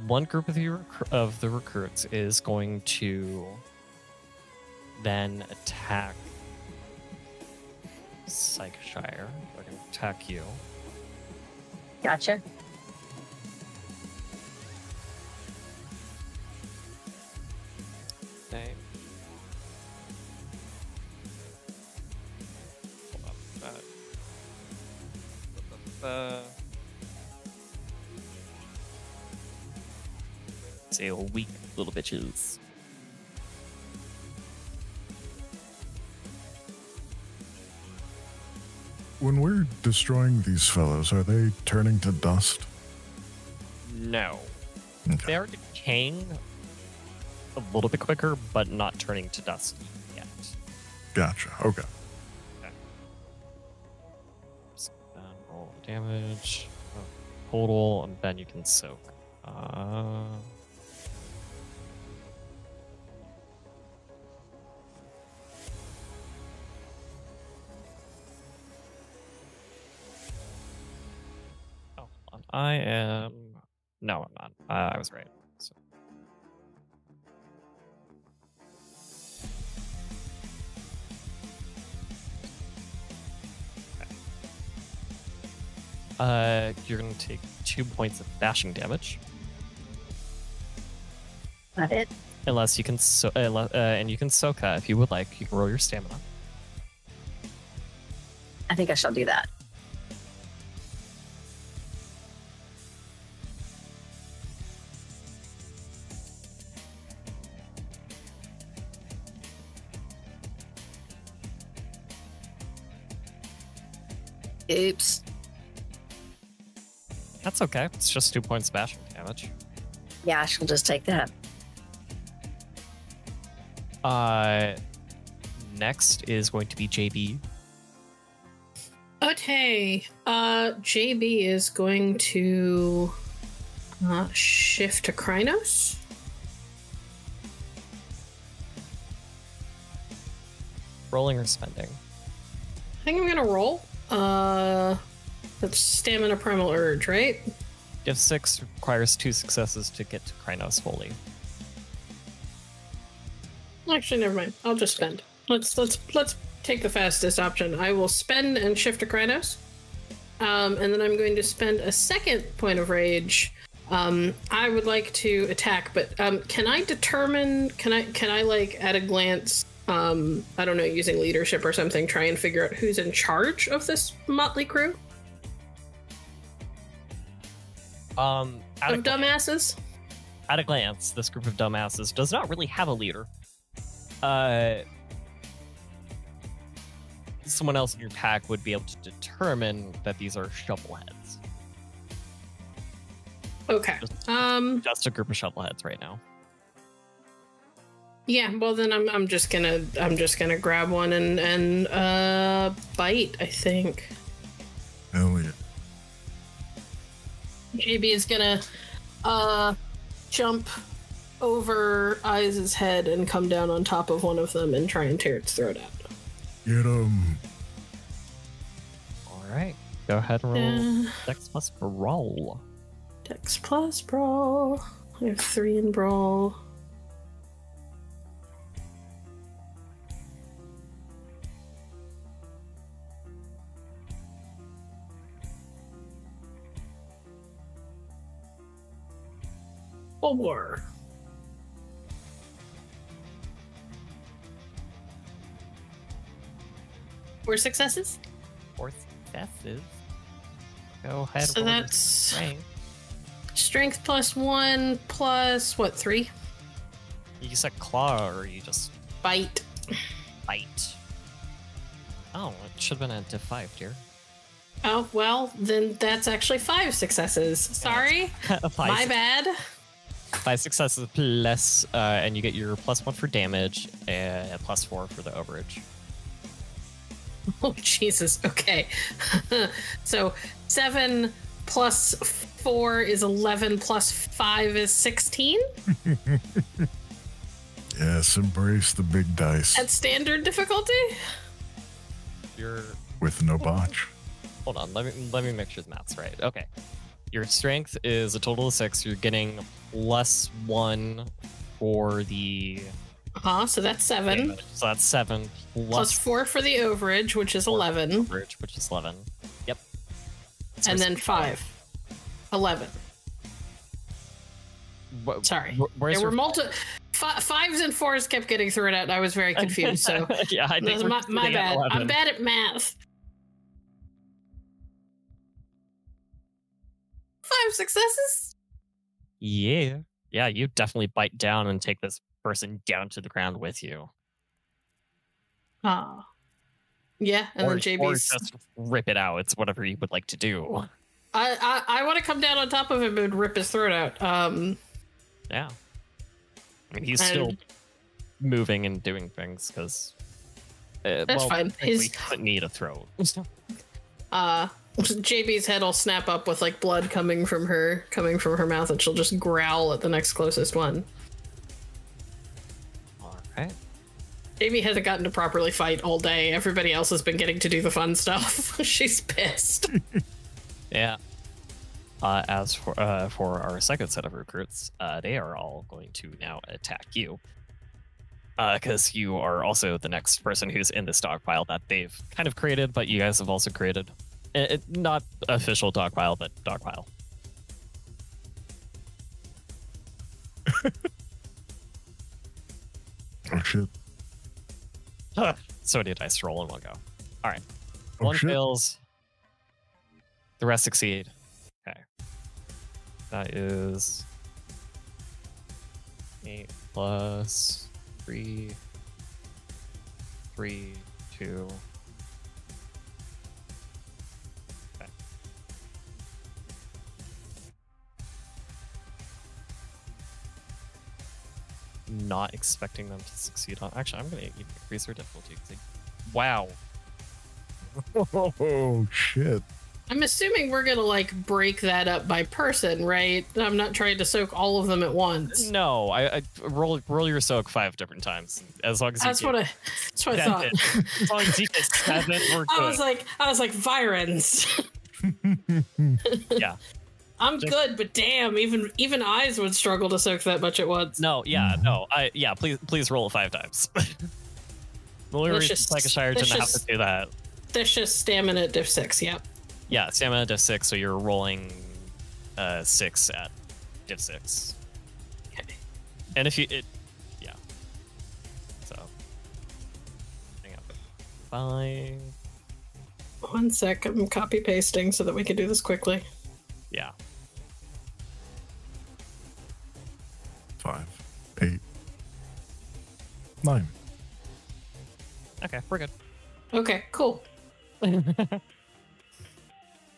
One group of the recruits is going to then attack Psycheshire. They're going to attack you. Gotcha. Okay. Hold up. Say weak little bitches. When we're destroying these fellows, are they turning to dust? No. Okay. They are decaying a little bit quicker, but not turning to dust yet. Gotcha. Okay. So then roll the damage. Total, and then you can soak. I am. No, I'm not. I was right. So. You're gonna take 2 points of bashing damage. That it? Unless you can, and you can Soka if you would like. You can roll your stamina. I think I shall do that. Oops. That's okay. It's just 2 points of bashing damage. Yeah, she'll just take that. Next is going to be JB. Okay. JB is going to shift to Krynos. Rolling or spending? I think I'm gonna roll. That's stamina primal urge, right? Div 6 requires 2 successes to get to Krynos fully. Actually, never mind. I'll just spend. Let's take the fastest option. I will spend and shift to Krynos. And then I'm going to spend a second point of rage. I would like to attack, but can I determine? Can I like at a glance? I don't know, using leadership or something, try and figure out who's in charge of this motley crew of dumbasses? At a glance, this group of dumbasses does not really have a leader. Someone else in your pack would be able to determine that these are shovelheads. Okay. Just a group of shovelheads right now. Yeah, well then I'm just gonna grab one and bite, I think. Hell yeah. JB is gonna jump over Eyes' head and come down on top of one of them and try and tear its throat out. Get him. Alright. Go ahead and roll Dex plus Brawl. Dex plus Brawl. I have 3 in Brawl. War. 4 successes? 4 successes. Go ahead. So that's strength plus 1 plus what, 3? You said claw, or you just bite? Bite. Oh, it should have been a div 5, dear. Oh well, then that's actually 5 successes. Sorry, my bad. 5 successes plus, and you get your +1 for damage and +4 for the overage. Oh Jesus! Okay, so 7 plus 4 is 11 plus 5 is 16. Yes, embrace the big dice. At standard difficulty. You're with no botch. Hold on, let me make sure the math's right. Okay, your strength is a total of 6. You're getting +1 for the. So that's 7. Damage. So that's 7 plus 4 for the overage, which is 11. Overage, which is 11. Yep. And then 5. 11. Sorry. There were fives and 4s kept getting thrown out, and I was very confused. So yeah, I think my bad. 11. I'm bad at math. 5 successes? Yeah. Yeah, you definitely bite down and take this person down to the ground with you. Yeah, and then JB's... Or just rip it out. It's whatever you would like to do. I want to come down on top of him and rip his throat out. Yeah. I mean, he's still moving and doing things, because... that's fine. He doesn't need a throat. JB's head will snap up with like blood coming from her mouth, and she'll just growl at the next closest one. All right. JB hasn't gotten to properly fight all day. Everybody else has been getting to do the fun stuff. She's pissed. Yeah. As for our second set of recruits, they are all going to now attack you. Because you are also the next person who's in the stockpile that they've kind of created, but you guys have also created. Not official dogpile, but dogpile. Oh shit. So many dice to roll in one go. All right. Oh, One shit. fails. The rest succeed. Okay. That is 8 plus 3, 2. Okay. Not expecting them to succeed on. Actually, I'm going to increase their difficulty. Wow. Oh shit. I'm assuming we're gonna like break that up by person, right? I'm not trying to soak all of them at once. No, I roll your soak 5 different times. As long as you That's what I thought. As long as you get 7, we're good. I was like Vironz. Yeah. I'm good, but damn, even eyes would struggle to soak that much at once. No, yeah, no. Please roll it 5 times. The only reason Psycheshire didn't have to do that. That's just stamina at diff 6, yep. Yeah, stamina diff 6, so you're rolling 6 at diff 6. Okay. And if yeah. So, hang on. 5. 1 sec, I'm copy pasting so that we can do this quickly. Yeah. 5, 8, 9. Okay, we're good. Okay, cool. Can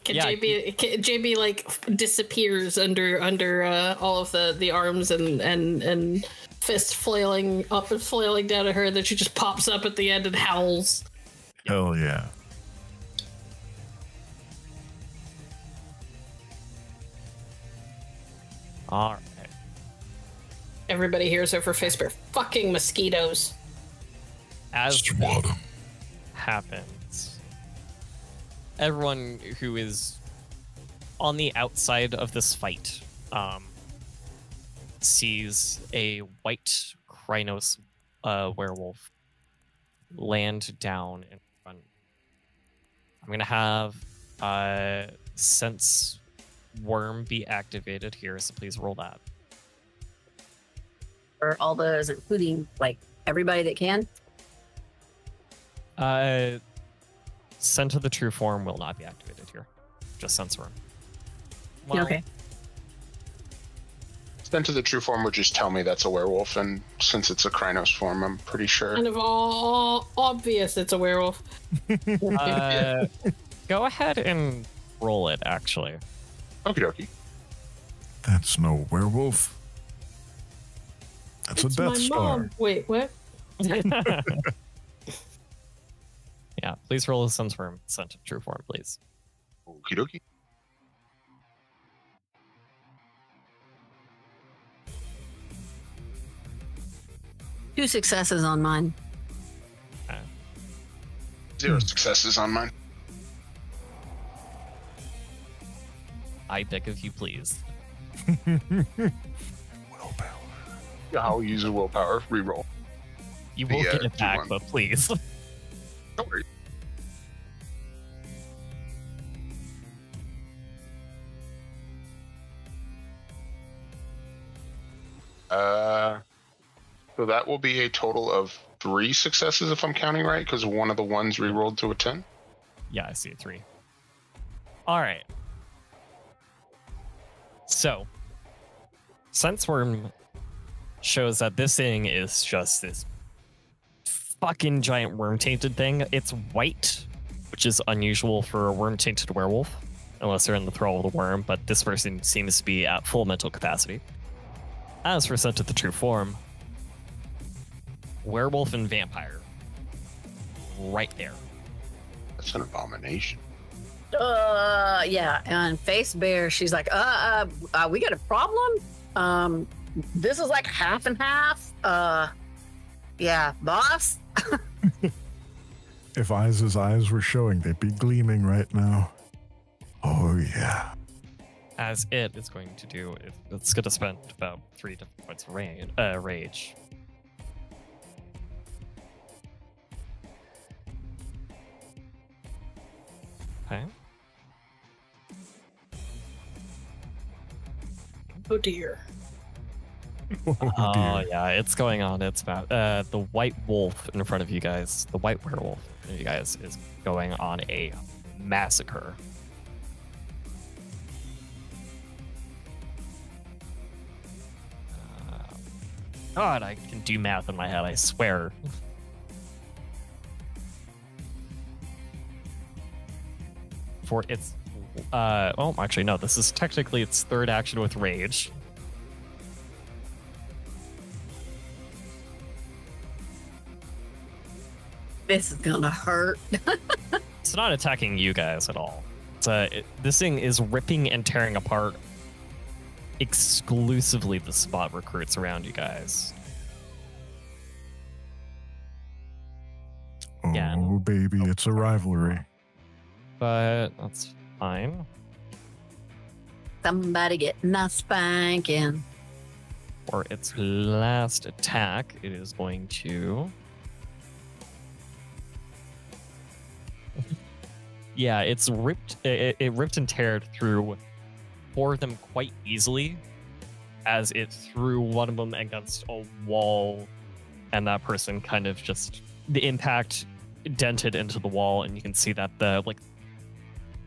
Yeah, JB like disappears under all of the arms and fists flailing up and flailing down at her, that she just pops up at the end and howls. Hell yeah. All right. Everybody hears over face bear. Fucking mosquitoes. As Swat 'em. happens, everyone who is on the outside of this fight sees a white Krynos werewolf land down in front. I'm gonna have sense worm be activated here, so please roll that. For all those, including like everybody that can. Scent of the true form will not be activated here. Just sense worm. Well, Okay. Scent of the true form would just tell me that's a werewolf, and since it's a Krynos form, I'm pretty sure. Kind of all obvious it's a werewolf. Go ahead and roll it, actually. Okie dokie. That's no werewolf. That's It's a Death my Star. mom. Wait, what? Yeah, please roll a sense worm. Scent of true form, please. Okie dokie. Two successes on mine. 0 successes on mine. I beg of you, please. Willpower. Yeah, I'll use a willpower reroll. You will get it back, D1. but please. Don't worry. So that will be a total of 3 successes if I'm counting right, because one of the ones rerolled to a 10. Yeah, I see a 3. All right. So, sense worm shows that this thing is just this fucking giant worm-tainted thing. It's white, which is unusual for a worm-tainted werewolf, unless they're in the thrall of the worm, but this person seems to be at full mental capacity. As for scent of the true form, werewolf and vampire. Right there. That's an abomination. Yeah, and Face Bear, she's like, we got a problem? This is like half and half. Yeah, boss? If eyes were showing, they'd be gleaming right now. Oh, yeah. as it is going to do, it's going to spend about 3 different points of rage. Okay. Oh dear. Oh yeah, it's going on. It's about the white wolf in front of you guys. The white werewolf in front of you guys is going on a massacre. God, I can do math in my head, I swear. For its oh, actually no, this is technically its third action with rage. This is gonna hurt. It's not attacking you guys at all. This thing is ripping and tearing apart exclusively the spot recruits around you guys. Oh, Again. baby, it's a rivalry. But that's fine. Somebody getting a spanking. For its last attack, it is going to... Yeah, it's ripped. It ripped and teared through 4 of them quite easily, as it threw one of them against a wall, and that person kind of just the impact dented into the wall, and you can see that the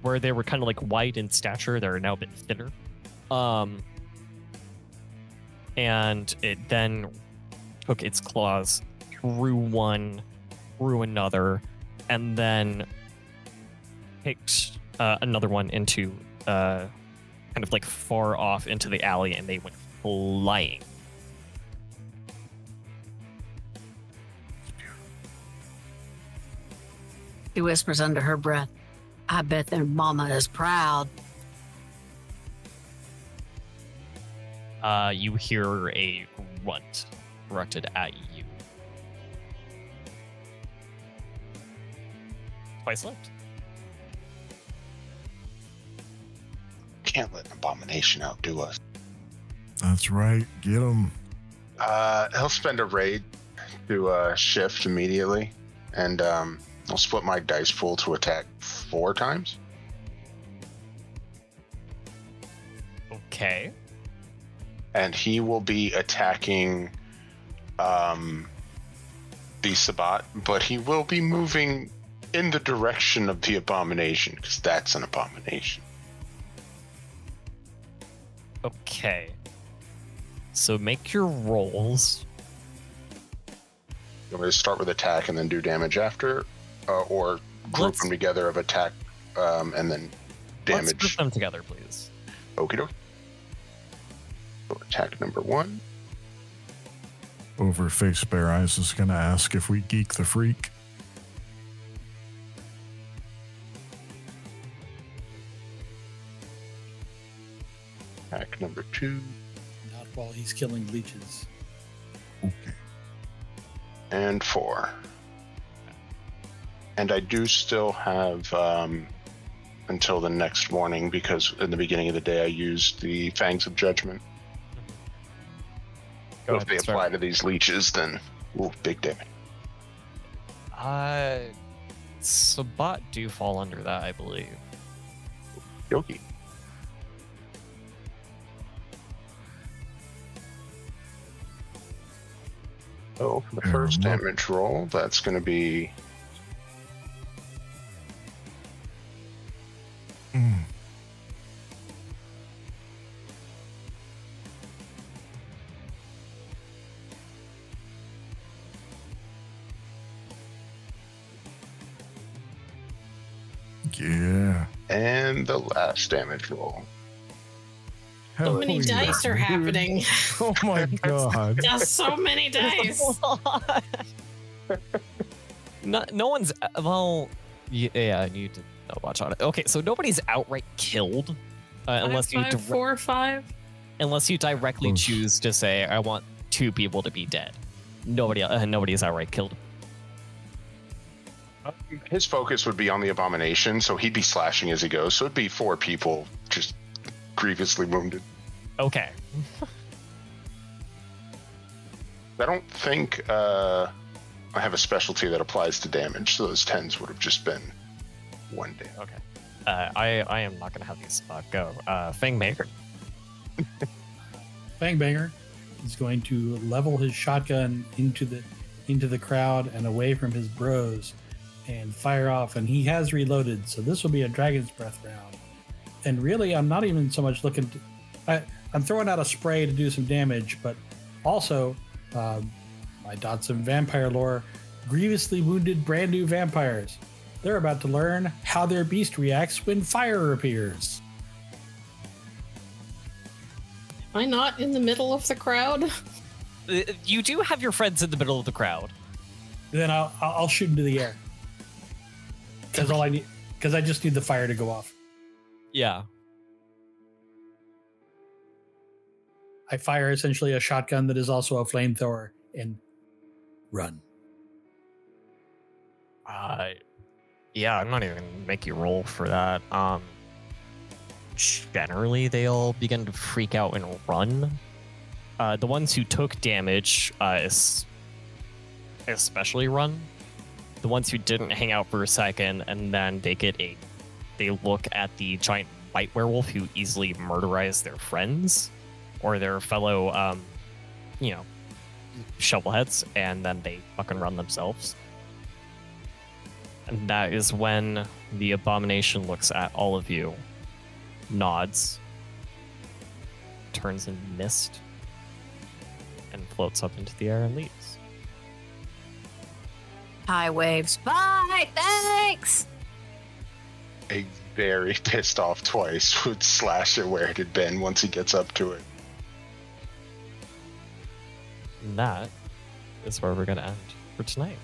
where they were kind of wide in stature, they're now a bit thinner. And it then took its claws through one, through another, and then picked another one into kind of far off into the alley, and they went flying. She whispers under her breath, I bet their mama is proud. You hear a grunt grunted at you. Twice left. Can't let an abomination outdo us. That's right. Get him. He'll spend a raid to shift immediately, and I'll split my dice pool to attack 4 times. Okay. And he will be attacking the Sabbat, but he will be moving in the direction of the abomination, because that's an abomination. Okay. So make your rolls. You want me to start with attack and then do damage after? Or group them together of attack and then damage? Let's group them together, please. Okie dokie. So attack number 1. Over Face Bare Eyes is going to ask if we geek the freak. Attack number 2. Not while he's killing leeches. Okay. And 4. And I do still have until the next morning, because in the beginning of the day I used the Fangs of Judgment. So if they apply to these leeches, then big damage. Sabbat do fall under that, I believe. Yoki. So for the first damage roll, that's going to be... Yeah. And the last damage roll. So many dice are happening. Oh my god. Just so many dice. No one's... Well, yeah, I need to watch on it. Okay, so nobody's outright killed. Unless you 4, 5. Unless you directly choose to say, I want 2 people to be dead. Nobody is outright killed. His focus would be on the abomination, so he'd be slashing as he goes. So it'd be 4 people just grievously wounded. Okay. I don't think I have a specialty that applies to damage, so those 10s would have just been 1 day. Okay. I am not going to have these go. Fang-Banger. Fang-Banger is going to level his shotgun into the crowd and away from his bros and fire off, and he has reloaded, so this will be a Dragon's Breath round. And really, I'm not even so much looking to... I'm throwing out a spray to do some damage, but also my dots of vampire lore, grievously wounded brand new vampires. They're about to learn how their beast reacts when fire appears. Am I not in the middle of the crowd? You do have your friends in the middle of the crowd. Then I'll shoot into the air. Because I just need the fire to go off. Yeah. I fire essentially a shotgun that is also a flamethrower and run. Yeah, I'm not even gonna make you roll for that. Generally, they'll begin to freak out and run. The ones who took damage, especially run. The ones who didn't hang out for a second, and then they look at the giant white werewolf who easily murderized their friends or their fellow, shovelheads, and then they fucking run themselves. And that is when the abomination looks at all of you, nods, turns into mist, and floats up into the air and leaves. High waves. Bye. Thanks. A very pissed off Twice would slash it where it had been once he gets up to it. And that is where we're going to end for tonight.